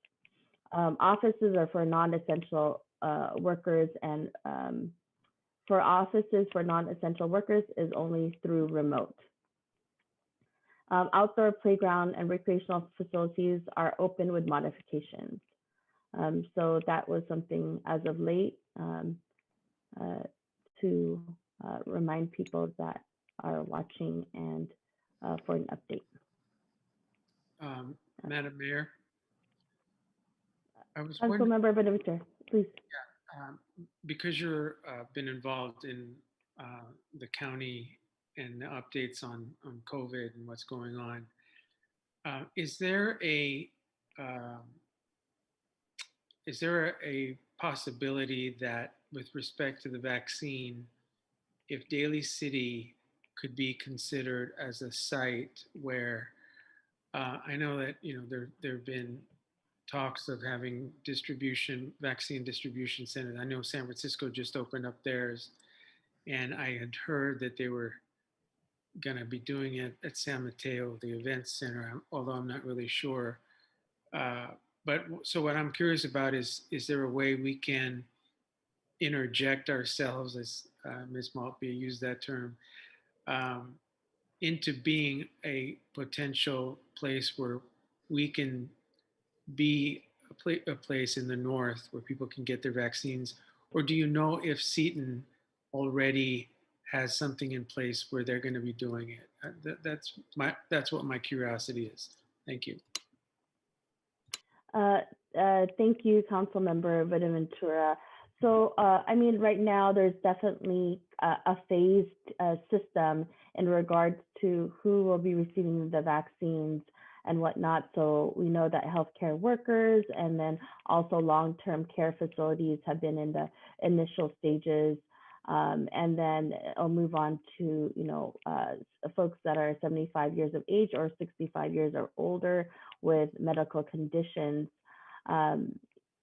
Offices are for non-essential workers, and for offices for non-essential workers is only through remote. Outdoor playground and recreational facilities are open with modifications. So that was something as of late to remind people that are watching and for an update. Madam Mayor, I was Council Member Benavente, please. Because you're been involved in the county and the updates on COVID and what's going on, is there a possibility that with respect to the vaccine, if Daly City could be considered as a site where I know that there have been talks of having vaccine distribution centers. I know San Francisco just opened up theirs, and I had heard that they were going to be doing it at San Mateo, the event center, although I'm not really sure. But so what I'm curious about is there a way we can interject ourselves, as Ms. Maltby used that term, into being a potential place where we can be a place in the north where people can get their vaccines? Or do you know if Seton already has something in place where they're going to be doing it? That's what my curiosity is. Thank you. Thank you, Council Member Buenaventura. So, right now there's definitely a phased system in regards to who will be receiving the vaccines and whatnot. So we know that healthcare workers and then also long-term care facilities have been in the initial stages. And then I'll move on to, folks that are 75 years of age or 65 years or older with medical conditions.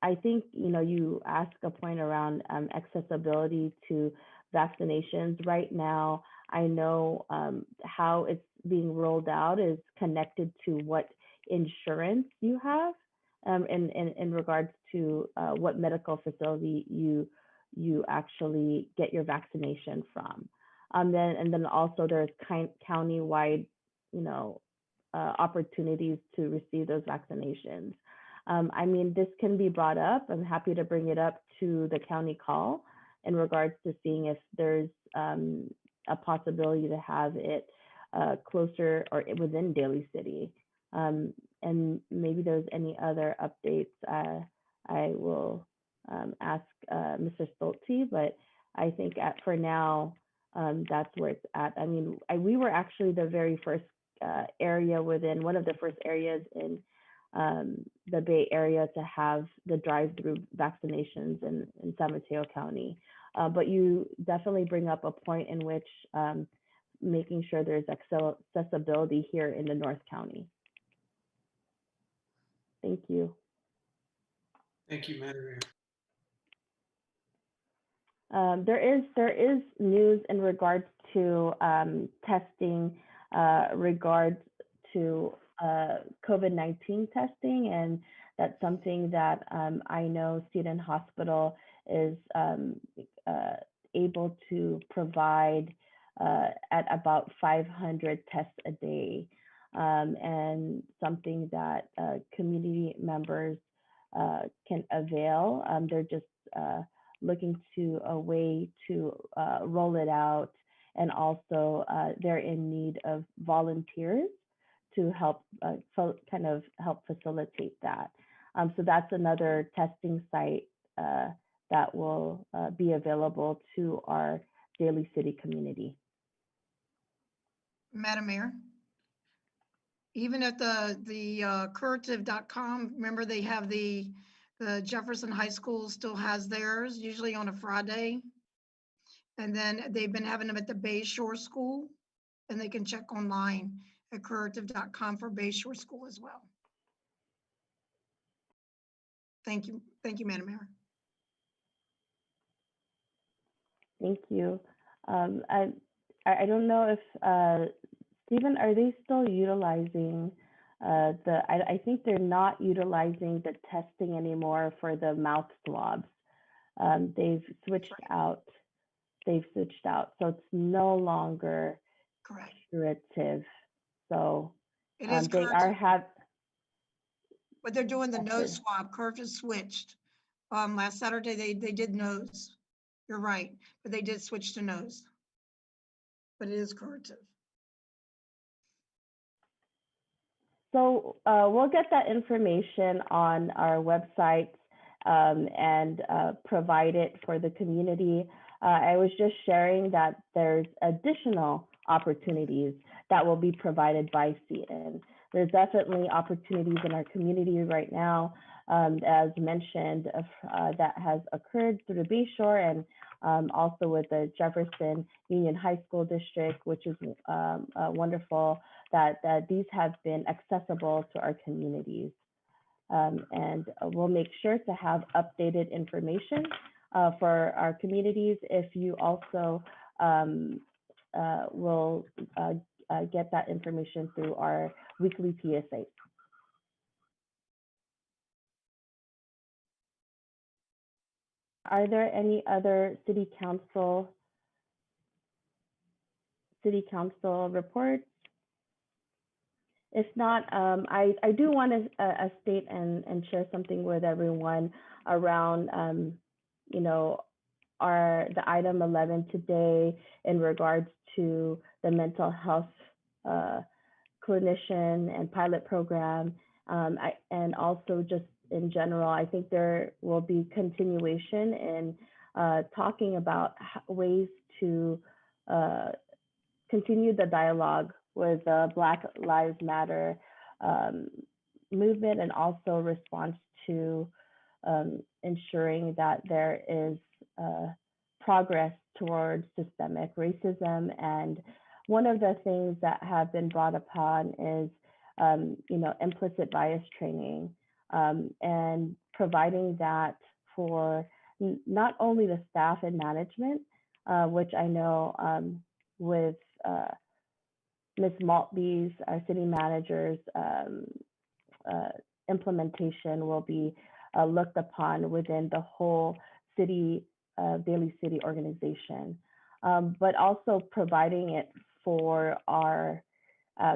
I think, you ask a point around accessibility to vaccinations. Right now, I know how it's being rolled out is connected to what insurance you have in regards to what medical facility you actually get your vaccination from. And then also there's county-wide, opportunities to receive those vaccinations. This can be brought up. I'm happy to bring it up to the county call in regards to seeing if there's a possibility to have it closer or within Daly City. and maybe there's any other updates, I will ask Mr. Stolte, but I think for now, that's where it's at. I mean, we were actually the very first area within one of the first areas in the Bay Area to have the drive-through vaccinations in San Mateo County. But you definitely bring up a point in which making sure there's accessibility here in the North County. Thank you. Thank you, Madam Mayor. There is news in regards to testing, regards to COVID-19 testing, and that's something that I know Student Hospital is able to provide at about 500 tests a day, and something that community members can avail. They're just looking to a way to roll it out, and also they're in need of volunteers to help kind of help facilitate that. So that's another testing site that will be available to our Daly City community. Madam Mayor, even at the curative.com, remember they have the Jefferson High School still has theirs, usually on a Friday. And then they've been having them at the Bay Shore School, and they can check online at curative.com for Bay Shore School as well. Thank you, Madam Mayor. Thank you. I don't know if Stephen, are they still utilizing I think they're not utilizing the testing anymore for the mouth swabs. They've switched out. So it's no longer correct curative. So it is they are but they're doing the nose swab. Curative switched. Last Saturday they did nose. You're right, but they did switch to nose. But it is curative. So we'll get that information on our website and provide it for the community. I was just sharing that there's additional opportunities that will be provided by CN. There's definitely opportunities in our community right now, as mentioned, that has occurred through the Bay Shore and also with the Jefferson Union High School District, which is wonderful that these have been accessible to our communities. And we'll make sure to have updated information for our communities. If you also will get that information through our weekly PSA. Are there any other city council reports? If not, I do want to state and share something with everyone around, you know, the item 11 today in regards to the mental health clinician and pilot program, and also just in general, I think there will be continuation in talking about ways to continue the dialogue with the Black Lives Matter movement, and also response to ensuring that there is progress towards systemic racism. And one of the things that have been brought upon is, you know, implicit bias training, and providing that for not only the staff and management, which I know with Ms. Maltby's, our city manager's implementation will be looked upon within the whole city, Daly City organization, but also providing it for our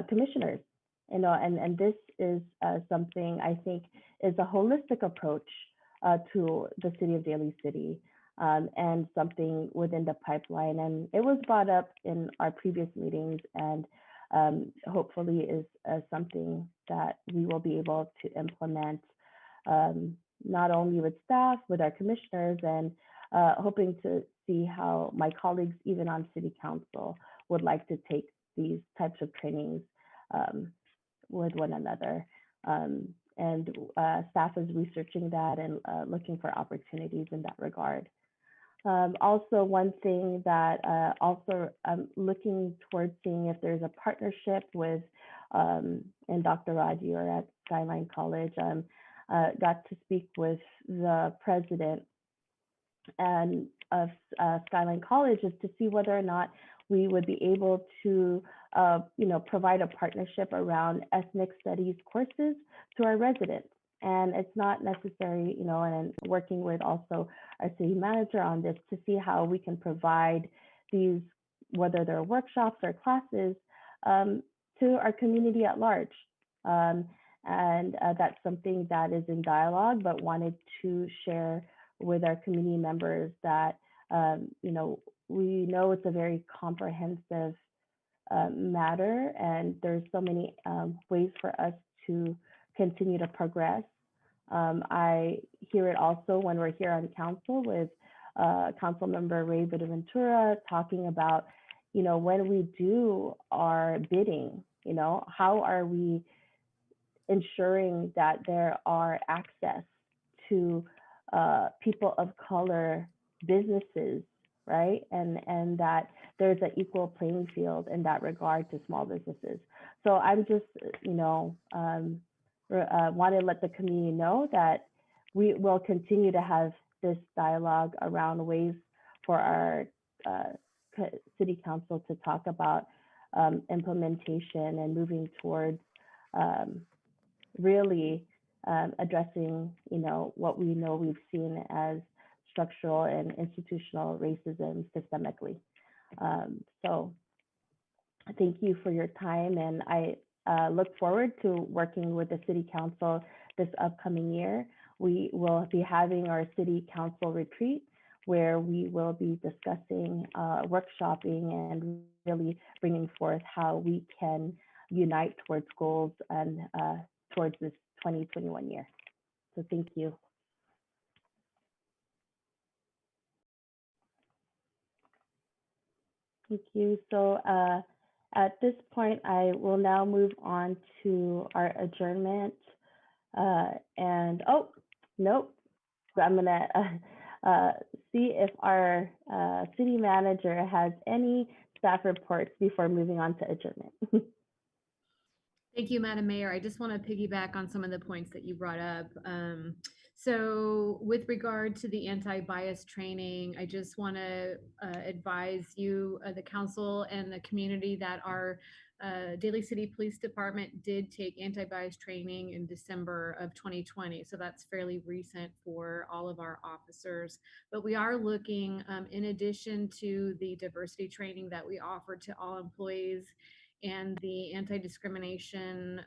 commissioners, you know, and this is something I think is a holistic approach to the city of Daly City, and something within the pipeline. And it was brought up in our previous meetings, and hopefully is something that we will be able to implement not only with staff, with our commissioners, and hoping to see how my colleagues, even on city council, would like to take these types of trainings with one another. And staff is researching that and looking for opportunities in that regard. Also, one thing that also I'm looking towards seeing if there's a partnership with, and Dr. Raj, you're at Skyline College, got to speak with the president and of Skyline College is to see whether or not we would be able to, provide a partnership around ethnic studies courses to our residents. And it's not necessary, and working with also our city manager on this to see how we can provide these, whether they're workshops or classes, to our community at large. And that's something that is in dialogue, but wanted to share with our community members that, we know it's a very comprehensive matter, and there's so many ways for us to continue to progress. I hear it also when we're here on council with Council Member Ray Ventura talking about, when we do our bidding, how are we ensuring that there are access to people of color businesses, right? And that there's an equal playing field in that regard to small businesses. So I'm just, want to let the community know that we will continue to have this dialogue around ways for our city council to talk about implementation and moving towards really addressing, what we know we've seen as structural and institutional racism systemically. So thank you for your time, and I look forward to working with the City Council this upcoming year. We will be having our City Council retreat where we will be discussing workshopping and really bringing forth how we can unite towards goals and towards this 2021 year. So thank you. Thank you. So at this point, I will now move on to our adjournment. And oh, nope. So I'm gonna see if our city manager has any staff reports before moving on to adjournment. Thank you, Madam Mayor. I just want to piggyback on some of the points that you brought up. So with regard to the anti-bias training, I just want to advise you, the council and the community, that our Daly City Police Department did take anti-bias training in December of 2020. So that's fairly recent for all of our officers. But we are looking, in addition to the diversity training that we offer to all employees and the anti-discrimination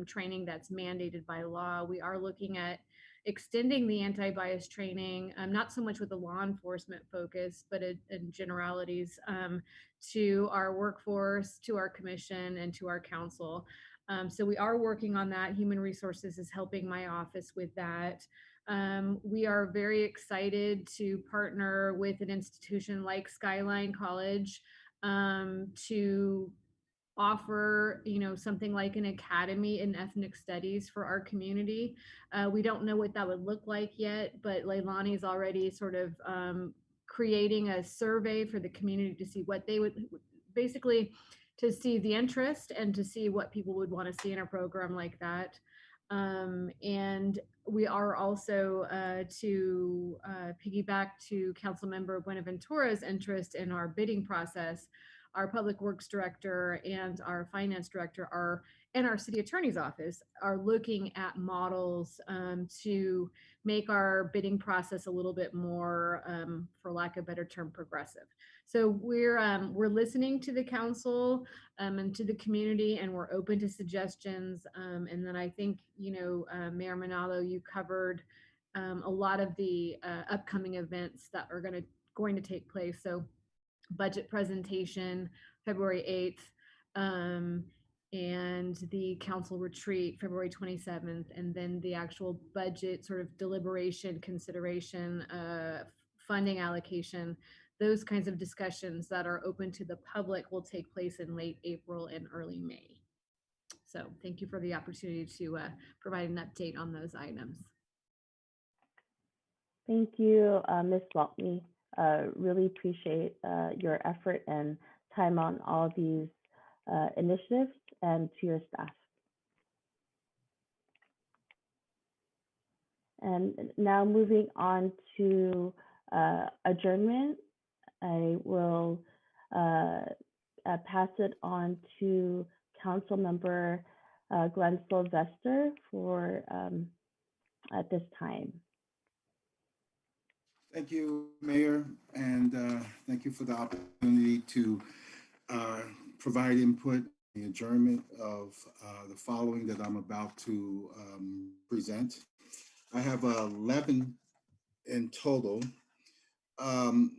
training that's mandated by law, we are looking at extending the anti-bias training, not so much with a law enforcement focus, but in generalities, to our workforce, to our commission, and to our council. So we are working on that. Human Resources is helping my office with that. We are very excited to partner with an institution like Skyline College to offer, something like an academy in ethnic studies for our community. We don't know what that would look like yet, but Leilani is already sort of creating a survey for the community to see what they would, basically to see the interest and to see what people would want to see in a program like that. And we are also to piggyback to Councilmember Buenaventura's interest in our bidding process. Our public works director and our finance director and our city attorney's office are looking at models to make our bidding process a little bit more, for lack of a better term, progressive. So we're listening to the council and to the community, and we're open to suggestions. And then I think, Mayor Manalo, you covered a lot of the upcoming events that are going to take place. So budget presentation, February 8th. and the council retreat February 27th, and then the actual budget sort of deliberation, consideration, funding allocation, those kinds of discussions that are open to the public will take place in late April and early May. So thank you for the opportunity to provide an update on those items. Thank you, Ms. Lockney. Really appreciate your effort and time on all these initiatives, and to your staff. And now moving on to adjournment, I will pass it on to Council Member Glenn Sylvester for at this time. Thank you, Mayor, and thank you for the opportunity to provide input in the adjournment of the following that I'm about to present. I have 11 in total.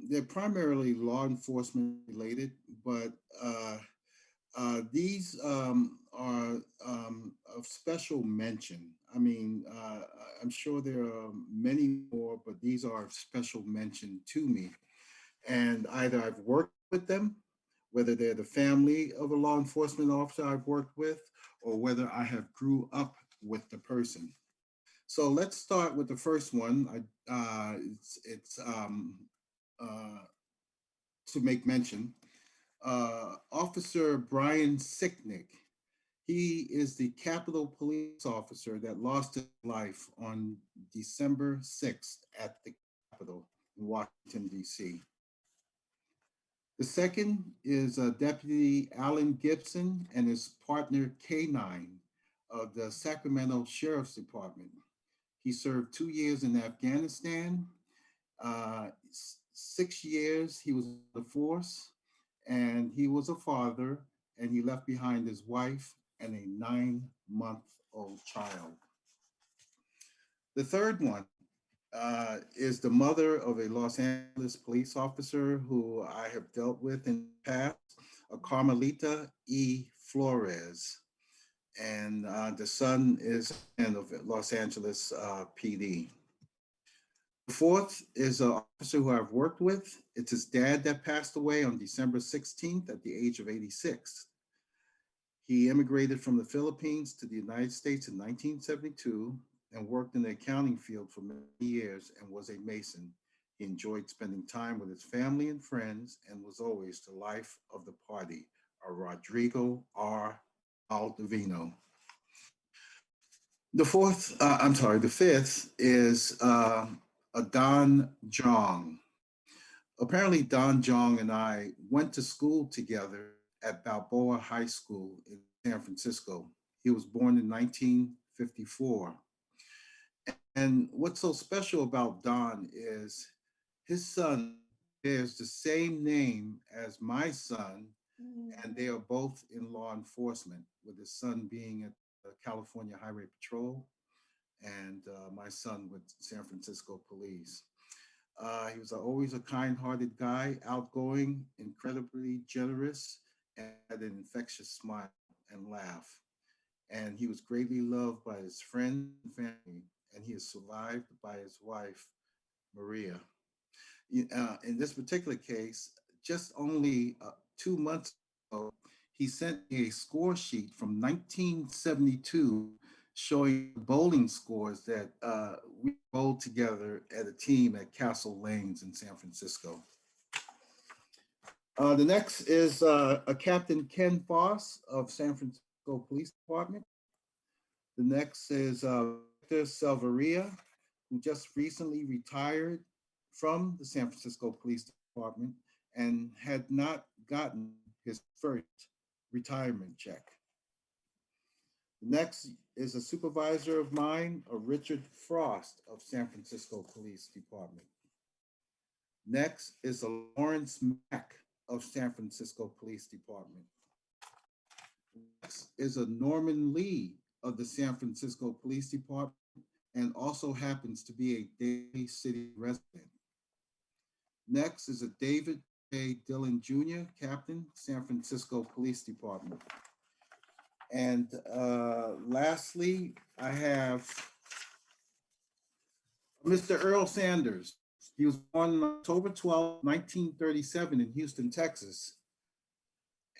They're primarily law enforcement related, but these are of special mention. I mean, I'm sure there are many more, but these are of special mention to me. And either I've worked with them, whether they're the family of a law enforcement officer I've worked with, or whether I have grew up with the person. So let's start with the first one. It's to make mention. Officer Brian Sicknick. He is the Capitol Police officer that lost his life on December 6th at the Capitol in Washington, D.C. The second is Deputy Alan Gibson and his partner K9 of the Sacramento Sheriff's Department. He served 2 years in Afghanistan, 6 years he was in the force, and he was a father, and he left behind his wife and a 9-month-old child. The third one is the mother of a Los Angeles police officer who I have dealt with in the past, Carmelita E. Flores. And the son is of Los Angeles PD. The fourth is an officer who I've worked with. It's his dad that passed away on December 16th at the age of 86. He immigrated from the Philippines to the United States in 1972 and worked in the accounting field for many years and was a Mason. He enjoyed spending time with his family and friends and was always the life of the party, a Rodrigo R. Aldovino. The fifth is a Don Jong. Apparently Don Jong and I went to school together at Balboa High School in San Francisco. He was born in 1954. And what's so special about Don is his son bears the same name as my son, and they are both in law enforcement, with his son being at the California Highway Patrol and my son with San Francisco Police. He was always a kind-hearted guy, outgoing, incredibly generous, and had an infectious smile and laugh. And he was greatly loved by his friends and family, and he is survived by his wife, Maria. In this particular case, just only 2 months ago, he sent me a score sheet from 1972 showing bowling scores that we bowled together at a team at Castle Lanes in San Francisco. The next is a Captain Ken Foss of San Francisco Police Department. The next is Victor Salvaria, who just recently retired from the San Francisco Police Department and had not gotten his first retirement check. Next is a supervisor of mine, Richard Frost of San Francisco Police Department. Next is a Lawrence Mack of San Francisco Police Department. Next is a Norman Lee of the San Francisco Police Department and also happens to be a Daly City resident. Next is a David J. Dillon Jr., Captain, San Francisco Police Department. And lastly, I have Mr. Earl Sanders. He was born on October 12, 1937 in Houston, Texas.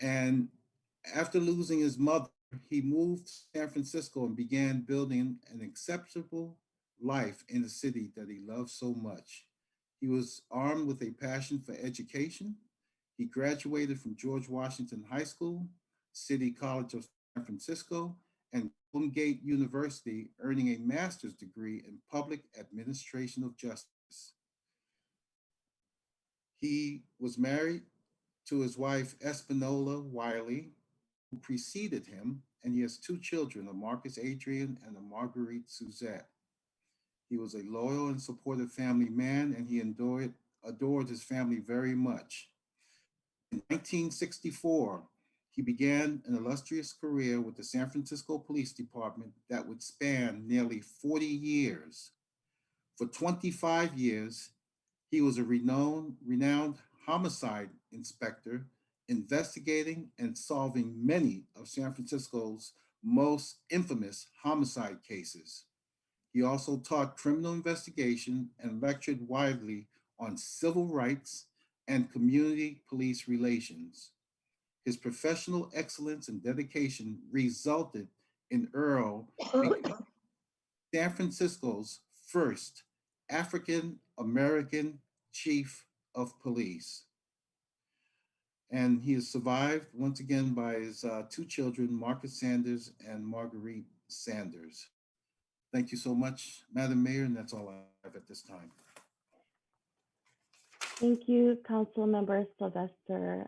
And after losing his mother, he moved to San Francisco and began building an acceptable life in the city that he loved so much. He was armed with a passion for education. He graduated from George Washington High School, City College of San Francisco, and Golden Gate University, earning a master's degree in public administration of justice. He was married to his wife, Espinola Wiley, who preceded him, and he has two children, a Marcus Adrian and a Marguerite Suzette. He was a loyal and supportive family man, and he adored his family very much. In 1964, he began an illustrious career with the San Francisco Police Department that would span nearly 40 years. For 25 years, he was a renowned homicide inspector, investigating and solving many of San Francisco's most infamous homicide cases. He also taught criminal investigation and lectured widely on civil rights and community police relations. His professional excellence and dedication resulted in Earl becoming San Francisco's first African American chief of police. And he is survived once again by his two children, Marcus Sanders and Marguerite Sanders. Thank you so much, Madam Mayor, and that's all I have at this time. Thank you, Council Member Sylvester.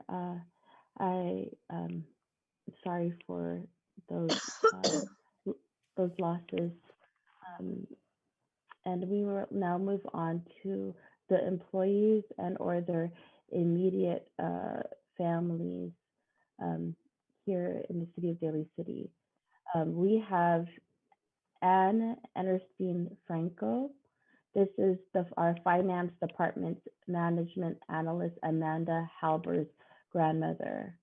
I'm sorry for those losses. And we will now move on to the employees and or their immediate families here in the city of Daly City. We have Anne Enerstein Franco. This is our finance department management analyst, Amanda Halber's grandmother.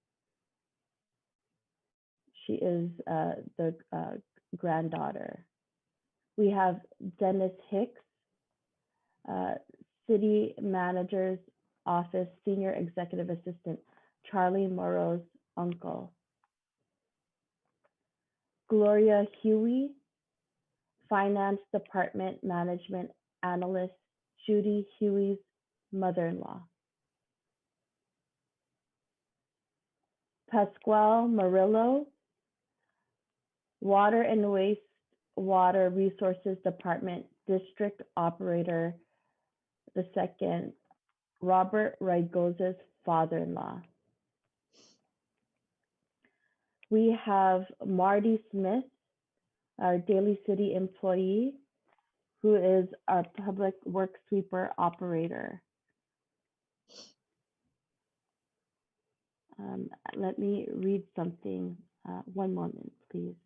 She is the granddaughter. We have Dennis Hicks, City Manager's Office Senior Executive Assistant, Charlie Morrow's uncle. Gloria Huey, Finance Department Management Analyst, Judy Huey's mother-in-law. Pasquale Murillo, Water and Wastewater Resources Department District Operator, the second, Robert Raigoza's father-in-law. We have Marty Smith, our Daly City employee, who is our public work sweeper operator. Let me read something. One moment, please.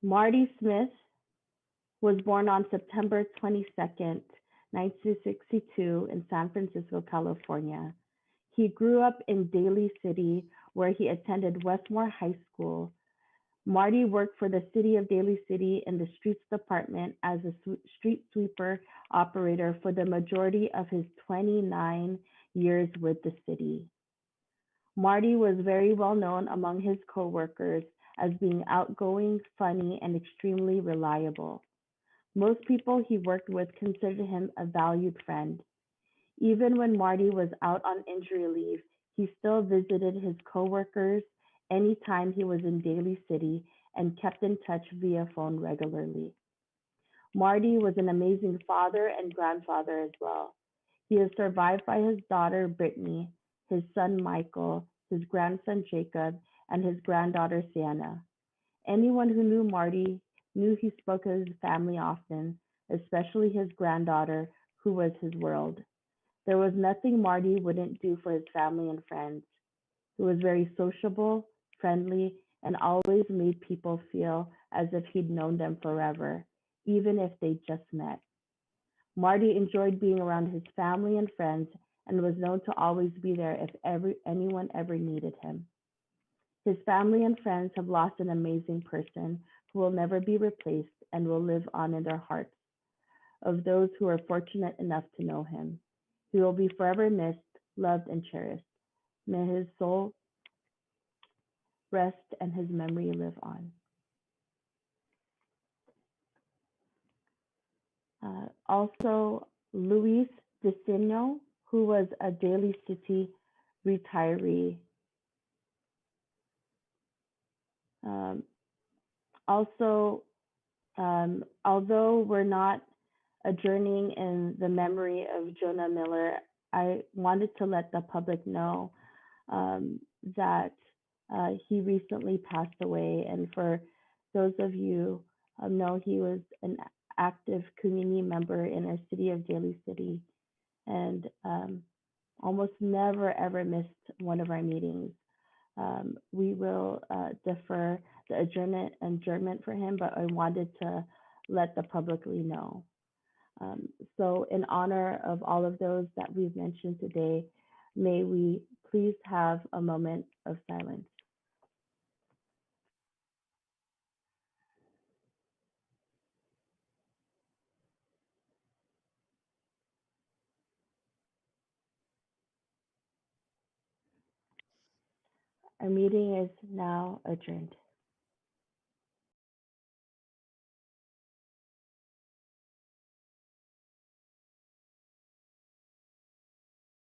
Marty Smith was born on September 22nd, 1962 in San Francisco, California. He grew up in Daly City, where he attended Westmore High School. Marty worked for the city of Daly City in the streets department as a street sweeper operator for the majority of his 29 years with the city. Marty was very well known among his coworkers as being outgoing, funny, and extremely reliable. Most people he worked with considered him a valued friend. Even when Marty was out on injury leave, he still visited his coworkers anytime he was in Daly City and kept in touch via phone regularly. Marty was an amazing father and grandfather as well. He is survived by his daughter, Brittany, his son, Michael, his grandson, Jacob, and his granddaughter, Sienna. Anyone who knew Marty knew he spoke of his family often, especially his granddaughter, who was his world. There was nothing Marty wouldn't do for his family and friends. He was very sociable, friendly, and always made people feel as if he'd known them forever, even if they just met. Marty enjoyed being around his family and friends and was known to always be there if anyone ever needed him. His family and friends have lost an amazing person who will never be replaced and will live on in their hearts of those who are fortunate enough to know him. He will be forever missed, loved, and cherished. May his soul rest and his memory live on. Also, Luis Dicino, who was a Daly City retiree. Although we're not adjourning in the memory of Jonah Miller, I wanted to let the public know that he recently passed away. And for those of you know, he was an active community member in our city of Daly City, and almost never ever missed one of our meetings. We will defer the adjournment for him, but I wanted to let the publicly know. So in honor of all of those that we've mentioned today, may we please have a moment of silence. Our meeting is now adjourned.